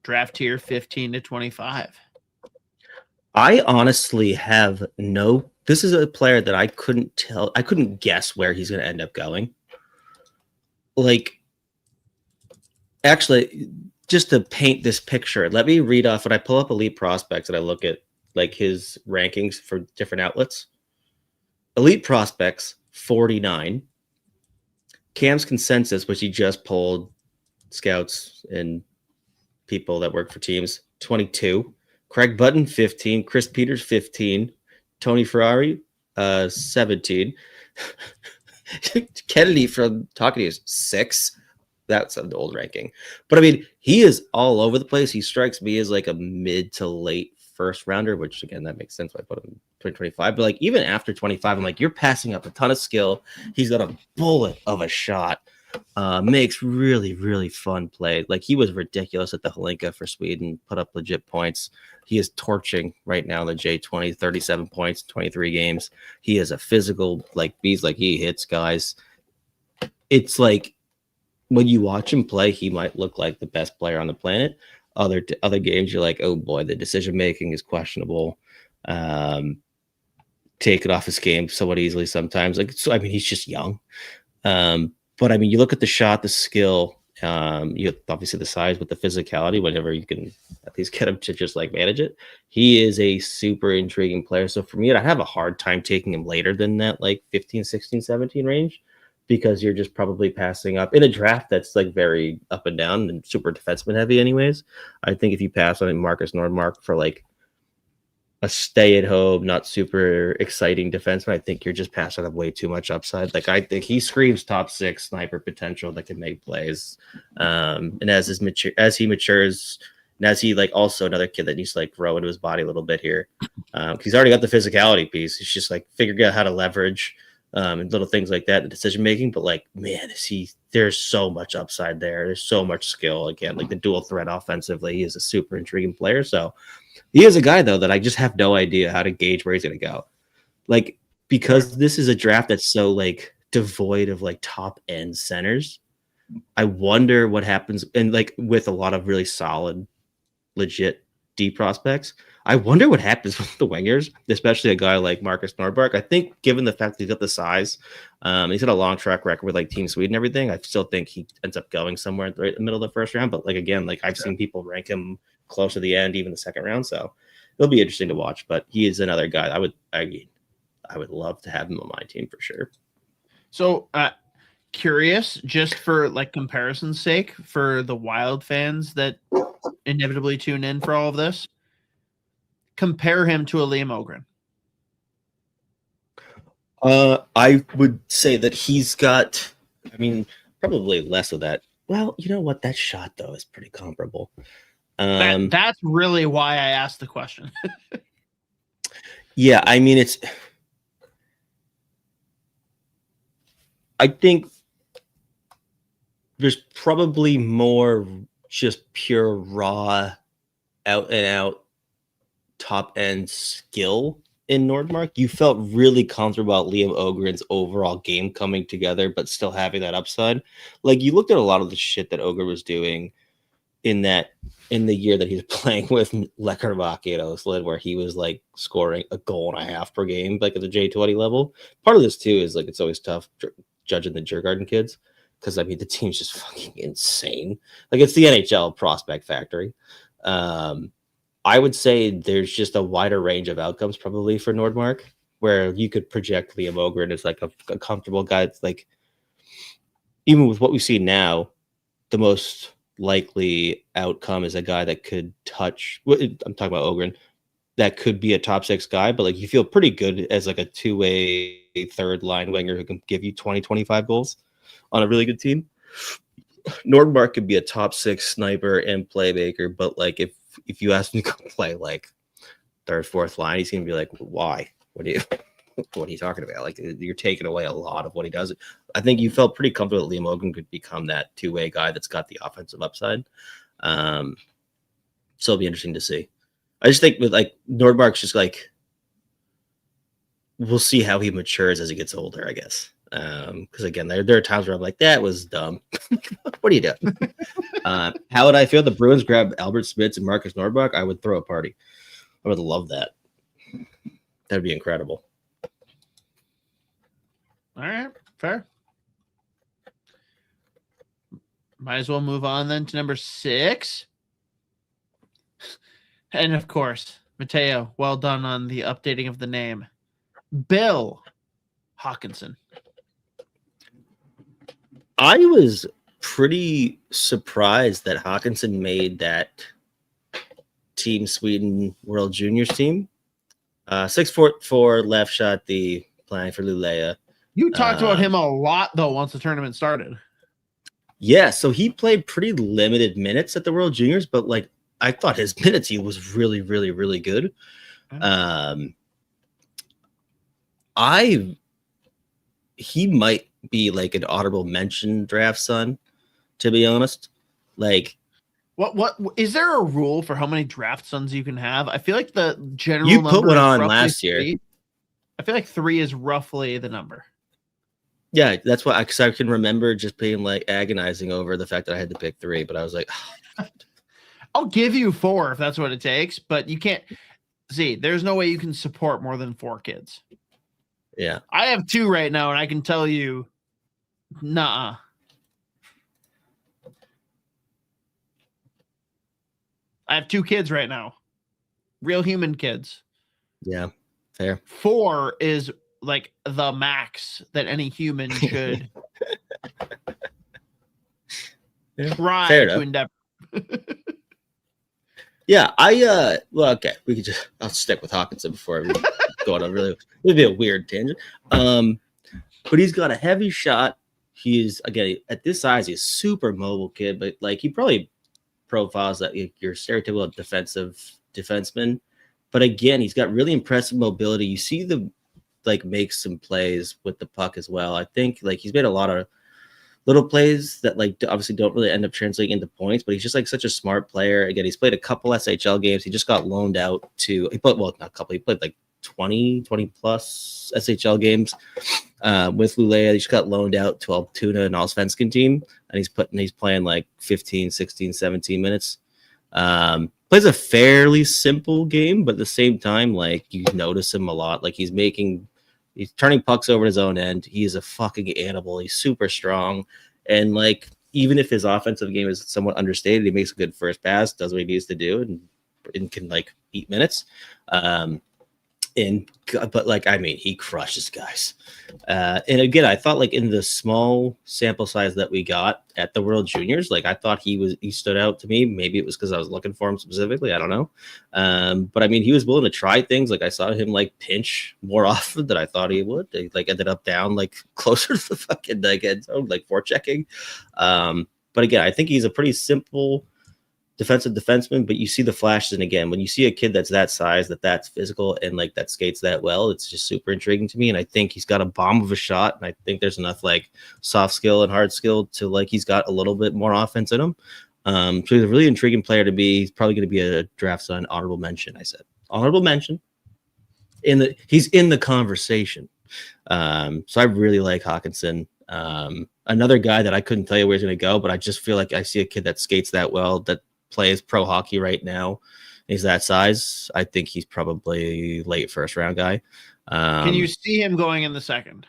Draft tier 15 to 25. I honestly have this is a player that I couldn't guess where he's going to end up going. Like, actually, just to paint this picture, let me read off when I pull up Elite Prospects and I look at like his rankings for different outlets. Elite Prospects, 49. Cam's Consensus, which he just pulled scouts and people that work for teams, 22. Craig Button, 15. Chris Peters, 15. Tony Ferrari, 17. Kennedy from Talking is 6. That's an old ranking. But I mean, he is all over the place. He strikes me as like a mid to late first rounder, which again, that makes sense why I put him in 2025. But like even after 25, I'm like, you're passing up a ton of skill. He's got a bullet of a shot. Makes really, really fun play. Like he was ridiculous at the Hlinka for Sweden, put up legit points. He is torching right now in the J20, 37 points, 23 games. He is a physical like beast. Like he hits guys. It's like when you watch him play, he might look like the best player on the planet. Other games, you're like, oh boy, the decision making is questionable. Take it off his game somewhat easily sometimes. Like, so I mean, he's just young. But I mean, you look at the shot, the skill, you obviously the size with the physicality, whenever you can at least get him to just like manage it. He is a super intriguing player. So for me, I have a hard time taking him later than that, like 15, 16, 17 range, because you're just probably passing up in a draft that's like very up and down and super defenseman heavy anyways. I think if you pass on Marcus Nordmark for like a stay-at-home, not super exciting defenseman, I think you're just passing up way too much upside. Like I think he screams top 6 sniper potential that can make plays. And as he matures, and as he like also another kid that needs to like grow into his body a little bit here. He's already got the physicality piece. He's just like figuring out how to leverage and little things like that, the decision making. But like, man, there's so much upside there. There's so much skill. Again, like the dual threat offensively, he is a super intriguing player. So he is a guy though that I just have no idea how to gauge where he's going to go. Like, because this is a draft that's so like devoid of like top end centers. I wonder what happens, and like with a lot of really solid, legit D prospects. I wonder what happens with the wingers, especially a guy like Marcus Nordmark. I think given the fact that he's got the size, he's got a long track record with like Team Sweden and everything. I still think he ends up going somewhere right in the middle of the first round. But like, again, like I've seen people rank him close to the end, even the second round. So it'll be interesting to watch, but he is another guy I would love to have him on my team for sure. So curious, just for like comparison's sake, for the Wild fans that inevitably tune in for all of this, compare him to a Liam Ogren. I would say that he's got, I mean, probably less of that. Well, you know what? That shot though is pretty comparable. That's really why I asked the question. Yeah, I mean, I think there's probably more just pure raw, out and out, top end skill in Nordmark. You felt really comfortable about Liam Ogren's overall game coming together, but still having that upside. Like you looked at a lot of the shit that Ogre was doing in that in the year that he's playing with Lekkerbach, Slid, where he was like scoring a goal and a half per game, like at the J20 level. Part of this too is like it's always tough judging the Djurgården kids because I mean the team's just fucking insane. Like it's the NHL prospect factory. I would say there's just a wider range of outcomes probably for Nordmark, where you could project Liam Ogren as like a comfortable guy. It's like even with what we see now, the most likely outcome is a guy that could touch. I'm talking about Ogren, that could be a top 6 guy, but like you feel pretty good as like a 2-way third line winger who can give you 20-25 goals on a really good team. Nordmark could be a top 6 sniper and playmaker, but like if you ask him to go play like third, fourth line, he's gonna be like, why? What are you talking about? Like you're taking away a lot of what he does. I think you felt pretty comfortable that Liam Ogren could become that 2-way guy that's got the offensive upside. So it'll be interesting to see. I just think with like Nordmark's just like, we'll see how he matures as he gets older, I guess. Because again, there are times where I'm like, that was dumb. What are you doing? How would I feel? The Bruins grab Albert Spitz and Marcus Nordmark? I would throw a party. I would love that. That'd be incredible. All right, fair. Might as well move on then to number 6. And of course, Mateo, well done on the updating of the name. Bill Hawkinson. I was pretty surprised that Hawkinson made that Team Sweden World Juniors team. 6'4" left shot, the playing for Luleå. You talked about him a lot, though, once the tournament started. Yeah, so he played pretty limited minutes at the World Juniors, but like I thought his minutes, he was really, really, really good. He might be like an honorable mention draft son, to be honest. Like, what is there a rule for how many draft sons you can have? I feel like the general you number put one on 3. last year. I feel like 3 is roughly the number. Yeah, that's why, because I can remember just being like agonizing over the fact that I had to pick 3, but I was like, oh. I'll give you 4 if that's what it takes, but you can't see. There's no way you can support more than 4 kids. Yeah, I have 2 right now, and I can tell you, nah. I have 2 kids right now, real human kids. Yeah, fair. 4 is like the max that any human should try to endeavor. Yeah, well, okay, I'll stick with Hawkinson before we go on it'd be a weird tangent. But he's got a heavy shot. He is, again, at this size, he's a super mobile kid, but like he probably profiles that your stereotypical defenseman. But again, he's got really impressive mobility. You see the like makes some plays with the puck as well. I think like he's made a lot of little plays that like obviously don't really end up translating into points, but he's just like such a smart player. Again, he's played a couple SHL games. He just got loaned out to, he played like 20 plus SHL games with Luleå. He just got loaned out to Altoona and Allsvenskan team, and he's playing like 15, 16, 17 minutes. Plays a fairly simple game, but at the same time, like you notice him a lot. Like he's turning pucks over his own end. He is a fucking animal. He's super strong. And like, even if his offensive game is somewhat understated, he makes a good first pass, does what he needs to do, and can like eat minutes. But like, I mean, he crushes guys. And again, I thought like in the small sample size that we got at the World Juniors, like I thought he stood out to me. Maybe it was because I was looking for him specifically. I don't know. But I mean, he was willing to try things. Like I saw him like pinch more often than I thought he would. He like ended up down like closer to the fucking like end zone, like forechecking. But again, I think he's a pretty simple defensive defenseman, but you see the flashes. And again, when you see a kid that's that size, that's physical and like that skates that well, it's just super intriguing to me. And I think he's got a bomb of a shot. And I think there's enough like soft skill and hard skill to like, he's got a little bit more offense in him. So he's a really intriguing player to be. He's probably going to be a draft son, honorable mention. I said honorable mention he's in the conversation. So I really like Hawkinson. Another guy that I couldn't tell you where he's going to go, but I just feel like I see a kid that skates that well, that plays pro hockey right now, he's that size. I think he's probably late first round guy. Can you see him going in the second?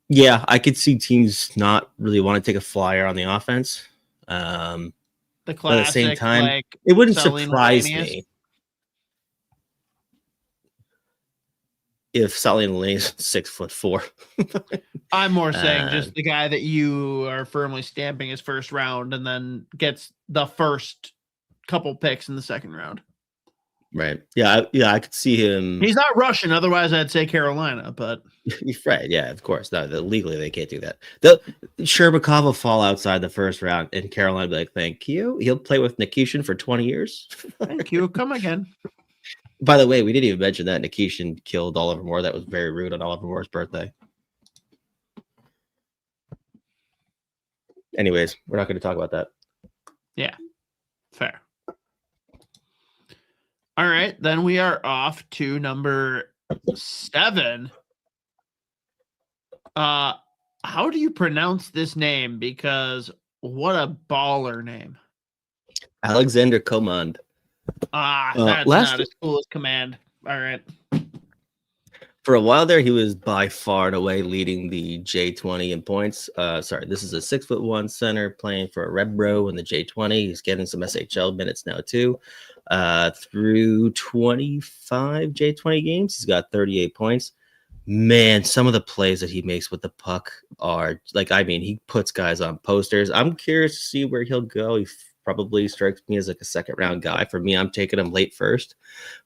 Yeah, I could see teams not really want to take a flyer on the offense. The classic, but at the same time, like, it wouldn't selling surprise Lanius. me if Sally Lane's 6'4". I'm more saying just the guy that you are firmly stamping as first round and then gets the first couple picks in the second round. Right. Yeah, I could see him. He's not Russian, otherwise I'd say Carolina, but Right, yeah, of course. No, legally they can't do that. Sherbakov will fall outside the first round, and Carolina will be like, thank you. He'll play with Nikishin for 20 years. Thank you. Come again. By the way, we didn't even mention that Nikishin killed Oliver Moore. That was very rude on Oliver Moore's birthday. Anyways, we're not going to talk about that. Yeah, fair. All right, then we are off to number 7. How do you pronounce this name? Because what a baller name. Alexander Command. That's not as cool as Command. All right. For a while there, he was by far and away leading the J20 in points. Sorry, this is a 6'1" center playing for a Rebro in the J20. He's getting some SHL minutes now too. Through 25 J20 games, he's got 38 points. Man, some of the plays that he makes with the puck are like, I mean, he puts guys on posters. I'm curious to see where he'll go. He probably strikes me as like a second round guy. For me, I'm taking him late first.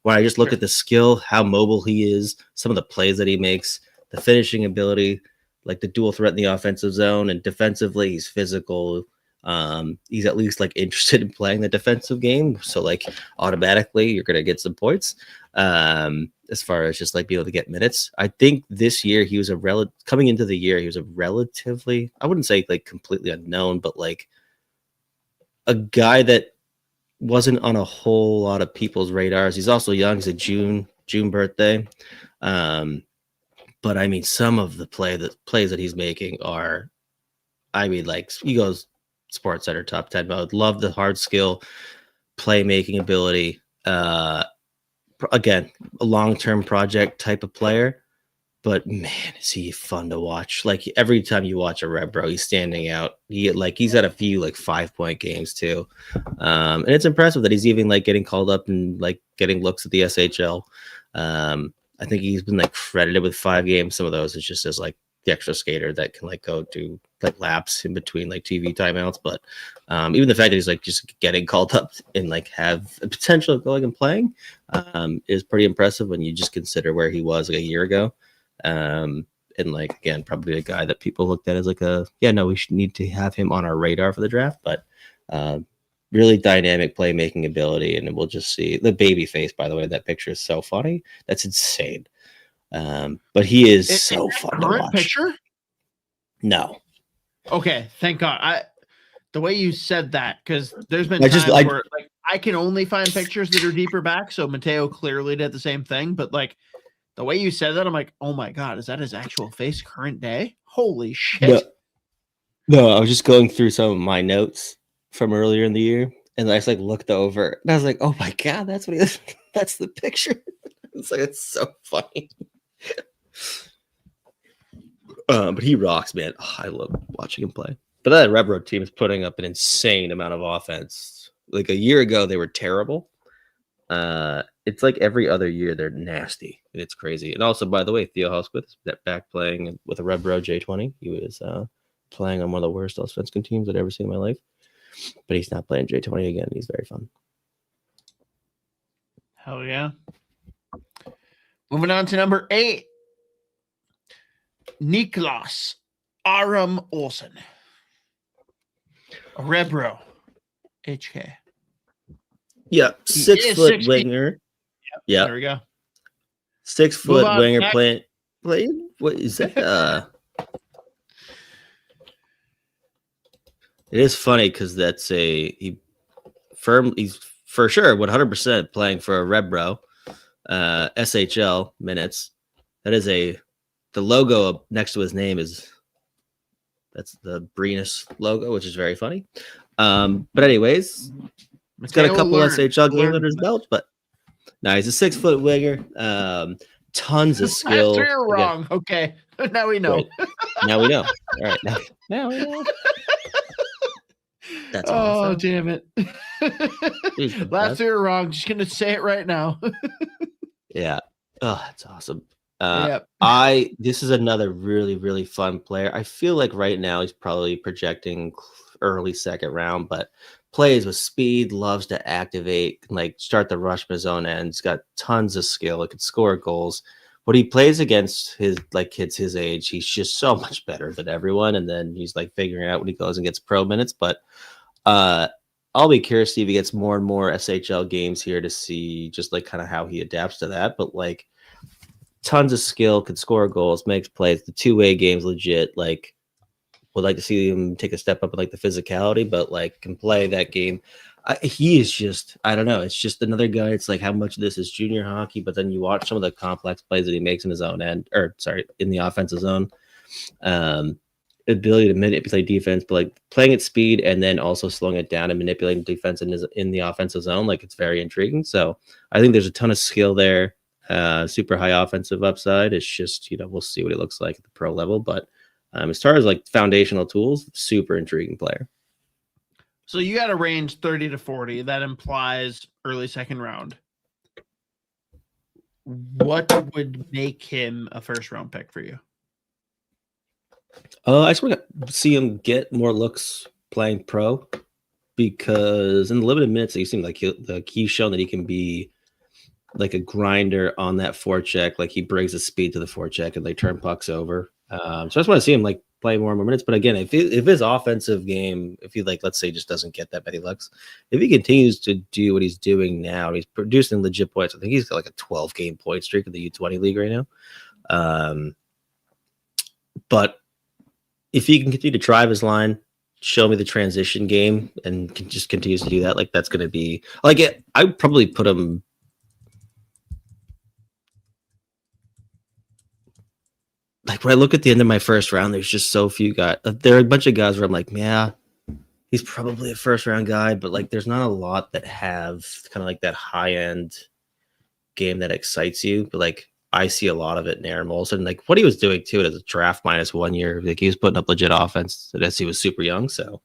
When I just look at the skill, how mobile he is, some of the plays that he makes, the finishing ability, like the dual threat in the offensive zone, and defensively, he's physical. He's at least like interested in playing the defensive game. So like automatically you're going to get some points. As far as just like being able to get minutes, I think this year he was coming into the year, he was a relatively, I wouldn't say like completely unknown, but like a guy that wasn't on a whole lot of people's radars. He's also young. He's a June birthday. But I mean, some of the plays that he's making are, I mean, like he goes Sports Center top 10 mode. Love the hard skill, playmaking ability. Again, a long-term project type of player, but man, is he fun to watch. Like every time you watch a Rebro, he's standing out. He's had a few like 5-point games too. And it's impressive that he's even like getting called up and like getting looks at the SHL. I think he's been like credited with 5 games. Some of those is just as like the extra skater that can like go do like laps in between like TV timeouts. But even the fact that he's like just getting called up and like have a potential of going and playing is pretty impressive when you just consider where he was like a year ago. And like, again, probably a guy that people looked at as like we should need to have him on our radar for the draft, but really dynamic playmaking ability. And we'll just see the baby face, by the way, that picture is so funny. That's insane. But he is so fun to watch. Picture? No. Okay. Thank God. The way you said that, because there's been times where like I can only find pictures that are deeper back. So Mateo clearly did the same thing, but like, the way you said that, I'm like, oh my God, is that his actual face current day? Holy shit. No, I was just going through some of my notes from earlier in the year, and I just like looked over and I was like, oh my God, that's what he is. That's the picture. It's like, it's so funny. But he rocks, man. Oh, I love watching him play. But that Rebro team is putting up an insane amount of offense. Like a year ago, they were terrible. It's like every other year they're nasty. It's crazy. And also, by the way, Theo Hosquith that back playing with a Rebro J20. He was playing on one of the worst Allsvenskan teams I'd ever seen in my life. But he's not playing J20 again. He's very fun. Hell yeah. Moving on to number 8. Niklas Aram Olsen. A Rebro HK. Yeah, 6-foot winger. Yeah, there we go. 6-foot winger playing. What is that? It is funny because that's he's for sure 100% playing for a Rebro SHL minutes. That is the logo next to his name that's the Breenus logo, which is very funny. But anyways, He's got a Mateo couple learned. SHL games Learned under his from belt, but no, he's a 6-foot winger. Tons of skill. You're wrong. Okay, now we know. Right. Now we know. All right, now we know. That's awesome. Oh, damn it. Last year wrong. Just gonna say it right now. Yeah. Oh, that's awesome. Yep. This is another really, really fun player. I feel like right now he's probably projecting early second round, but plays with speed, loves to activate, like start the rush from his own end. He's got tons of skill. He could score goals. When he plays against his like kids his age, he's just so much better than everyone. And then he's like figuring out when he goes and gets pro minutes. But I'll be curious to see if he gets more and more SHL games here to see just like kind of how he adapts to that. But like tons of skill, could score goals, makes plays. The two-way game's legit. Like would like to see him take a step up in like the physicality, but like can play that game. He is just, I don't know. It's just another guy. It's like how much of this is junior hockey, but then you watch some of the complex plays that he makes in his own end, or sorry, in the offensive zone. Ability to manipulate defense, but like playing at speed and then also slowing it down and manipulating defense in the offensive zone. Like it's very intriguing. So I think there's a ton of skill there. Super high offensive upside. It's just, we'll see what it looks like at the pro level. But as far as like foundational tools, super intriguing player. So you got a range 30 to 40. That implies early second round. What would make him a first round pick for you? I just want to see him get more looks playing pro, because in the limited minutes, he seemed like he's shown that he can be like a grinder on that forecheck. Like he brings the speed to the forecheck and they turn pucks over. So I just want to see him like play more and more minutes. But again, if his offensive game, if he like, let's say, just doesn't get that many looks, if he continues to do what he's doing now, and he's producing legit points. I think he's got like a 12-game point streak in the U20 league right now. But if he can continue to drive his line, show me the transition game, and can just continues to do that, like that's going to be like it. I would probably put him like when I look at the end of my first round. There's just so few guys. There are a bunch of guys where I'm like, yeah, he's probably a first round guy, but like there's not a lot that have kind of like that high end game that excites you. But like I see a lot of it in Aaron Molson. Like what he was doing too as a draft minus 1 year, like he was putting up legit offense as he was super young. So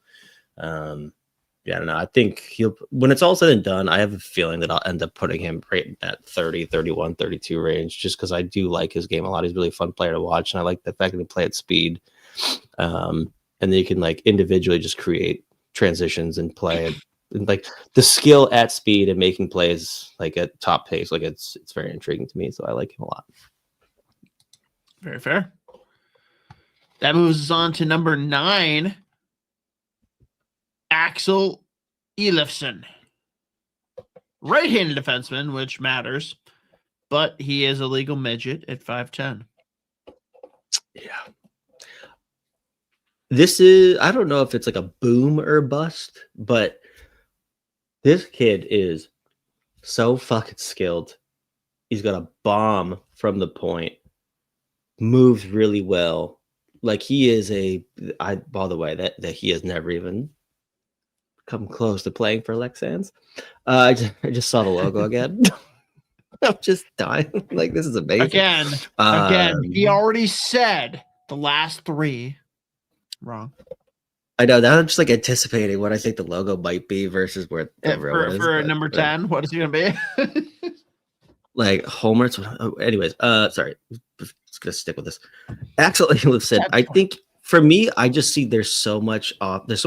yeah, I don't know. I think he'll, when it's all said and done, I have a feeling that I'll end up putting him right in that 30, 31, 32 range, just because I do like his game a lot. He's a really fun player to watch, and I like the fact that he play at speed. And then you can like individually just create transitions and play it. And like the skill at speed and making plays like at top pace, like it's very intriguing to me. So I like him a lot. Very fair. That moves us on to number 9. Axel Elifson. Right-handed defenseman, which matters, but he is a legal midget at 5'10". Yeah. This is, I don't know if it's like a boom or bust, but this kid is so fucking skilled. He's got a bomb from the point, moves really well. Like he is by the way, that he has never even come close to playing for Lexans. I just saw the logo again. I'm just dying. Like this is amazing. Again, he already said the last 3 wrong. I know that I'm just like anticipating what I think the logo might be versus where the real is. For number 10, what is he gonna be? Like Homer. Anyways, sorry. Just gonna stick with this. Axel Elifson. I think for me, I just see there's so much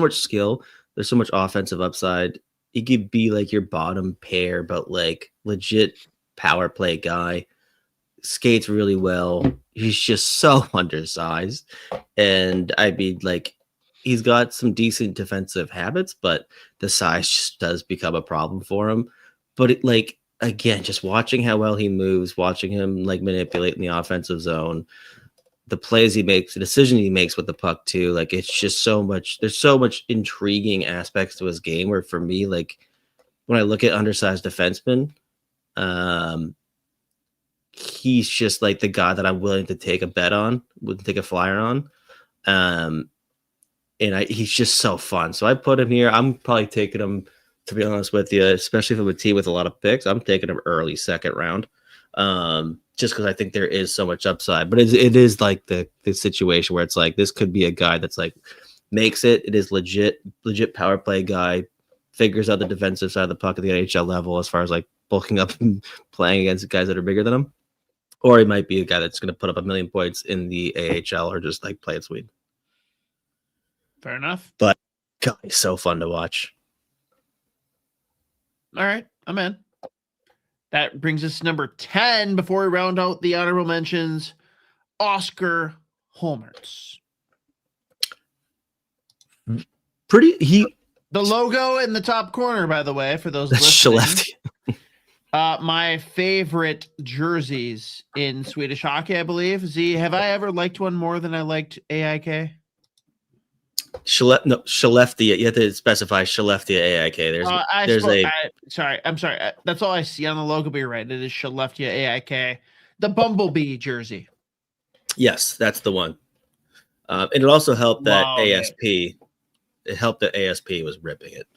skill. There's so much offensive upside. He could be like your bottom pair, but like legit power play guy. Skates really well. He's just so undersized. And I mean, like, he's got some decent defensive habits, but the size just does become a problem for him. But it, like, again, just watching how well he moves, watching him like manipulate in the offensive zone, the plays he makes, the decision he makes with the puck too, like it's just so much. There's so much intriguing aspects to his game. Where for me, like when I look at undersized defensemen, he's just like the guy that I'm willing to take a bet on, would take a flyer on. And he's just so fun. So I put him here. I'm probably taking him To be honest with you, especially if I'm a team with a lot of picks, I'm taking him early second round. Just because I think there is so much upside. But it is like the situation where it's like this could be a guy that's like makes it. It is legit power play guy, figures out the defensive side of the puck at the NHL level as far as like bulking up and playing against guys that are bigger than him. Or he might be a guy that's going to put up 1 million points in the AHL or just like play in Sweden. Fair enough. But God, he's so fun to watch. All right, I'm in. That brings us to number 10 before we round out the honorable mentions. Oscar Holmertz. The logo in the top corner, by the way, for those that's listening. My favorite jerseys in Swedish hockey, I believe. Z, have I ever liked one more than I liked AIK? Skellefteå. You have to specify Skellefteå AIK. I'm sorry. That's all I see on the logo, but you're right. It is Skellefteå AIK. The Bumblebee jersey. Yes, that's the one. And it also helped that ASP. It helped that ASP was ripping it.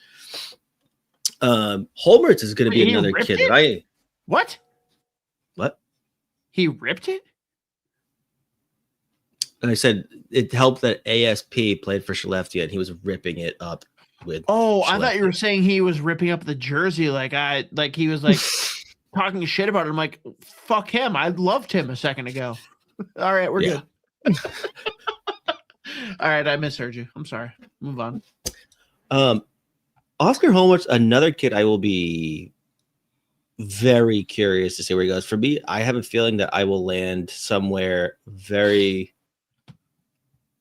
Holmertz is going to be another kid that I. What? He ripped it? And I said it helped that ASP played for Skellefteå and he was ripping it up with. Oh, I thought you were saying he was ripping up the jersey. He was like talking shit about it. I'm like, fuck him. I loved him a second ago. All right, we're good. All right, I misheard you. I'm sorry. Move on. Oscar Holmertz, another kid I will be very curious to see where he goes. For me, I have a feeling that I will land somewhere very.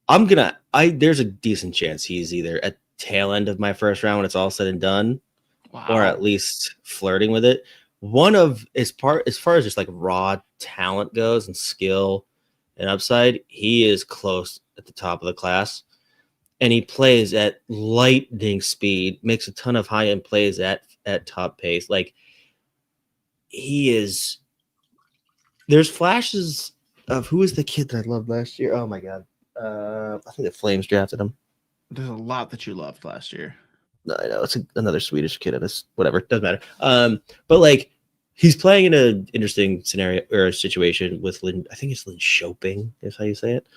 There's a decent chance he's either at tail end of my first round when it's all said and done, or at least flirting with it. As far as just like raw talent goes and skill and upside, he is close at the top of the class. And he plays at lightning speed, makes a ton of high-end plays at top pace. Like, he is... There's flashes of who was the kid that I loved last year? Oh, my God. I think the Flames drafted him. There's a lot that you loved last year. No, I know. It's another Swedish kid. Whatever. Doesn't matter. But, like, he's playing in an interesting scenario or situation with Lynn. I think it's Lynn Shoping is how you say it.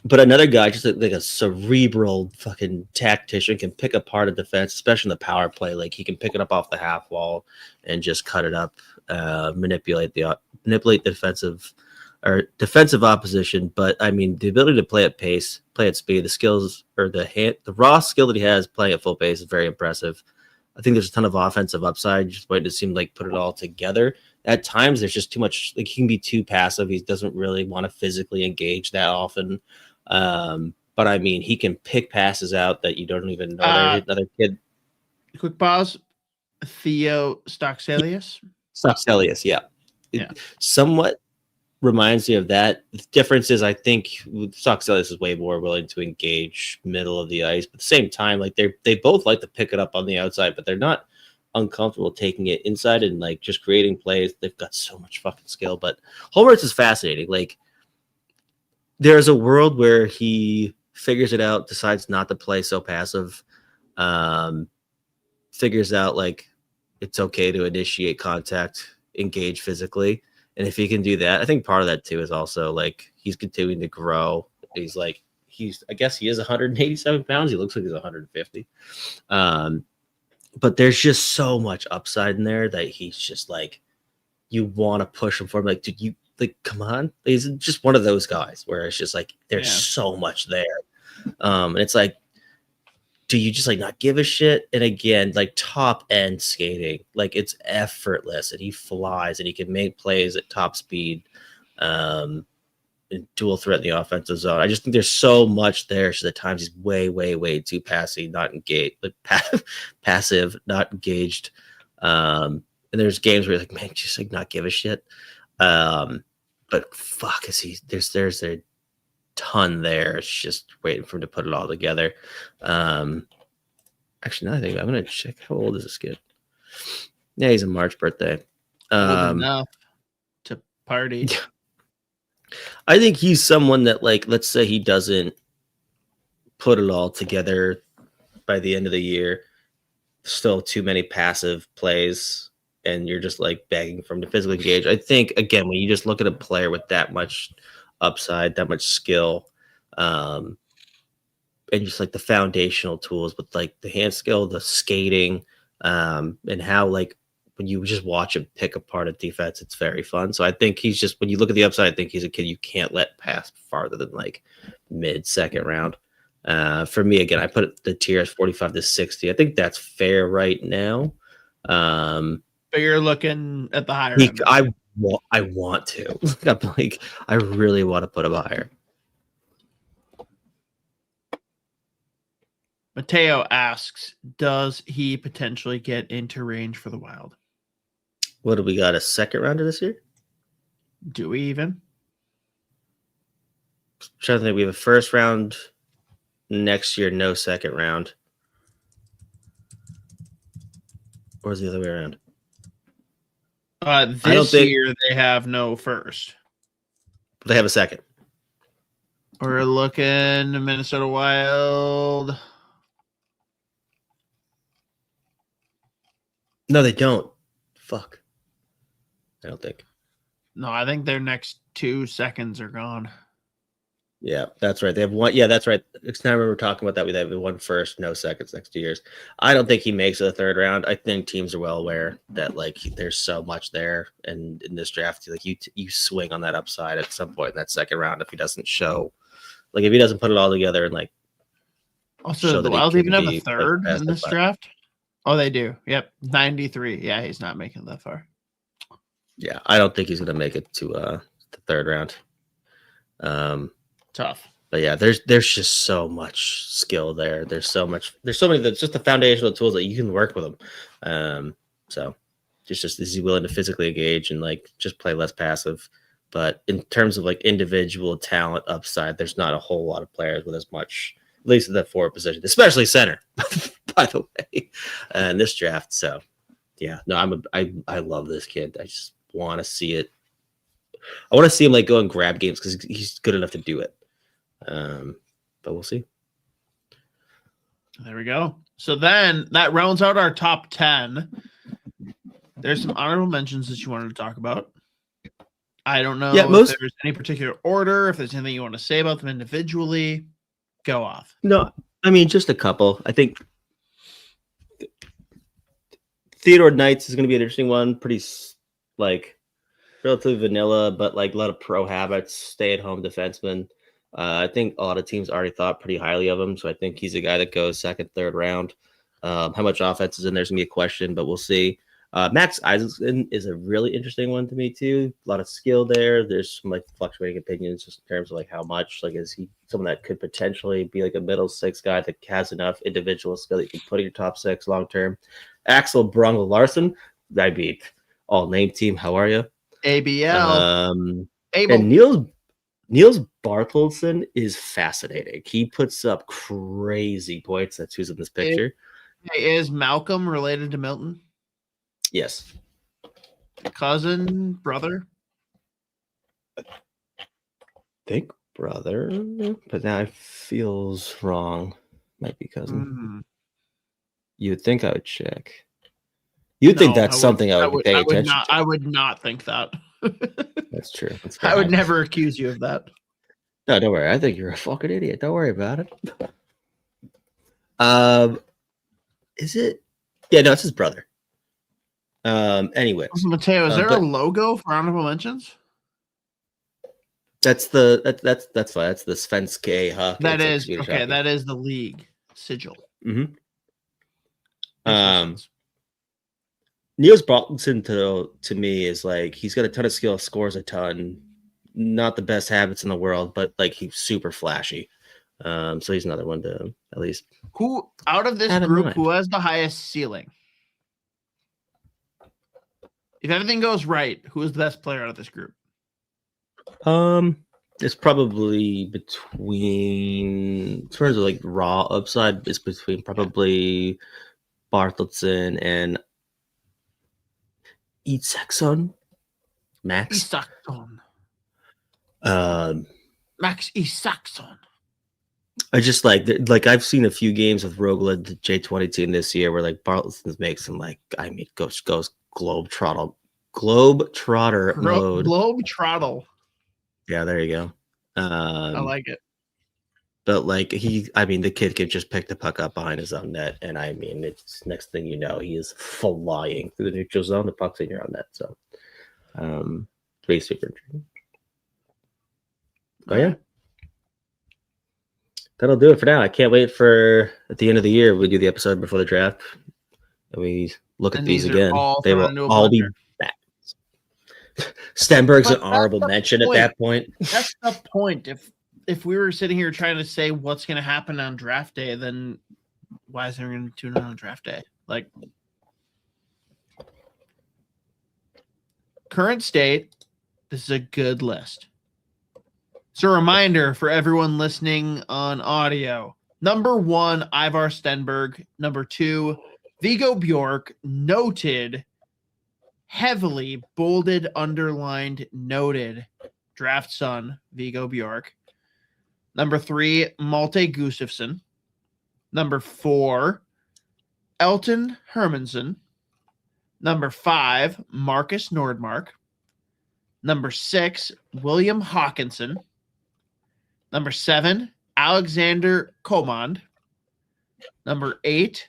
But another guy, just like a cerebral fucking tactician, can pick apart a defense, especially in the power play. Like he can pick it up off the half wall and just cut it up, manipulate the defensive opposition. But I mean, the ability to play at pace, play at speed, the skills or the raw skill that he has playing at full pace is very impressive. I think there's a ton of offensive upside. Just waiting to seem like put it all together. At times, there's just too much. Like he can be too passive. He doesn't really want to physically engage that often. But I mean, he can pick passes out that you don't even know. Another kid. Quick pause. Theo Stockselius. Stockselius, yeah. Somewhat reminds me of that. The difference is, I think Stockselius is way more willing to engage middle of the ice. But at the same time, like they both like to pick it up on the outside, but they're not uncomfortable taking it inside and like just creating plays. They've got so much fucking skill. But Holmertz is fascinating. Like there's a world where he figures it out, decides not to play so passive, figures out like it's okay to initiate contact, engage physically. And if he can do that, I think part of that too is also like he's continuing to grow. I guess he is 187 pounds. He looks like he's 150. But there's just so much upside in there that he's just like, you want to push him for him. Like, dude, you like, come on. He's just one of those guys where it's just like, there's so much there. And it's like, do you just like not give a shit? And again, like top end skating, like it's effortless and he flies and he can make plays at top speed, and dual threat in the offensive zone. I just think there's so much there. So at times he's way, way, way too passive, not engaged, like passive, not engaged. And there's games where you're like, man, just like not give a shit. But fuck, there's a ton there. It's just waiting for him to put it all together. Actually, now I think I'm gonna check how old is this kid. Yeah, he's a March birthday. Enough to party. I think he's someone that, like, let's say he doesn't put it all together by the end of the year. still too many passive plays, and you're just like begging for him to physically engage. I think again, when you just look at a player with that much upside, that much skill, and just like the foundational tools with like the hand skill, the skating, and how like when you just watch him pick apart a defense, it's very fun. So I think he's just, when you look at the upside, I think he's a kid you can't let pass farther than like mid-second round. For me, again, I put the tier as 45 to 60. I think that's fair right now. But you're looking at the higher end. I want to. I'm like, I really want to put him higher. Mateo asks, does he potentially get into range for the Wild? What do we got? A second rounder this year? Do we even? I'm trying to think. We have a first round next year, no second round. Or is it the other way around? This year they have no first. They have a second. We're looking Minnesota Wild. No, they don't. Fuck. I don't think. No, I think their next 2 seconds are gone. Yeah, that's right. They have one. Yeah, that's right. Next time we were talking about that, we have one first, no seconds next 2 years. I don't think he makes it a third round. I think teams are well aware that like there's so much there, and in this draft, like you swing on that upside at some point in that second round if he doesn't show, like if he doesn't put it all together and like. Also, the Wild even have a third in this draft. Oh, they do. Yep, 93. Yeah, he's not making it that far. Yeah, I don't think he's going to make it to the third round. Tough. But yeah, there's just so much skill there. There's so many. That's just the foundational tools that you can work with them. So just is he willing to physically engage and like just play less passive? But in terms of like individual talent upside, there's not a whole lot of players with as much, at least in the forward position, especially center. By the way, in this draft. So yeah, no, I love this kid. I just want to see it. I want to see him like go and grab games because he's good enough to do it. But we'll see. There we go. So then that rounds out our top 10. There's some honorable mentions that you wanted to talk about. I don't know if there's any particular order, if there's anything you want to say about them individually. Go off. No, I mean, just a couple. I think Theodore Knights is going to be an interesting one. Pretty like relatively vanilla, but like a lot of pro habits, stay-at-home defenseman. I think a lot of teams already thought pretty highly of him, so I think he's a guy that goes second, third round. How much offense is in there is going to be a question, but we'll see. Max Isaacson is a really interesting one to me too. A lot of skill there. There's some like fluctuating opinions just in terms of like how much. Like, is he someone that could potentially be like a middle six guy that has enough individual skill that you can put in your top six long term? Axel Brungle Larson, that'd be all name team. How are you? ABL. And Niels Barthelson is fascinating. He puts up crazy points. That's who's in this picture. Is Malcolm related to Milton? Yes. Cousin, brother? I think brother, but now it feels wrong. Might be cousin. You would think I would check. You'd think that's something I would pay attention to. I would not think that. That's true. I would never accuse you of that. No, don't worry. I think you're a fucking idiot. Don't worry about it. Is it? Yeah, no, it's his brother. Anyways, Mateo, is there a logo for honorable mentions? That's fine. That's the Svenske Hockey. That is okay. Hockey. That is the league sigil. Mm-hmm. Niels Barthelson to me is like he's got a ton of skill, scores a ton, not the best habits in the world, but like he's super flashy. So he's another one to at least. Who out of this group who has the highest ceiling? If everything goes right, who is the best player out of this group? It's probably between, in terms of like raw upside, it's between probably Barthelson and Isaacson. Max. Isaacson. Max Isaacson. I just like I've seen a few games with Rogla, the J20 team this year where like Bartleston makes him like, I mean, goes globetrotter mode. Globetrotter. Yeah, there you go. I like it. But like the kid could just pick the puck up behind his own net, and I mean, it's next thing you know, he is flying through the neutral zone. The puck's in your own net, so pretty super intriguing. Oh yeah, that'll do it for now. I can't wait for at the end of the year we do the episode before the draft, and we look at these again. They will all be back. Stenberg's an honorable mention at that point. That's the point. If we were sitting here trying to say what's going to happen on draft day, then why is there going to tune in on draft day? Like, current state, this is a good list. It's a reminder for everyone listening on audio. Number 1, Ivar Stenberg. Number 2, Viggo Bjork. Noted, heavily bolded, underlined, noted. Draft son, Viggo Bjork. Number 3, Malte Gustafsson. Number 4, Elton Hermansen. Number 5, Marcus Nordmark. Number 6, William Hawkinson. Number 7, Alexander Komand. Number 8,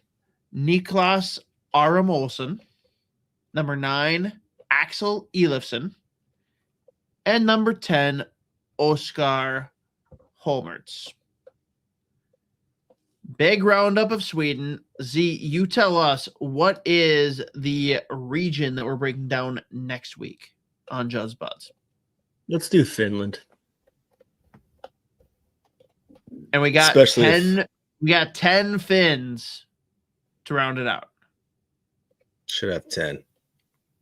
Niklas Aram Olsen. Number 9, Axel Elifson. And number 10, Oskar Holmertz. Big roundup of Sweden. Z, you tell us, what is the region that we're breaking down next week on Judd'z Budz? Let's do Finland. And we got Especially 10 Finns to round it out. Should have 10.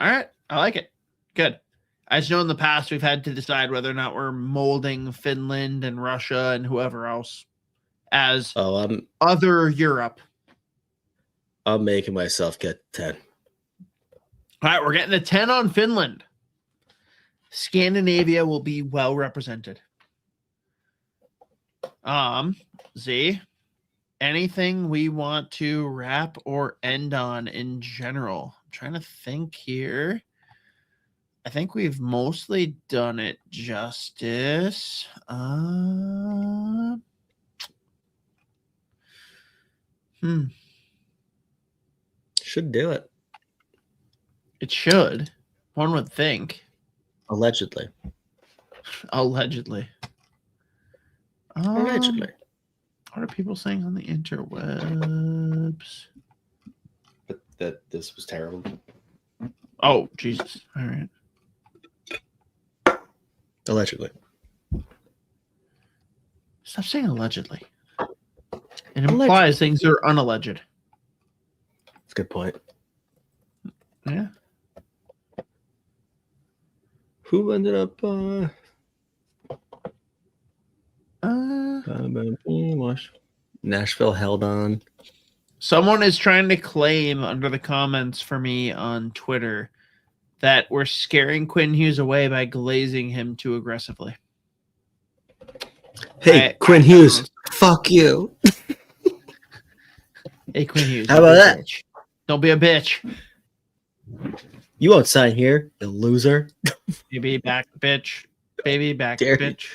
All right. I like it. Good. As you know, in the past, we've had to decide whether or not we're molding Finland and Russia and whoever else as other Europe. I'm making myself get 10. All right, we're getting a 10 on Finland. Scandinavia will be well represented. Z, anything we want to wrap or end on in general? I'm trying to think here. I think we've mostly done it justice. Should do it. It should. One would think. Allegedly. Allegedly. Allegedly. What are people saying on the interwebs? That this was terrible. Oh, Jesus. All right. Allegedly. Stop saying allegedly. It implies things are unalleged. That's a good point. Yeah. Who ended up Nashville held on. Someone is trying to claim under the comments for me on Twitter that we're scaring Quinn Hughes away by glazing him too aggressively. Hey, Quinn Hughes, fuck you. Hey, Quinn Hughes. How about that? Bitch. Don't be a bitch. You won't sign here, you loser. Baby back, bitch. Baby back, Dare bitch.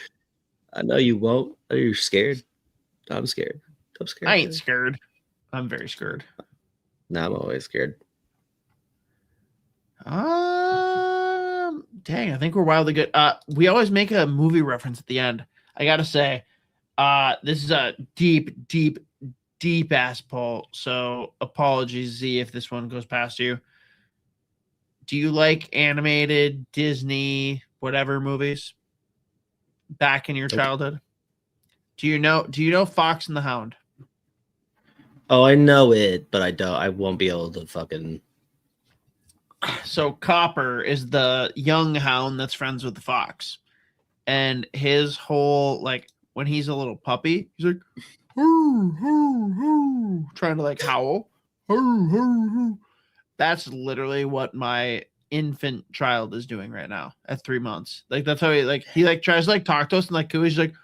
I know you won't. Are you scared? I'm scared. I'm scared. I ain't scared. I'm very scared. No, I'm always scared. Dang, I think we're wildly good. We always make a movie reference at the end. I gotta say, this is a deep ass poll. So apologies, Z, if this one goes past you. Do you like animated Disney whatever movies back in your childhood? Do you know Fox and the Hound? Oh, I know it, but I don't. I won't be able to fucking. So Copper is the young hound that's friends with the fox, and his whole like when he's a little puppy, he's like, hoo, hoo, hoo, trying to like howl. Hoo, hoo, hoo. That's literally what my infant child is doing right now at 3 months. Like that's how he tries to like talk to us and like he's like,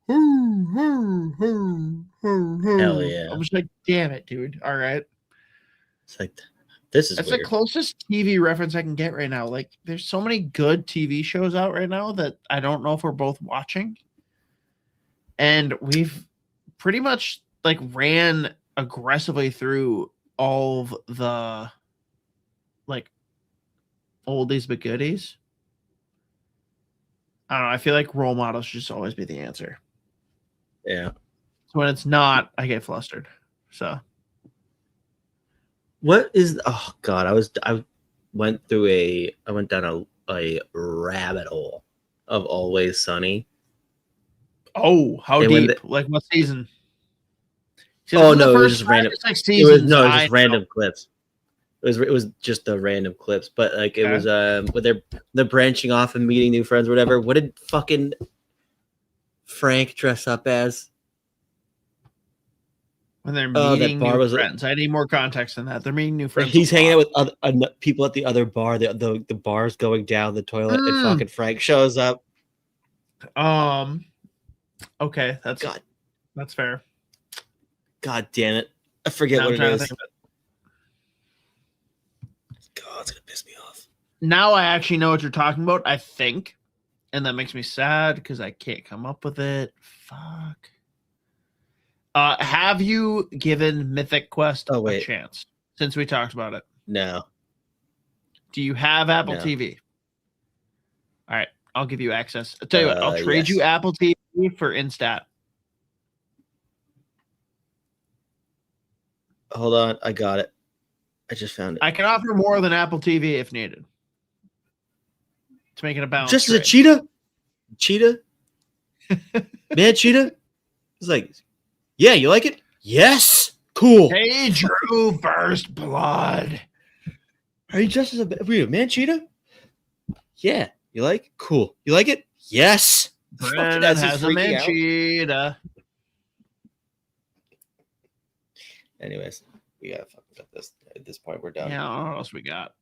Hell yeah. I was like, damn it, dude. All right. It's like, this is That's weird. the closest TV reference I can get right now. Like, there's so many good TV shows out right now that I don't know if we're both watching. And we've pretty much like ran aggressively through all of the like oldies but goodies. I don't know. I feel like role models should just always be the answer. Yeah. So when it's not, I get flustered. So What is? Oh God, I went down a rabbit hole of Always Sunny. oh, how And when deep? Like what season? See, Oh this is the no, it was first just 5 random. or 6 It was seasons. no, it was I just know. random clips. It was just the random clips, but like it Okay. was when they're branching off and meeting new friends, or whatever. What did fucking Frank dress up as? When they're Oh, that meeting bar new was friends. I need more context than that. They're meeting new like friends. he's a hanging lot. out with people at the other bar. The bar's going down the toilet, and fucking Frank shows up. Okay, that's fair. God damn it! I forget Now what I'm it trying to is. think of it. God, it's gonna piss me off. Now I actually know what you're talking about, I think. And that makes me sad because I can't come up with it. Fuck. Have you given Mythic Quest Oh, a wait. chance since we talked about it? No. Do you have Apple No. TV? All right, I'll give you access. I'll tell you what, I'll trade you yes. Apple TV for Instat. Hold on, I got it. I just found it. I can offer more than Apple TV if needed to make it a balance. Just as a cheetah, man, cheetah. It's like, yeah, you like it? Yes, cool. Hey, Drew, First Blood. Are you just as a man, cheetah? Yeah, you like? Cool. You like it? Yes. Fucking Brennan as he's has a freaking out. Manchita. Anyways, we gotta fucking cut this. At this point, we're done. Yeah, I don't know what else we got.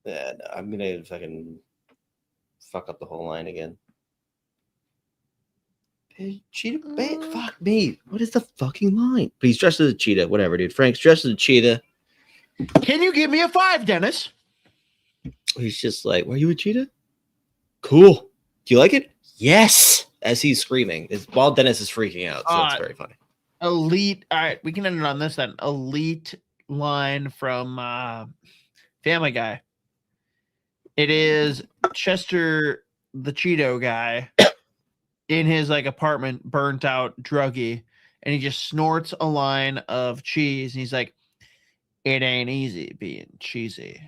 Yeah, no, I'm gonna fucking fuck up the whole line again. Hey, cheetah, man, fuck me. What is the fucking line? But he's dressed as a cheetah. Whatever, dude. Frank's dressed as a cheetah. Can you give me a 5, Dennis? He's just like, "Were you a cheetah? Cool. Do you like it? Yes." As he's screaming, while Dennis is freaking out, so it's very funny. Elite. All right, we can end it on this then. Elite line from Family Guy. It is Chester, the Cheeto guy, in his like apartment, burnt out, druggy, and he just snorts a line of cheese, and he's like, "It ain't easy being cheesy,